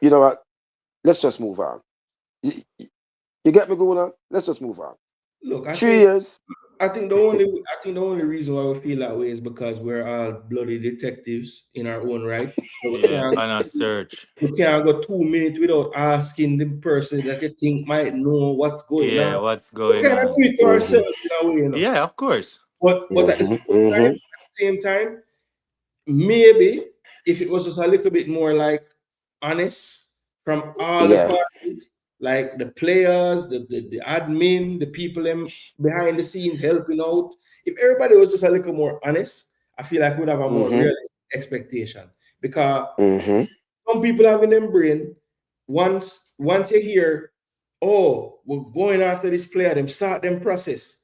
You know what? Let's just move on. You get me going on? Let's just move on. look, 3 years. I think the only reason why we feel that way is because we're all bloody detectives in our own right. So we Yeah, can't and a search. we can't go 2 minutes without asking the person that you think might know what's going Yeah, on. what's We going kind of on? do it to Mm-hmm, ourselves in a way. Yeah, of course. But at the mm-hmm, same time, mm-hmm. maybe if it was just a little bit more like honest from all the Yeah. parties, like the players, the admin, the people them behind the scenes helping out. If everybody was just a little more honest, I feel like we'd have a more Mm-hmm, realistic expectation. Because mm-hmm, some people have in them brain, once you hear, oh, we're going after this player, them start them process.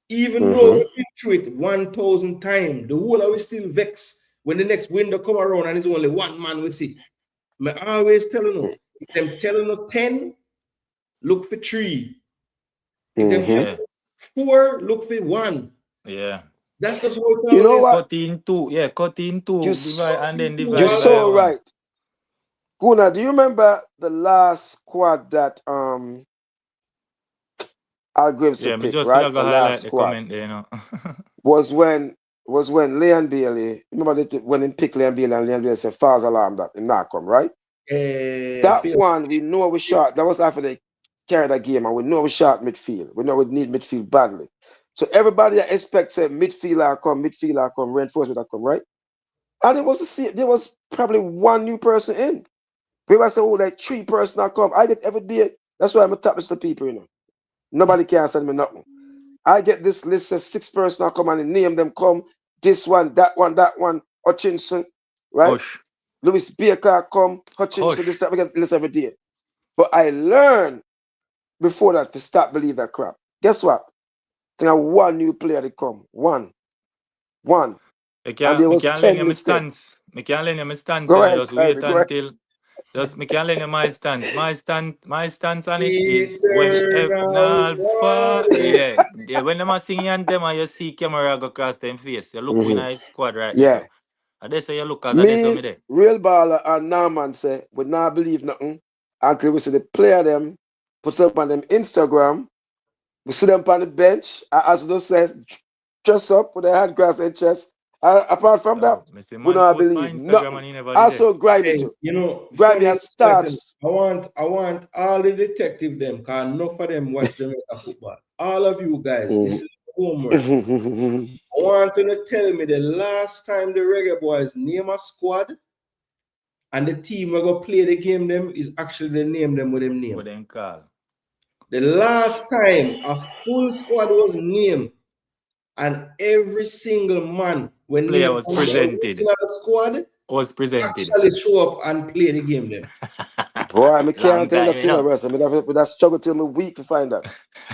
Even though mm-hmm, we've been through it 1,000 times, the whole of we still vex when the next window come around and it's only one man we see. I always telling you, if them telling you 10, look for 3. If them mm-hmm. Yeah, telling you 4, look for 1. yeah. That's just how it's You know always. what? Cut in two. Yeah, cut in You two. s- Divide Some and then people you divide are by so one. right. Guna, do you remember the last squad that Al Yeah, Grimson me picked, just see I right? go The last highlight the squad comment there. was when Leon Bailey, remember when he picked Leon Bailey and Leon Bailey said false alarm that him not come, right? That one, we know we short. That was after they carried that game, and we know we short midfield. We know we need midfield badly. So everybody that expects a midfielder come, reinforcement come, right? And it was the same. There was probably one new person in. People say, oh, like 3 person that come. I get every day. That's why I'm a top list of people, you know. Nobody can send me nothing. I get this list of 6 person that come and name them come. This one, that one, Hutchinson, right? Hush. Louis Baker come, Hutchinson, this, that, we get list every day. But I learned before that to stop believe that crap. Guess what? I think one new player to come. One. I can't lend you my stance. I can't lend you my stance. Just wait until. Just me can't lend you my stance. My stance on it is when when them sing anthem and you see camera go across them face, you look in a squad right now. And they say you look as a me there. Real baller and Norman say we not believe nothing until we see the player them put up on them Instagram. We see them on the bench, as those says, dress up with their hand across their chest. Apart from that, we don't believe nothing. Also, Grimy too. You know, Grimy starts. I want all the detective them, because enough of them watch Jamaica football. All of you guys, this is homework. I want you to tell me the last time the Reggae Boyz name a squad and the team we go play the game them is actually the name them with them name. What them call? The last time a full squad was named and every single man when player was presented, the squad was presented, actually show up and play the game then. Boy, I can't tell that to the rest. I mean, that struggle till me week to find that.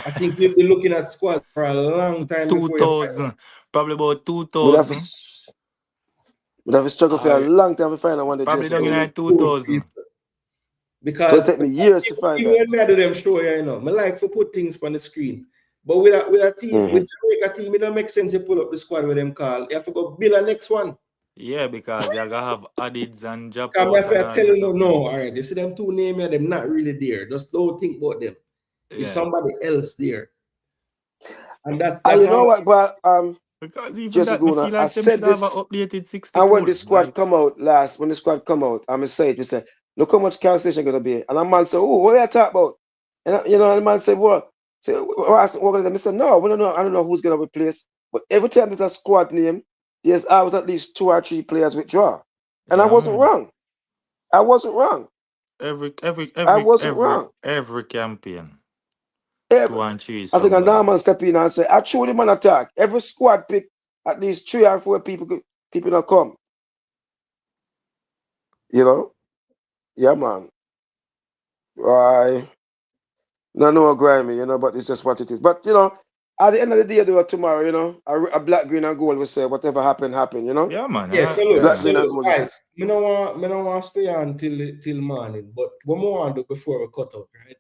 I think we've been looking at squad for a long time. 2000, probably about 2000. But I've struggled for a long time to find out when they probably don't get 2000. Because it take me years to find that. Even mad at them show, you know. I like to put things on the screen. But with a team, with Jamaica team, it don't make sense to pull up the squad with them call. You have to go build a next one. Yeah, because they're gonna have Adids and Japan. If I tell you no, all right, you see them 2 names here, them not really there. Just don't think about them. It's somebody else there. And that's you know what, but because even just that, Gooner, like I said this, updated 60 and when the squad come out when the squad come out, I'm say it, we say, look how much cancellation gonna be. And a man say, oh, what are you talking about? And you know, and the man say, what? Say, what gonna do? I said, no, we don't know. I don't know who's gonna replace. But every time there's a squad name, there's always at least 2 or 3 players withdraw. And I wasn't wrong. I wasn't wrong. Every campaign. I think a Norman step in and say, actually, man, attack. Every squad pick at least 3 or 4 people not come. You know? Yeah, man. No, grimy, you know, but it's just what it is. But, you know, at the end of the day, do it tomorrow, you know, a black, green, and gold will say whatever happened, you know? Yeah, man. Yeah, so black, green, and gold. Guys, I don't want to stay on till morning, but what we want to do before we cut out, right?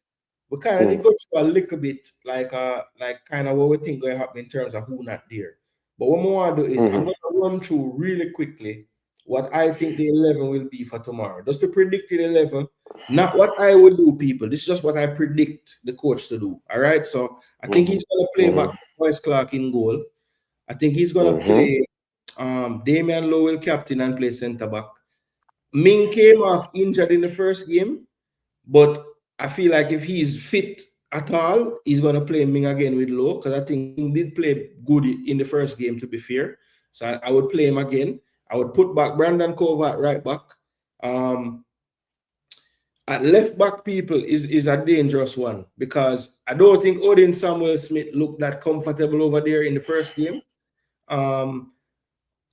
We kind of go through a little bit like kind of what we think going to happen in terms of who not there. But what we want to do is I'm going to run through really quickly what I think the 11 will be for tomorrow. Just to predict the 11, not what I would do, people. This is just what I predict the coach to do. All right. So I think he's going to play back Boyce Clark in goal. I think he's going to play Damian Lowell captain and play centre back. Ming came off injured in the first game, but I feel like if he's fit at all, he's going to play Ming again with Low, because I think he did play good in the first game, to be fair. So I would play him again. I would put back Brandon Cove at right back. At left back, people, is a dangerous one, because I don't think Odin Samuel Smith looked that comfortable over there in the first game.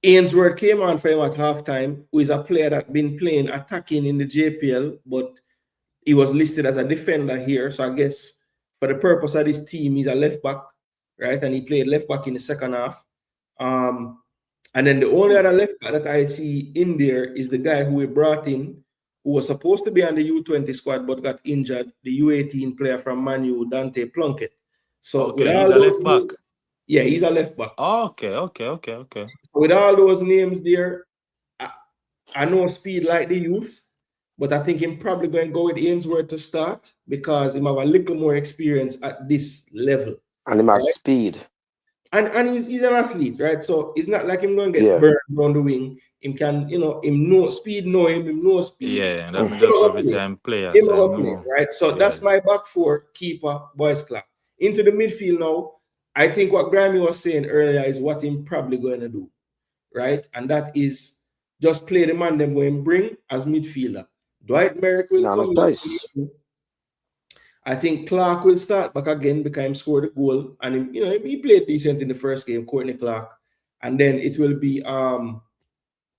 Ainsworth came on for him at halftime, who is a player that been playing attacking in the JPL, but he was listed as a defender here. So I guess for the purpose of this team, he's a left back, right? And he played left back in the second half. And then the only other left back that I see in there is the guy who we brought in, who was supposed to be on the U20 squad but got injured, the U18 player from Man U, Dante Plunkett. So he's a left back. Yeah, he's a left back. Oh, okay. With all those names there, I know speed like the youth, but I think I'm probably going to go with Ainsworth to start, because he have a little more experience at this level. And he has speed. And he's an athlete, right? So it's not like him going to get Yeah. burned on the wing. Him can, him know speed, him know speed. Yeah, that me Him just a love go to say play. I'm player, Him a so I go play, know. right? So Yeah. that's my back four, keeper, boys club. Into the midfield now, I think what Grammy was saying earlier is what him probably going to do, right? And that is just play the man them when bring as midfielder. Dwight Merrick will Now, come nice. in. I think Clark will start back again because he scored a goal, and he played decent in the first game, Courtney Clark, and then it will be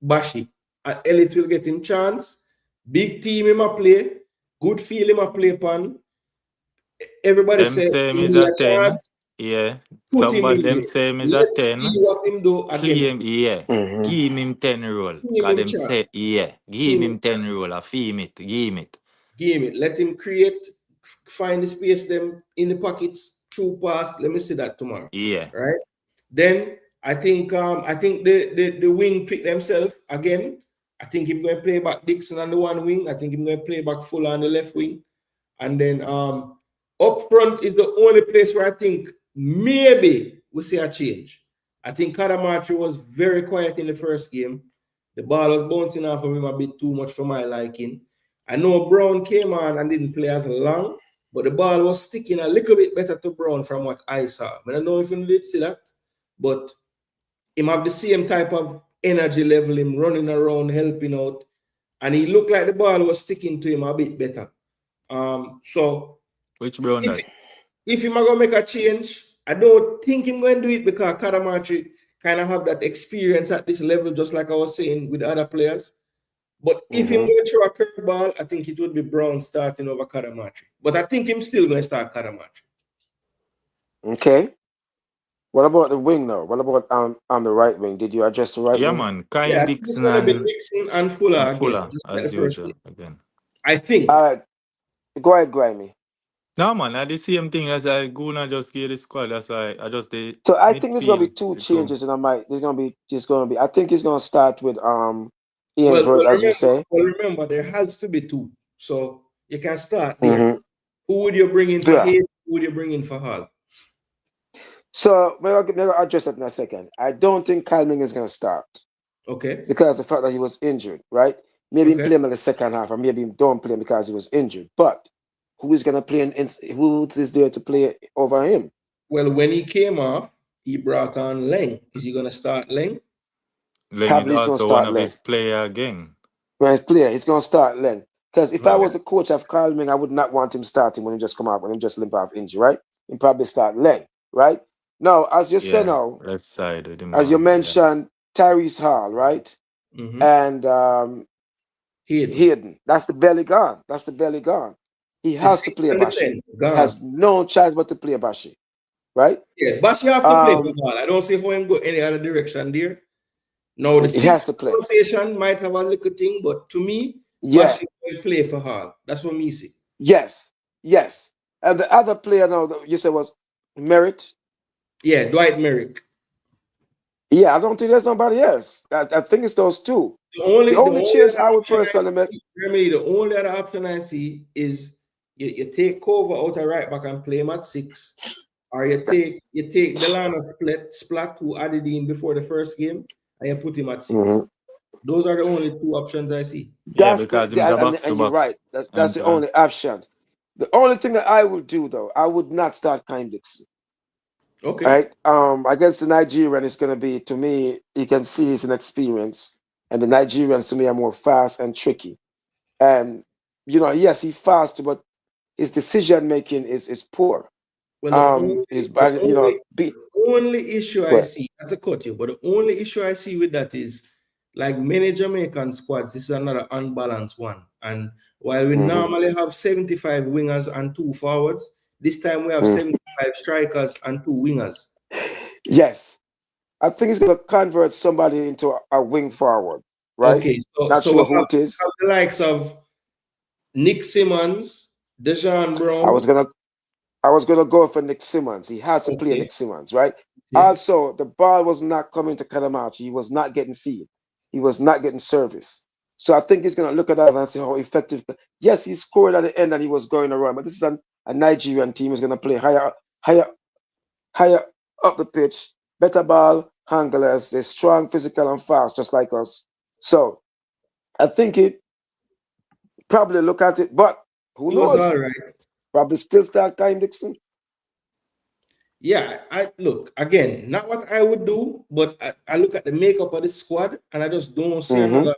Bashi. Ellis will get him chance. Big team him a play, good feel him a play pan. Everybody Them say say him give is me a a 10. chance. Yeah. Put him Somebody in them there. say him is a Let's 10. see what him do Play against. him, yeah. Mhm. Give him 10 roll. Give Cause him them chance. say, yeah. Give him 10 roll. I feel it. Give him it. Give it. Let him create, find the space them in the pockets, through pass. Let me see that tomorrow. Yeah. Right? Then I think the wing pick themselves again. I think he's going to play back Dixon on the one wing. I think he's going to play back Fuller on the left wing. And then up front is the only place where I think maybe we see a change. I think Kadamachi was very quiet in the first game. The ball was bouncing off of him a bit too much for my liking. I know Brown came on and didn't play as long, but the ball was sticking a little bit better to Brown from what I saw. I don't know if you did see that, but him have the same type of energy level, him running around, helping out, and he looked like the ball was sticking to him a bit better. So Which Brown that? if him going to make a change, I don't think him going to do it because Kadamachi kind of have that experience at this level, just like I was saying with other players. But if him going to throw a curveball, I think it would be Brown starting over Kadamachi. But I think him still going to start Kadamachi. Okay. What about the wing now? What about on the right wing? Did you adjust the right Yeah, wing? man. Kyle Yeah, I think it's Dixon going to be and Dixon and Fuller again, Fuller, just like as the first usual. game. Again. I think. All right. Go ahead, Grimy. No, man. I the same thing as I Gooner just gave the squad. That's why I just the So I think there's gonna be midfield. two The two. changes, and there's gonna be. I think he's gonna start with Well, Ainsworth, as you say. remember, there has to be two. So you can start there. Who would you bring in for Yeah. Hayes? Who would you bring in for Hall? So maybe I'll address that in a second. I don't think Calming is gonna start Okay. because of the fact that he was injured, right? Maybe Okay. play him in the second half, or maybe don't play him because he was injured. But who is gonna play who is there to play over him? Well, when he came off, he brought on Leng. Is he going to start Leng? Leng is Probably he's gonna also one start of Len. his player again. When he's player, he's gonna start Len. Because if I Okay. was the coach of Calming, I would not want him starting when he just come out, when he just limp off injury, right? He'd probably start Len, right? Now, as you said Yeah. now, Left side with him as you on. Yeah. mentioned, Tyrese Hall, right? And Hayden. That's the belly gone. That's the belly gone. He has to play Bashi. He has no chance but to play Bashi, right? Yeah, Bashi have to play for Hall. I don't see how him go any other direction there. Now the He has to play. conversation might have a little thing, but to me, Yeah. Bashi will play for Hall. That's what me see. Yes. Yes. And the other player now that you said was Merritt. Yeah, Dwight Merrick. Yeah, I don't think there's nobody else. I think it's those two. The only change I would personally make. The only other option I see is you take Cover out of right back and play him at 6, or you take Delano Splat who added in before the first game and you put him at 6. Those are the only two options I see. Yeah, because he's a box and you're right. That's the only option. The only thing that I would do though, I would not start Kyle Dixon. Okay. Right. Against the Nigerian, it's gonna be, to me, you can see it's an experience. And the Nigerians to me are more fast and tricky. And yes, he's fast, but his decision making is poor. Well, the only issue I see, not to cut you, but the only issue I see with that is, like many Jamaican squads, this is another unbalanced one. And while we normally have 75 wingers and 2 forwards, this time we have 75 strikers and 2 wingers. Yes. I think he's going to convert somebody into a wing forward, right? Okay, Not sure who it is. The likes of Nick Simmons, Dejan Brown. I was gonna go for Nick Simmons. He has to play Nick Simmons, right? Yeah. Also, the ball was not coming to Kadamachi. He was not getting feed. He was not getting service. So I think he's gonna look at that and see how effective. Yes, he scored at the end and he was going around, but this is a Nigerian team who's gonna play higher up the pitch, better ball handlers. They're strong, physical, and fast, just like us. So I think it probably look at it, but who He was all knows? right. Probably still start Time Dixon. Yeah, I look again, not what I would do, but I look at the makeup of the squad and I just don't see another.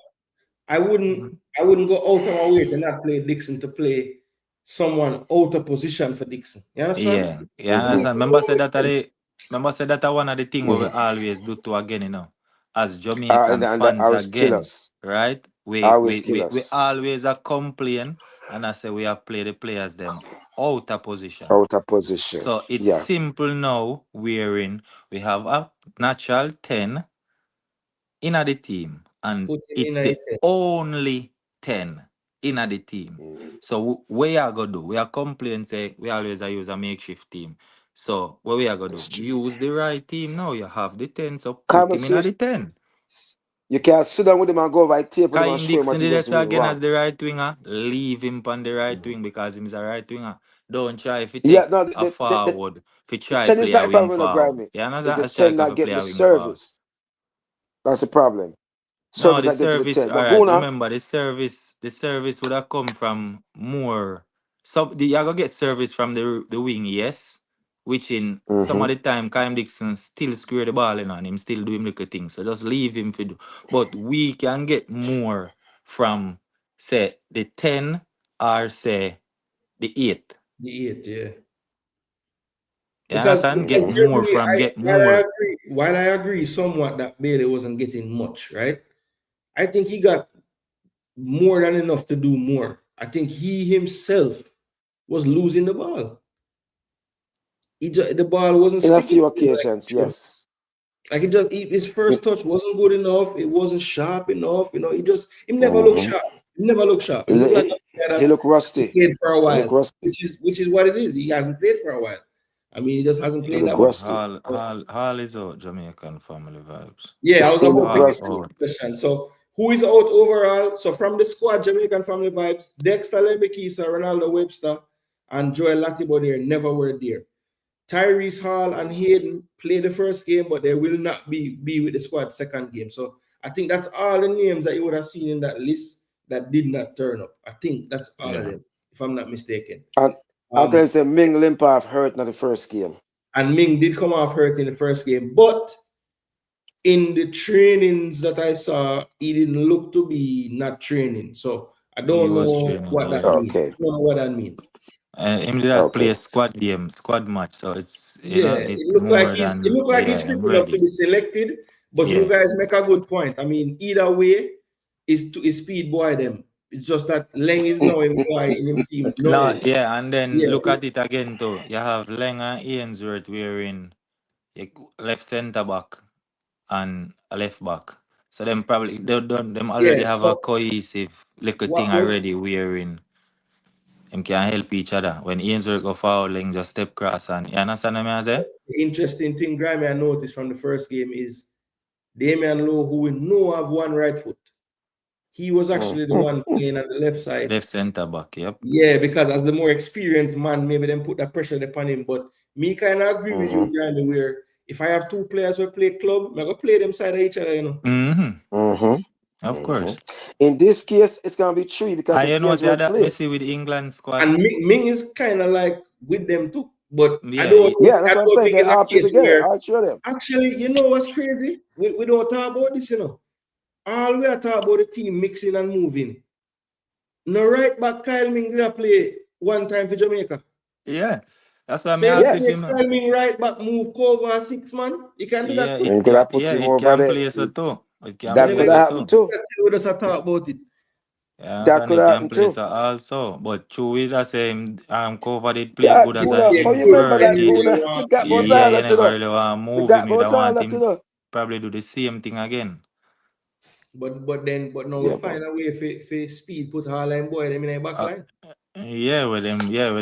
I wouldn't go out of my way to not play Dixon to play someone out of position for Dixon. You understand? Yeah, To me, understand. it Remember don't said make that sense. one of the thing what we always do to again, as And, Jamaican and that fans always kill again, us. right? We Always we kill we, we us. always are complain and I say we have play the players them out of position. Out of position. So it's Yeah. simple now wherein we have a natural 10 in the team and Put him it's in the it. only 10 in the team. Mhm. So what we are gonna do? We are complaining say we always use a makeshift team. So what we are gonna It's do? true. Use the right team now. You have the 10, so put him in Conversation. the 10. You can't sit down with him and go over tape with him and Kyle show him Dixon what he did was that doing again as wrong. the right winger. Leave him on the right Mhm. wing because he's a right winger. Don't try if you Yeah, take no, a forward. If you the try 10 is play a not the wing problem, no forward. grimy. You Is understand? the A 10 striker not for play getting the a wing forward. service? That's the problem. No, Service the not getting to the service. 10. All But right. Guna, Remember, the service would have come from more. So you gonna get service from the wing, yes. Which in some of hmm the time, Kyle Dixon still square the ball in on him, still do him little things. So just leave him for do. But we can get more from say the 10 or say the 8. The eight, yeah. You Because understand? Get hmm more generally, from I get more. while I agree somewhat that Bailey wasn't getting much, right? I think he got more than enough to do more. I think he himself was losing the ball. The ball wasn't in a sticking few to him like it occasions, should. yes. Like his first touch wasn't good enough. It wasn't sharp enough. He never looked hmm sharp. He never looked sharp. He He, looked like he, a player he that look hasn't rusty. played for a He look while, rusty. which is what it is. He hasn't played for a while. I mean, he just hasn't He played look that much. Yo, rusty. Hall is out. Jamaican family vibes. Yeah, I was He about look to get Hall to rusty. the out. question. So, who is out overall? So, from the squad, Jamaican Family Vibes, Dexter Lembekisa, Ronaldo Webster, and Joel Latibo there never were there. Tyrese Hall and Hayden played the first game, but they will not be with the squad second game. So, I think that's all the names that you would have seen in that list that did not turn up. I think that's all of Yeah. them, if I'm not mistaken. And I tell Um, you, say Ming Limpa hurt in the first game. and Ming did come off hurt in the first game, but in the trainings that I saw, he didn't look to be not training. So I He don't was know training, what that yeah. means. Okay. I don't know what that means. Him did that play Okay. a squad game, squad match. So it's Yeah, it it looked like more it than looked like yeah, he's fit I'm enough to ready. be selected. But you Yeah. guys make a good point. I mean, either way, is speed boy them. It's just that Leng is now in boy in him team. No, No, yeah, and then yeah, look at it again too. You have Leng and Ainsworth wearing left centre back and a left back. So them yeah. already have a So cohesive little what thing was already wearing them can help each other. When Ainsworth go forward, Leng just step cross and you understand what I say? the interesting thing, Grammy, I noticed from the first game is Damian Lowe, who we know have one right foot. He was actually the one playing on the left side. Left centre back, yep. Yeah, because as the more experienced man, maybe them put that pressure upon him. But me kind of agree with you, Granny, where if I have two players who play club, I'm gonna play them side of each other, Mm-hmm. Of Mm-hmm. course. In this case, it's gonna be 3 because I if see Ainsworth that play. Messi with the England squad. And Ming is kind of like with them too. But Yeah, he, Yeah, that's I what I'm don't saying. think They it's a all play case together. where All three of them. actually, you know what's crazy? We don't talk about this, All we are talking about the team mixing and moving. No right back Kyle Ming did play one time for Jamaica. yeah. That's why So me if you ask if play Yes. him. Kyle Ming right back, move cover 6 man, you can do that Yeah, too. And you could have put yeah, him it over can there. play so too. It can So That never play could so have get happened too. too. with us talk about it. Yeah, That and could he have can happened play too. so also. But true with the same cover did play Yeah, good as an Could Guna. play Oh, you good remember that, anyway inverted. you Guna? want Forgot about play. Yeah, all you that, you never know. really want to move Forgot him. You about don't all want that, you him know. probably do the same thing again. But now we Yeah, man. find a way for speed put Harlem boy them in a back Uh, line. yeah, with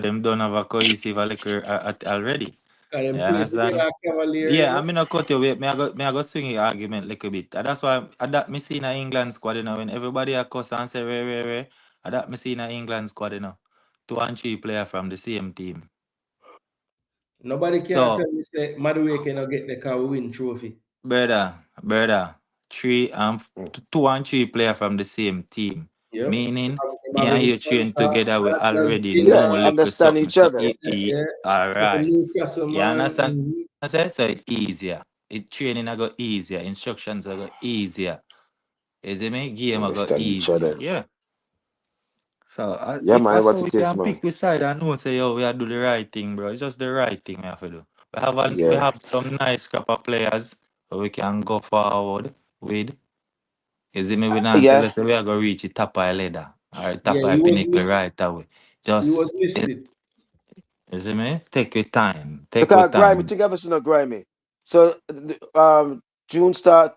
them don't have a cohesive liquor already. Because them You play together understand? Cavalier, Yeah, I mean, I cut you. Me I go swing your argument like a bit. And that's why that me see in a England squad, when everybody a cuss and say, re. That me see in a England squad, 2 and 3 player from the same team. Nobody can So, tell me say Madueke cannot get the car win trophy. brother, 2 and 3 player from the same team. Yep. Meaning, Him he have and him you train sponsor, together, we Archer's already Villa, Yeah, know little understand something. each So, other. yeah. all With the right. Newcastle You man. understand? Mhm. I said, so it easier. It training I go easier. Instructions I go easier. Is it me? Game I go Understand each easier. other. Yeah. So Yeah, if I man, saw what we it is, can man. pick which side, I know say yo we are do the right thing, bro. It's just the right thing we have to do. We Yeah. have some nice crop of players so we can go forward with. Is it me? We not tell Yeah. us say we are gonna reach the top of the ladder or Yeah, top of he the was pinnacle right away. he was Just listed. is it me? Take your time. Take your Because grimy, time. think of it, not grimy. So June start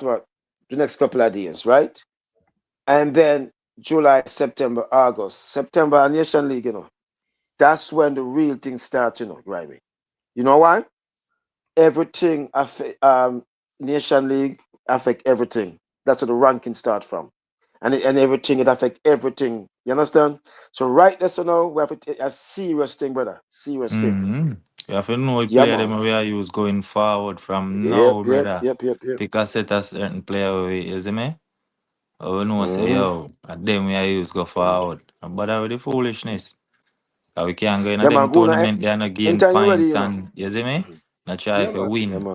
what? The next couple of days, right? And then July, September, August. September Nation League, That's when the real thing starts, grimy. You know why? Everything affect Nation League affect everything. That's where the ranking start from. And everything it affect everything. You understand? So right there, so now we have to take a serious thing, brother. Serious thing. Mm-hmm. You have to know what Yeah, player man. them we are use going forward from Yep, now, yep, brother. yep, yep, yep. Pick a set a certain player we is it me? Oh, we know say Mm-hmm. yo, at them we are use go forward. But with the foolishness. 'Cause we can't go in a Yeah, them man. Go now. tournament, they are not gain Anytime you ready, points and you see me? Not try Yeah, if you man. Yeah, win. man.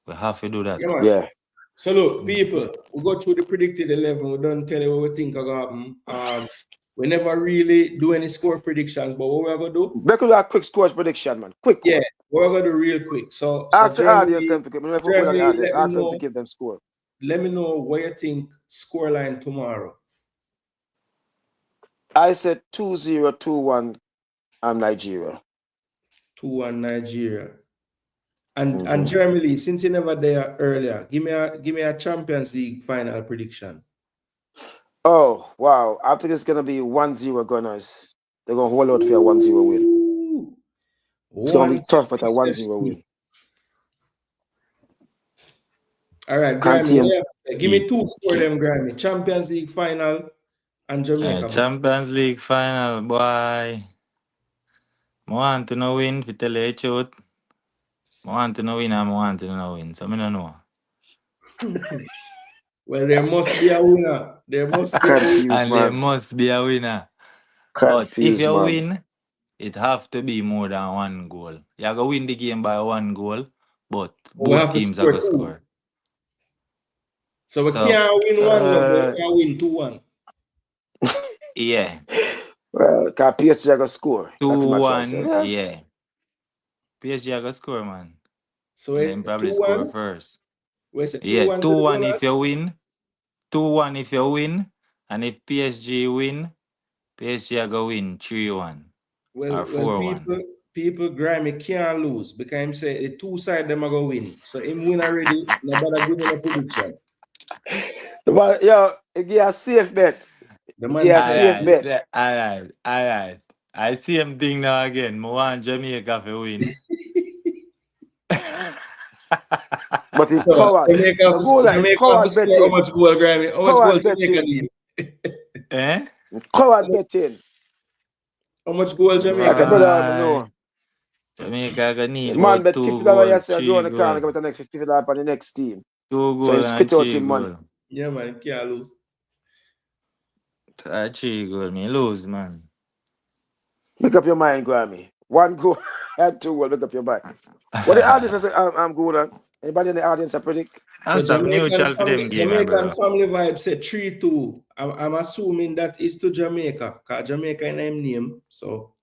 We have to do that. Yeah, man. Yeah. So look, people, we go through the predicted 11. We don't tell you what we think are gonna happen. We never really do any score predictions, but what we're gonna do? Back to that quick scores prediction, man. Quick Yeah, one. we're gonna do real quick. So Ask the audience Germany, them to give me. Who the audience? Ask them to give them score. let me know what you think scoreline tomorrow. I said 2-0, 2-1. I'm Nigeria. 2-1 Nigeria. And Germany, since you never there earlier, give me a Champions League final prediction. Oh, wow. I think it's gonna be 1-0 Gunners. They're gonna hold out for a 1-0 win. It's gonna be tough, but a 1-0 win. All right, Grammy. Give me two score them, Grammy. Champions League final and Jamaica. Champions League final, boy. I want to know win, if tell you the truth. I want to know win and I want to know win. So I don't know. Well, there must be a winner. There must be a winner. And there must be a winner. But if you win, it have to be more than one goal. You're going to win the game by one goal, but both teams are going to score. So we can't win 1-1, but we can win 2-1. Yeah. Well, because PSG are going to score. 2-1, yeah. PSG are going to score, man. So then probably 2-1? Score first. Yeah, 2-1 if you win. 2-1 if you win. And if PSG win, PSG are going to win 3-1 or 4-1. People Grammy can't lose because him say the two side them are going to win. So him win already, nobody give him a prediction. But yo, yeah, a safe bet. Safe bet. All right. I see him thing now again. I want Jamaica to win. But it's coward. Jamaica have to score how much goal, Grammy? How much goal Jamaica need? Coward betting. How much goal Jamaica need? Jamaica gonna need man bet $2 $50 yesterday. Go on the car and get the next $50 on the next team. 2 goals so spit out your money. Yeah, man, can't lose. 3 goals, me lose, man. Make up your mind, Grammy. 1 goal and 2 goals. Make up your mind. What the audience say? I'm good. Anybody in the audience predict? That's so neutral for them game, Jamaican Family Vibe said 3-2. I'm assuming that is to Jamaica, because Jamaica in name name. So,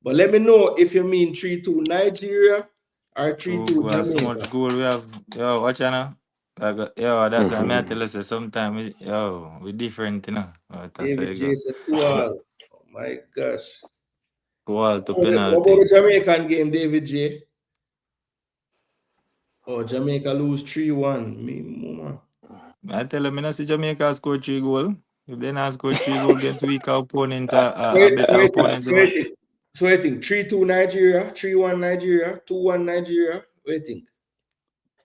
but let me know if you mean 3-2 Nigeria or 3-2 Jamaica. So much goal we have. Yo, watch out now. Yo, that's what I tell us. Sometimes we different, you know. David J said 2-2. Oh my gosh. 2-2 to penalty. What about the Jamaican game, David J? Oh, Jamaica lose 3-1. Me, mama. I tell them, I see Jamaica score 3 goals. If they not score 3 goals against weaker opponents, So I think 3-2 Nigeria, 3-1 Nigeria, 2-1 Nigeria. What do you think?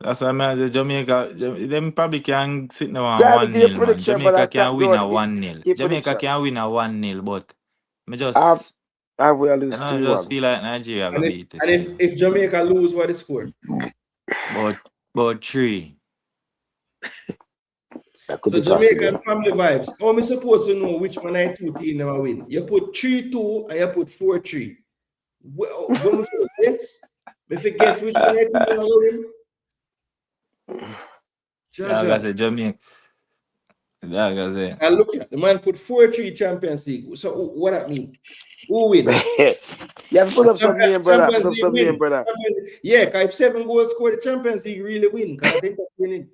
That's why I say Jamaica, them probably can sit now on 1-0, man. Jamaica can win a 1-0. Jamaica can win a 1-0, but me just I will You lose know, I just 2-1. feel like Nigeria And will if beat this and thing. if Jamaica lose, what is score? About 3. That could So be possible. Jamaican family vibes. How am I supposed to know which one I two team never win? You put 3-2 and you put 4-3. Well, when we guess, if it gets which one I team never win, Yeah, I gotta Jaja. say Jamaica. Yeah, I gotta say. I look at the man put 4-3 Champions League. So what that mean? Who win? You have to put up some name, brother. Put Champions up League some name, win. brother. Yeah, because if 7 goals scored, the Champions League really win. Because I think that's winning.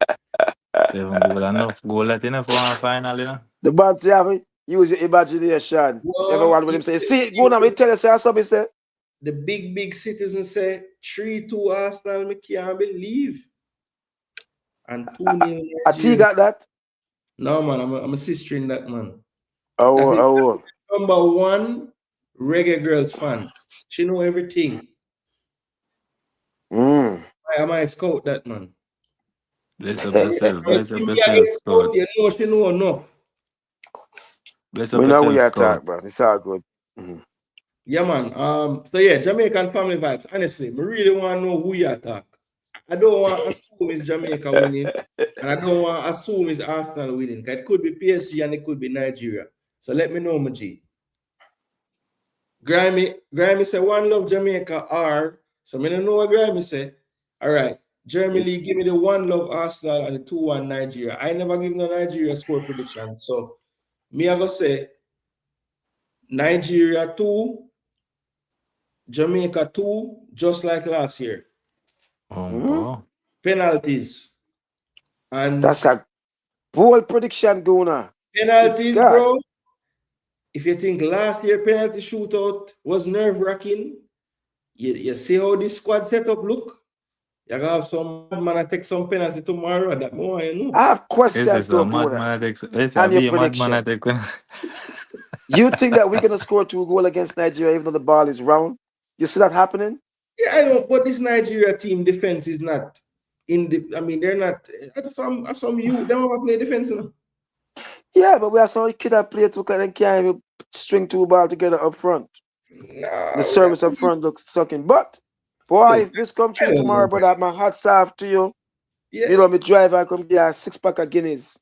7 goal enough goal that enough for one final, you know. The bad you have it. Use your imagination. Well, Everyone with him say, Steve, go now, me tell you, say something say. the big citizens say 3-2 Arsenal, me can't believe. And 2-0 A T got that? No, man, I'm a sister in that, man. Oh. Number 1 reggae girls fan. She know everything. Mm. Why am I scout that, man? Bless up yourself. Bless up You yourself, Scott. know she know enough. Bless up We know we yourself, are Scott. talking, bro. It's all good. Mhm. Yeah, man. So yeah, Jamaican family vibes. Honestly, I really want to know who you attack. I don't want to assume it's Jamaica winning, and I don't want to assume it's Arsenal winning. 'Cause it could be PSG and it could be Nigeria. So let me know, my G. Grammy say one love Jamaica R. So I don't know what Grammy say. All right. Jeremy Lee, give me the one love Arsenal and the 2-1 Nigeria. I never give no Nigeria score prediction. So me I go say Nigeria 2, Jamaica 2, just like last year. Boy. Penalties. And That's a bold prediction, Gooner. penalties, God. bro. If you think last year penalty shootout was nerve-wracking, you see how this squad setup look? You gotta have some man take some penalty tomorrow. That more, you know. I have This questions is though, a madman Gooner. that takes. And your Be a madman prediction. that take. You think that we're gonna score 2 goals against Nigeria even though the ball is round? You see that happening? Yeah, I know, but this Nigeria team defense is not in the. I mean, they're not. Some you they don't play defense. You know? Yeah, but we have some kid that play 2 and can't even string 2 balls together up front. Nah, The service up front looks sucking. But boy, if this come true tomorrow, brother, my hats off to you. Yeah. You know, me drive, I come get a 6-pack of Guinness.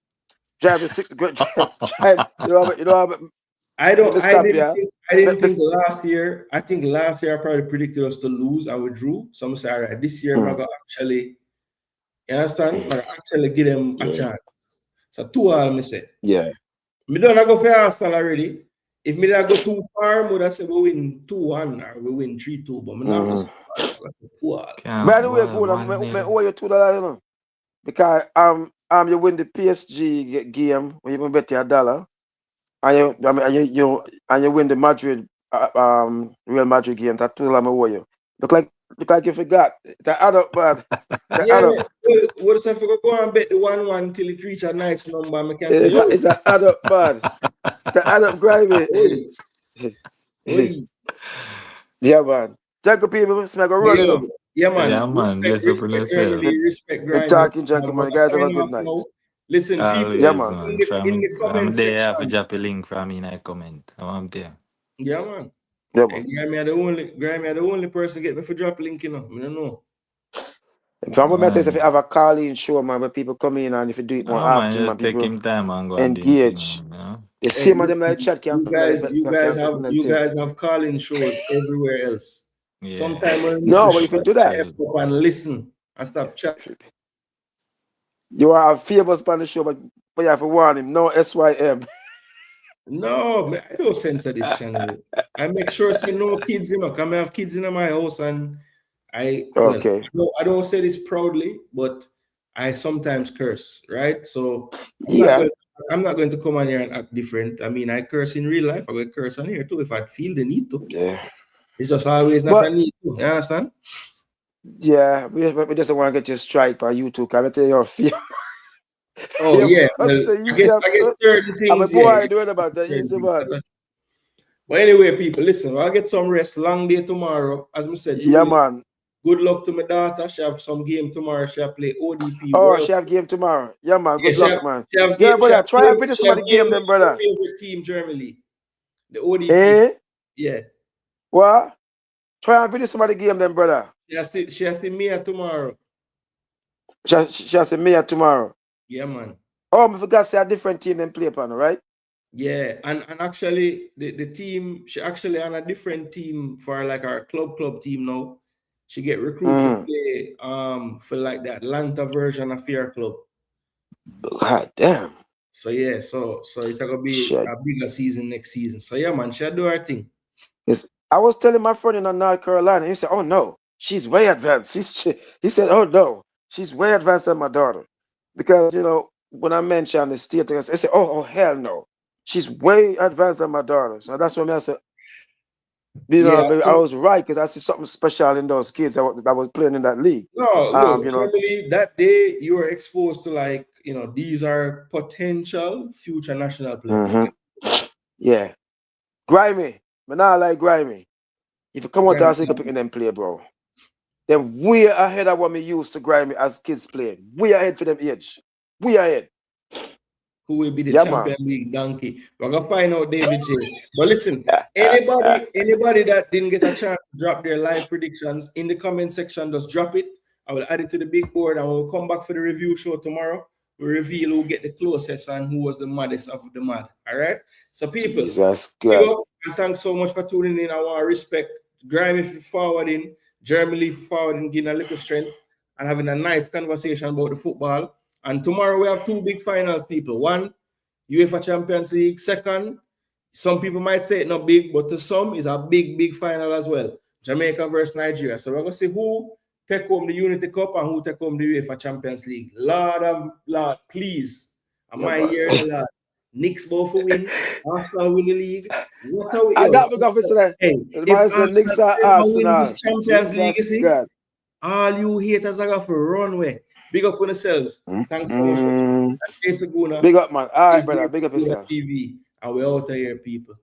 Drive a 6 drive, you know, I don't. Let me I stop didn't. ya. Think, I didn't Let- think last year. I think last year I probably predicted us to lose and we drew. So I'm saying, all right, this year I'm gonna actually. You understand? I'm gonna actually give them a chance. So 2-2, me say. Yeah. Me don't go for Arsenal already. If me don't go too far, I would have said we win 2-1 or we win 3-2. But me not go so far. I go for 2-2. By the way, good, I owe you $2, you know. Because you win the PSG game when you bet your $1. And you win the Madrid Real Madrid game. That $2 I owe you. Look like you forgot. That add up, bad. Yeah. What if I go and bet the 1-1 till it reach a nice number? I can say, it's an add up, bad. The add up grimy. Yeah, man. Jungle people, smack a run, you know. Yeah, man. Yeah, man. Bless up yourself. Respect We're talking, gentlemen. Guys, have a good night. Listen, Always, people, man. in the From comment there, I have to section. drop a link from me in a comment. I'm there. Yeah, man. Yeah, man. Grammy are the only person get me for drop link, you know. I don't know. If I'm gonna if you have a call-in show, man, where people come in and if you do it more often, just man, take people him time and go and do engage. him, you know? You see, man, them like chat can You guys have call-in shows everywhere else. Yeah. Sometimes when No, but if you do that, and listen and stop chatting. You are a famous on the show, but you have to warn him. No SYM. No, man, I don't censor this channel. I make sure say no kids, you know, come I have kids in my house and I don't say this proudly, but I sometimes curse, right? So I'm not going to come on here and act different. I mean, I curse in real life. I will curse on here too if I feel the need to. Yeah. It's just always not a need to. You understand? Yeah, we just don't want to get you strike on YouTube. Can I tell you feel? Oh yeah. Well, I guess certain things. I'm a boy doing about that. Easy, man. But anyway, people, listen, I'll get some rest. Long day tomorrow. As I said, yeah, man. Good luck to my daughter. She have some game tomorrow. She'll play ODP. Oh, she have game tomorrow. Yeah, man. Good luck, man. Yeah, brother. Try and finish some of the game, then, brother. Favorite team, Germany. The ODP. Eh? Yeah. What? Try and video somebody game then, brother. She has to Mia tomorrow. She has a Mia tomorrow. Yeah, man. Oh, I forgot to say a different team than play upon, right? Yeah, and actually the team, she actually on a different team for like our club team now. She get recruited to play for like the Atlanta version of Fear Club. God damn. So yeah, so it's gonna be a bigger season next season. So yeah, man, she'll do her thing. Yes. I was telling my friend in North Carolina, he said, "Oh no, she's way advanced." He said, "Oh no, she's way advanced than my daughter," because when I mentioned the state, I said, "Oh hell no, she's way advanced than my daughter." So that's what I said. I was right because I see something special in those kids that was playing in that league. No, look, family, that day you were exposed to like, these are potential future national players. Yeah. Grimy. But now I like Grimy. If you come out and say you pick them play, bro, then we are ahead of what we used to Grimy as kids playing. We are ahead for them age. We are ahead. Who will be the Champions League donkey? We're gonna find out David J. But listen, anybody that didn't get a chance to drop their live predictions in the comment section, just drop it. I will add it to the big board and we'll come back for the review show tomorrow. We'll reveal who get the closest and who was the maddest of the mad. All right. So people, and thanks so much for tuning in. I want to respect Grimy for forwarding, Jeremy for forwarding, getting a little strength and having a nice conversation about the football. And tomorrow we have two big finals, people. One, UEFA Champions League. Second, some people might say it's not big, but to some, it's a big final as well. Jamaica versus Nigeria. So we're going to see who take home the Unity Cup and who take home the UEFA Champions League. Lord, please. Am I here, Lord? Knicks both win. Arsenal win the league. What are we doing? Hey, if Arsenal win this Champions League, you see, all you haters are going to run away. Big up on yourselves. Thanks so much for tuning in. Big up, man. All right, brother. Big up yourself. TV, and we're out of here, people.